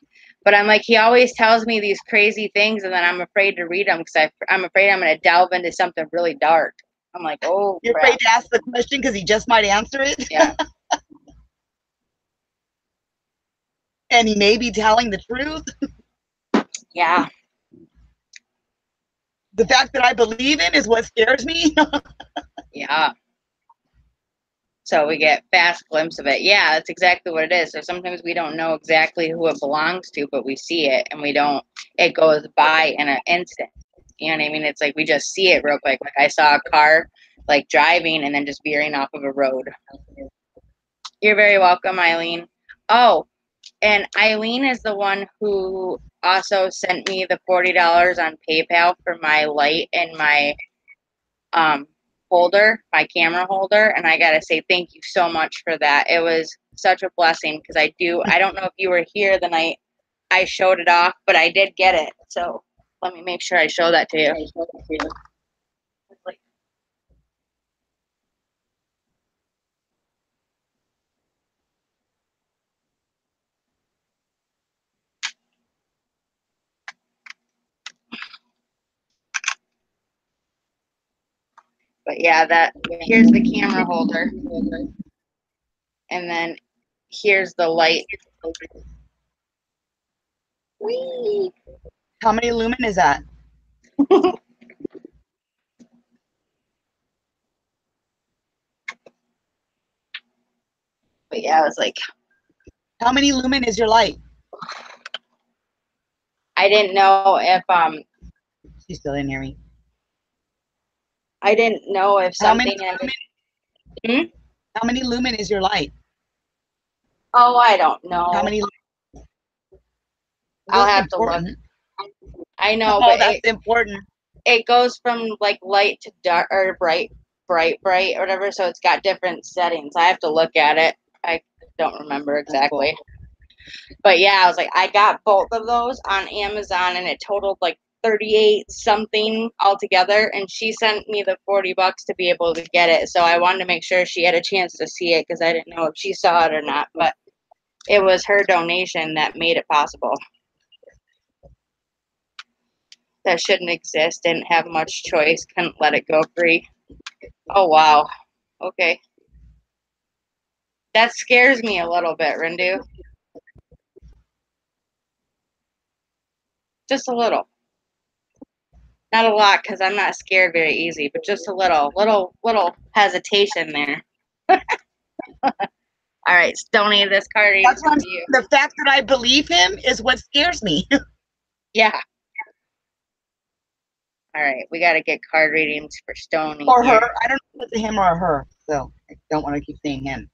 But I'm like, he always tells me these crazy things, and then I'm afraid to read them because I'm afraid I'm going to delve into something really dark. I'm like, oh, you're crap. afraid to ask the question because he just might answer it? Yeah. And he may be telling the truth? Yeah. The fact that I believe in is what scares me? Yeah. So we get fast glimpse of it. Yeah, that's exactly what it is. So sometimes we don't know exactly who it belongs to, but we see it and it goes by in an instant. You know what I mean? It's like we just see it real quick. Like I saw a car like driving and then just veering off of a road. You're very welcome, Eileen. Oh, and Eileen is the one who also sent me the $40 on PayPal for my light and my holder, my camera holder, and I gotta say thank you so much for that. It was such a blessing because I don't know if you were here the night I showed it off, but I did get it. So let me make sure I show that to you. But yeah, here's the camera holder. And then here's the light. Whee! How many lumen is that? But yeah, I was like, how many lumen is your light? I didn't know if She's still in here. I didn't know if something How many lumen is your light? Oh, I don't know. How many? I'll have to look. I know, but that's important. It goes from like light to dark or bright, or whatever. So it's got different settings. I have to look at it. I don't remember exactly. But yeah, I was like, I got both of those on Amazon, and it totaled like 38 something altogether. And she sent me the $40 to be able to get it. So I wanted to make sure she had a chance to see it because I didn't know if she saw it or not. But it was her donation that made it possible. that shouldn't exist, didn't have much choice, couldn't let it go free. Oh, wow. Okay. That scares me a little bit, Rindu. Just a little. Not a lot, because I'm not scared very easy, but just a little hesitation there. All right, Stony, this card reading That's what you. the fact that I believe him is what scares me. Yeah. All right, we got to get card readings for Stony. Or here. her. I don't know if it's a him or a her, so I don't want to keep saying him.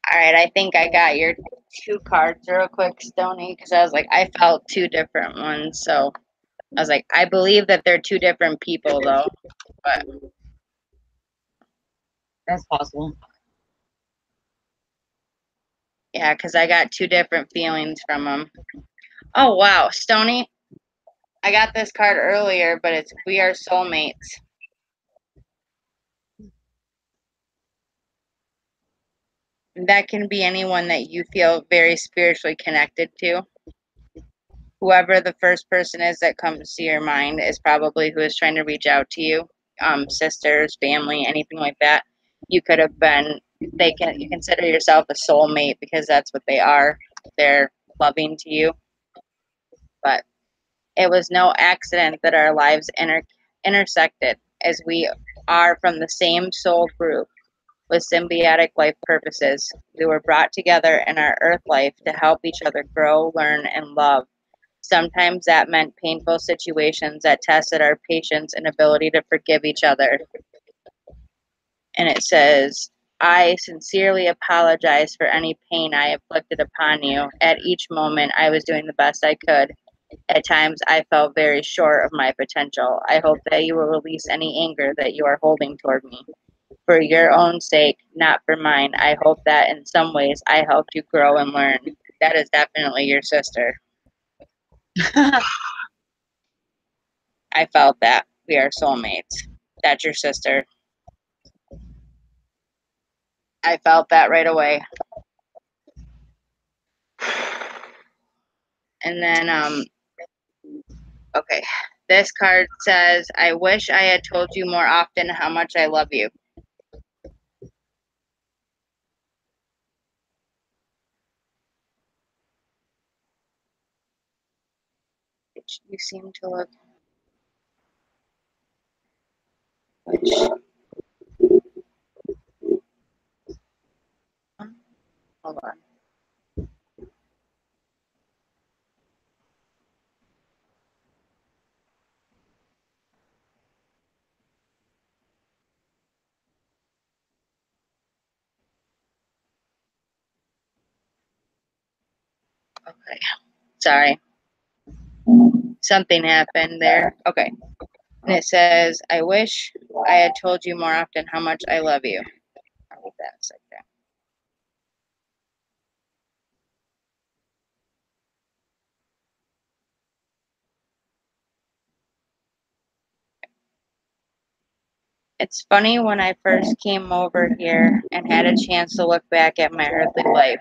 All right, I think I got your 2 cards real quick, Stony, because I was like, I felt 2 different ones. So I was like, I believe that they're 2 different people, though. But That's possible. yeah, because I got 2 different feelings from them. Oh, wow, Stony, I got this card earlier, but it's we are soulmates. That can be anyone that you feel very spiritually connected to. Whoever the first person is that comes to your mind is probably who is trying to reach out to you. Sisters, family, anything like that. You could have been. You consider yourself a soulmate because that's what they are. They're loving to you. But it was no accident that our lives intersected, as we are from the same soul group with symbiotic life purposes. We were brought together in our earth life to help each other grow, learn, and love. Sometimes that meant painful situations that tested our patience and ability to forgive each other. And it says, I sincerely apologize for any pain I inflicted upon you. At each moment, I was doing the best I could. At times, I felt very short of my potential. I hope that you will release any anger that you are holding toward me. For your own sake, not for mine, I hope that in some ways I helped you grow and learn. That is definitely your sister. I felt that. We are soulmates. That's your sister. I felt that right away. And then, okay. This card says, I wish I had told you more often how much I love you. You seem to look. Hold on. Okay. Sorry. Something happened there. Okay. And it says, I wish I had told you more often how much I love you. I'll read that a second. It's funny, when I first came over here and had a chance to look back at my earthly life,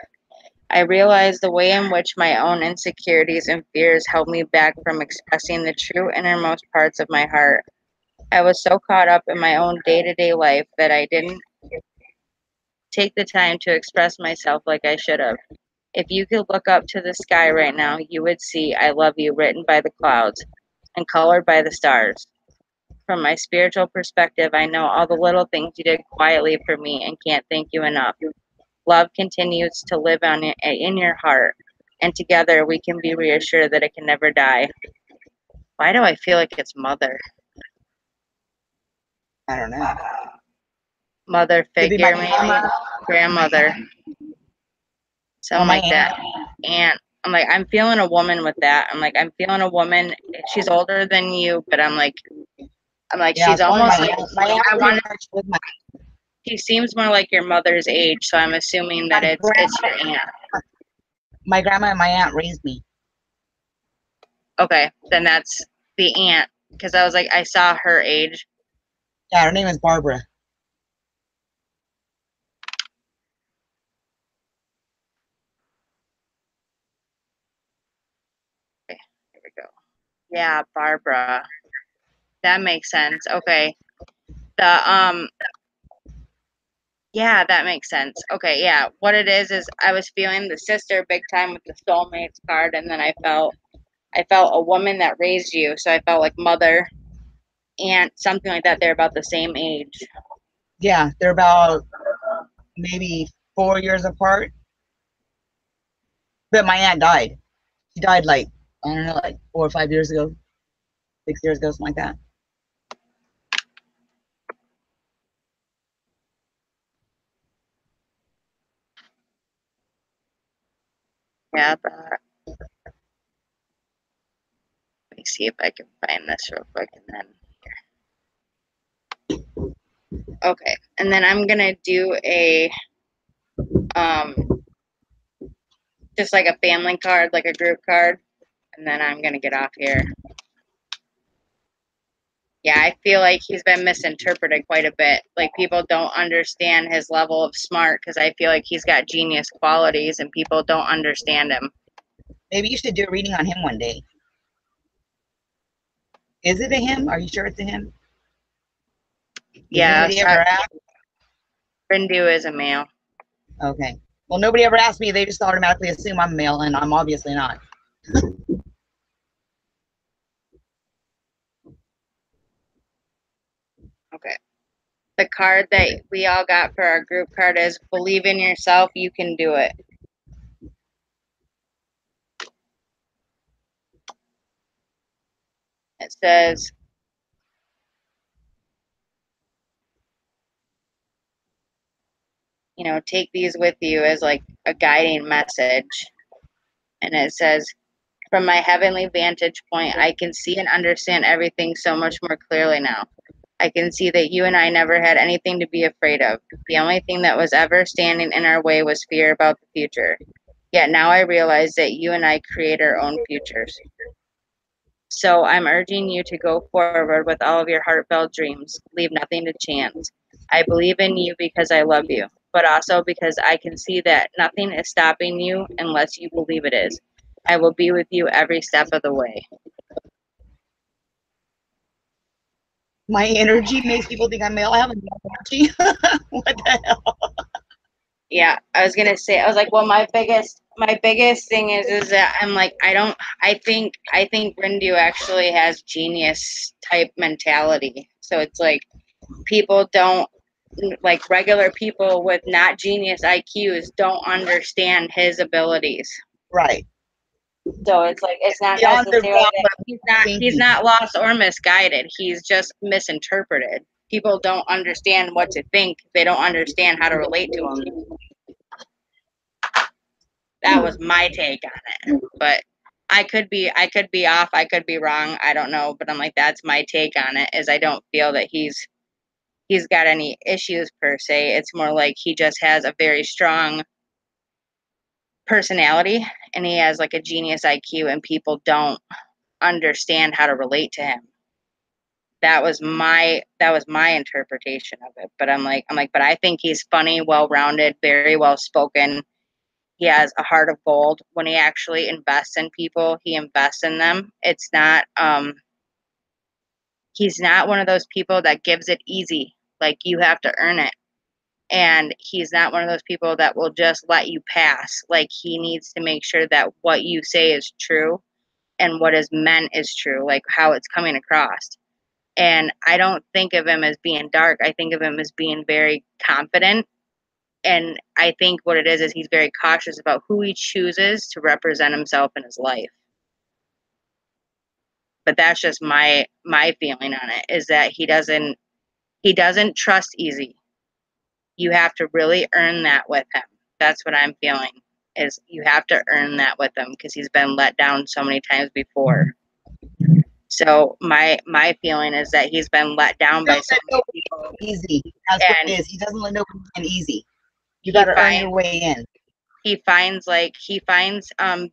I realized the way in which my own insecurities and fears held me back from expressing the true innermost parts of my heart. I was so caught up in my own day-to-day life that I didn't take the time to express myself like I should have. If you could look up to the sky right now, you would see I love you written by the clouds and colored by the stars. From my spiritual perspective, I know all the little things you did quietly for me and can't thank you enough. Love continues to live in your heart, and together we can be reassured that it can never die. Why do I feel like it's mother? I don't know. Mother figure, maybe? Grandmother. Something like that. Aunt. I'm like, I'm feeling a woman with that. I'm like, I'm feeling a woman. She's older than you, but I'm like, Yeah, she's almost my like, aunt I want. with my She seems more like your mother's age, so I'm assuming that it's your aunt. My grandma and my aunt raised me. Okay, then that's the aunt, because I was like, I saw her age. Yeah, her name is Barbara. Okay, here we go. Yeah, Barbara. That makes sense. Okay. Yeah, that makes sense. Okay, yeah. What it is I was feeling the sister big time with the soulmates card, and then I felt a woman that raised you, so I felt like mother, aunt, something like that. They're about the same age. Yeah, they're about maybe 4 years apart. But my aunt died. She died like, I don't know, like 4 or 5 years ago, 6 years ago, something like that. Yeah, let me see if I can find this real quick, and then here. Okay, and then I'm gonna do a just like a family card, like a group card, and then I'm gonna get off here. Yeah, I feel like he's been misinterpreted quite a bit. Like, people don't understand his level of smart, because I feel like he's got genius qualities and people don't understand him. Maybe you should do a reading on him one day. Is it a him? Are you sure it's a him? Yeah, Rindu is a male. Okay. Well, nobody ever asked me. They just automatically assume I'm male, and I'm obviously not. Okay. The card that we all got for our group card is believe in yourself, you can do it. It says, you know, take these with you as like a guiding message. And it says, from my heavenly vantage point, I can see and understand everything so much more clearly now. I can see that you and I never had anything to be afraid of. The only thing that was ever standing in our way was fear about the future. Yet now I realize that you and I create our own futures. So I'm urging you to go forward with all of your heartfelt dreams. Leave nothing to chance. I believe in you because I love you, but also because I can see that nothing is stopping you unless you believe it is. I will be with you every step of the way. My energy makes people think I'm male. I have a male energy. What the hell? Yeah, I was gonna say, I was like, well, my biggest thing is that I'm like, I think Rindu actually has genius type mentality. So it's like, people don't, like, regular people with not genius IQs don't understand his abilities. Right. So it's like, it's not necessarily that he's not lost or misguided. He's just misinterpreted. People don't understand what to think. They don't understand how to relate to him. That was my take on it. But I could be off, I could be wrong, I don't know. But I'm like, that's my take on it, is I don't feel that he's got any issues per se. It's more like he just has a very strong personality, and he has like a genius IQ, and people don't understand how to relate to him. That was my interpretation of it. But I'm like, but I think he's funny, well-rounded, very well-spoken. He has a heart of gold. When he actually invests in people, he invests in them. It's not, he's not one of those people that gives it easy. Like, you have to earn it. And he's not one of those people that will just let you pass. Like, he needs to make sure that what you say is true and what is meant is true, like how it's coming across. And I don't think of him as being dark. I think of him as being very confident. And I think what it is he's very cautious about who he chooses to represent himself in his life. But that's just my feeling on it, is that he doesn't trust easy. You have to really earn that with him. That's what I'm feeling, is you have to earn that with him, because he's been let down so many times before. So my feeling is that he's been let down by so many people. Easy. That's what it is. He doesn't let nobody in easy. You got to earn your way in. He finds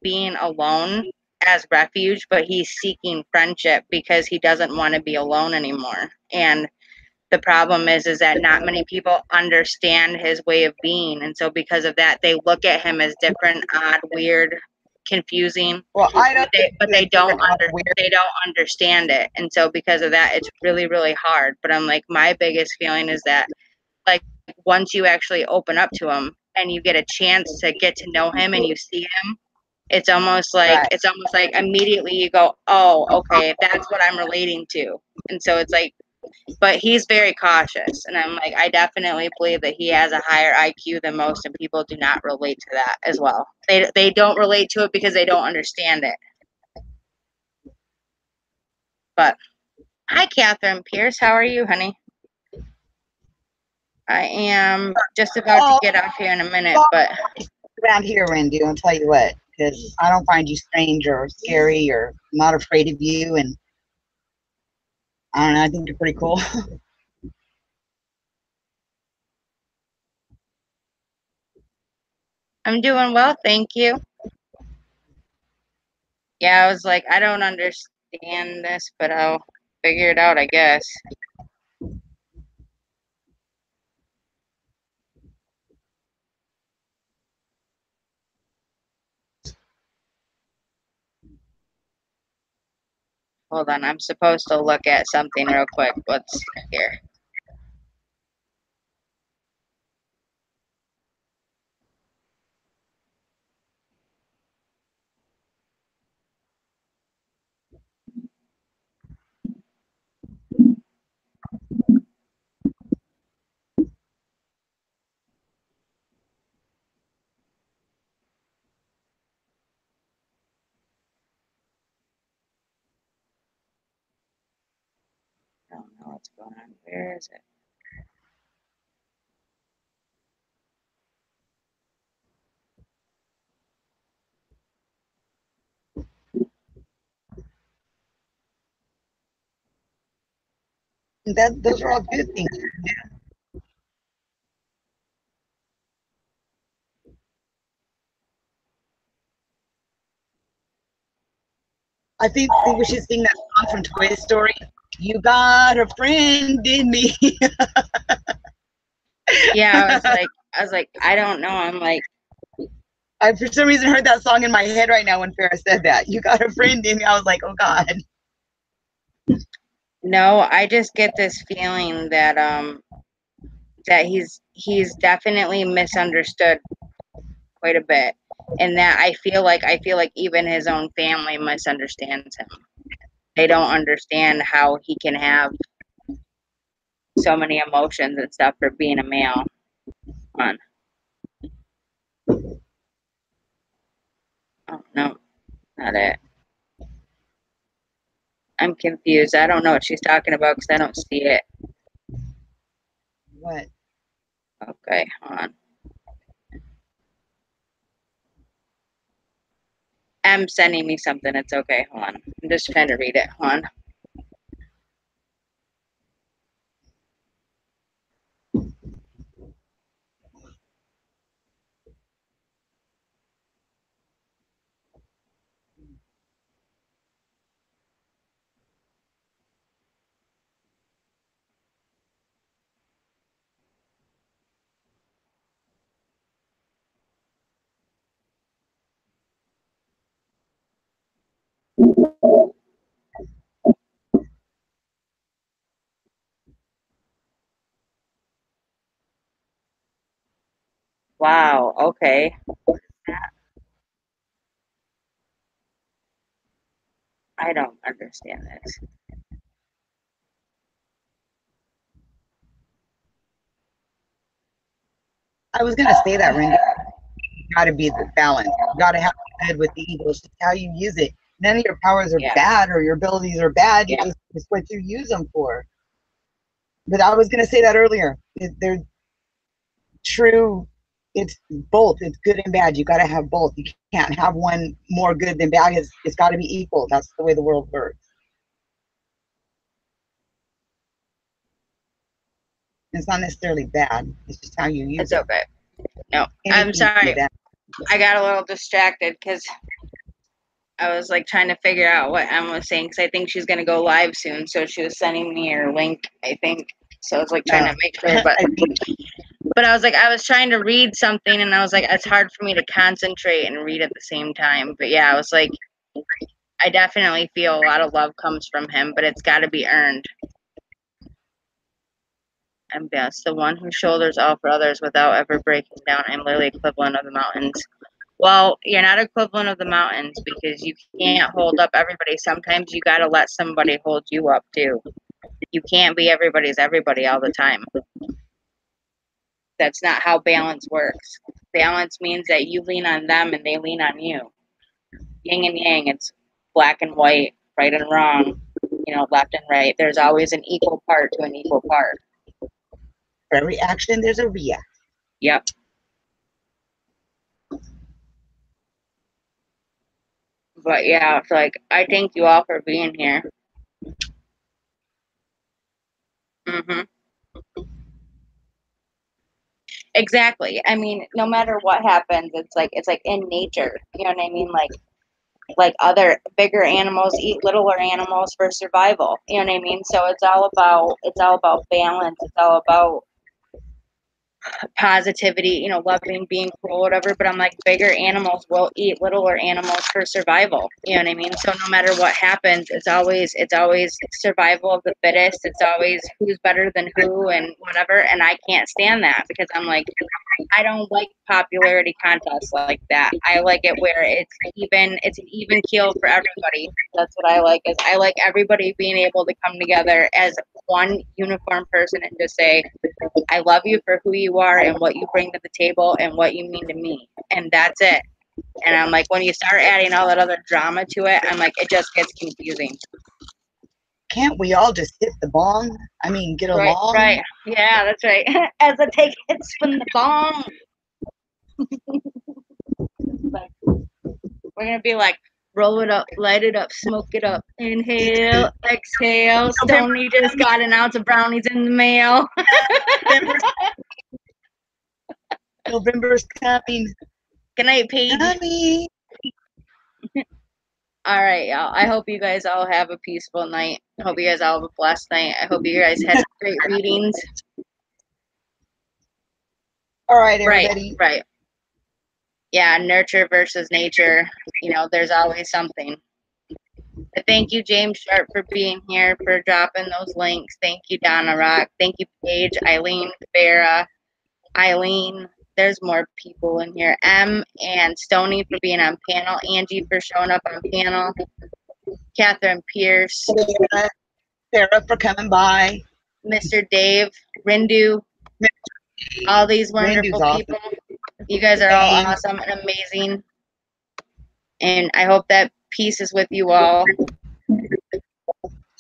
being alone as refuge, but he's seeking friendship because he doesn't want to be alone anymore. And the problem is that not many people understand his way of being, and so because of that, they look at him as different, odd, weird, confusing. Well, they don't understand it, and so because of that, it's really, really hard. But I'm like, my biggest feeling is that, like, once you actually open up to him and you get a chance to get to know him and you see him, it's almost like immediately you go, oh, okay, that's what I'm relating to. And so it's like, but he's very cautious, and I'm like, I definitely believe that he has a higher IQ than most, and people do not relate to that as well. They don't relate to it because they don't understand it. But hi, Catherine Pierce. How are you, honey? I am just about to get off here in a minute, but around here, Randy, I'll tell you what, because I don't find you strange or scary or not afraid of you, and I don't know, I think you're pretty cool. I'm doing well, thank you. Yeah, I was like, I don't understand this, but I'll figure it out, I guess. Hold on, I'm supposed to look at something real quick. What's here? I don't know what's going on. Where is it? Those are all good things. I think we should sing that song from Toy Story. You got a friend in me. Yeah, I was like, I don't know. I'm like, I for some reason heard that song in my head right now when Farrah said that. You got a friend in me. I was like, oh God. no, I just get this feeling that that he's definitely misunderstood quite a bit, and that I feel like even his own family misunderstands him. They don't understand how he can have so many emotions and stuff for being a male. On. Oh no, not it. I'm confused. I don't know what she's talking about because I don't see it. What? Okay, hold on. M sending me something. It's okay. Hold on. I'm just trying to read it. Hold on. Wow. Okay. I don't understand this. I was gonna say that, Randy. You gotta be the balance. You gotta have the good with the evil. It's just how you use it. None of your powers are bad or your abilities are bad. It's what you use them for. But I was gonna say that earlier. They're true. It's both. It's good and bad. You gotta have both. You can't have one more good than bad. It's got to be equal. That's the way the world works. It's not necessarily bad. It's just how you use It's it. okay. No, Anything I'm sorry. that. I got a little distracted because I was like trying to figure out what Emma was saying because I think she's gonna go live soon. So she was sending me her link, I think. So I was like trying to make sure, but I was like, I was trying to read something and I was like, it's hard for me to concentrate and read at the same time. But yeah, I was like, I definitely feel a lot of love comes from him, but it's got to be earned. I'm best, the one who shoulders all for others without ever breaking down. I'm literally equivalent of the mountains. Well, you're not equivalent of the mountains because you can't hold up everybody. Sometimes you got to let somebody hold you up too. You can't be everybody's everybody all the time. That's not how balance works. Balance means that you lean on them and they lean on you. Yin and yang, it's black and white, right and wrong, left and right. There's always an equal part to an equal part. For every action, there's a reaction. Yep. But yeah, it's like, I thank you all for being here. Exactly. I mean, no matter what happens, it's like in nature. You know what I mean? Like other bigger animals eat littler animals for survival. You know what I mean? So it's all about balance. It's all about positivity, loving, being cool, whatever. But I'm like, bigger animals will eat littler animals for survival. You know what I mean? So no matter what happens, it's always survival of the fittest. It's always who's better than who and whatever. And I can't stand that because I'm like, I don't like popularity contests like that. I like it where it's an even keel for everybody. That's what I like. Is I like everybody being able to come together as one uniform person and just say, I love you for who you are and what you bring to the table and what you mean to me. And that's it. And I'm like, when you start adding all that other drama to it, I'm like, it just gets confusing. Can't we all just hit the bong? I mean, get along? Right. Yeah, that's right. As I take hits from the bong. Like, we're going to be like, roll it up, light it up, smoke it up, inhale, exhale. Stony just got an ounce of brownies in the mail. November's coming. Good night, Paige. All right, y'all. I hope you guys all have a peaceful night. I hope you guys all have a blessed night. I hope you guys had great readings. All right, everybody. Right. Yeah, nurture versus nature. There's always something. But thank you, James Sharp, for being here, for dropping those links. Thank you, Donna Rock. Thank you, Paige, Eileen, Farah, Eileen. There's more people in here. M and Stony for being on panel. Angie for showing up on panel. Catherine Pierce. Sarah for coming by. Mr. Dave. Rindu. All these wonderful people. Awesome. You guys are all awesome and amazing. And I hope that peace is with you all.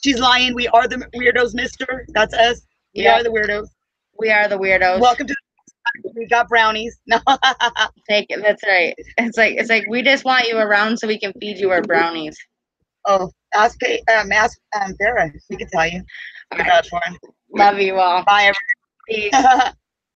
She's lying. We are the weirdos, mister. That's us. We are the weirdos. We are the weirdos. Welcome to we got brownies. No. Take it. That's right. It's like we just want you around so we can feed you our brownies. Oh, ask Farah. She can tell you. Right. Love you all. Bye, everybody. Peace.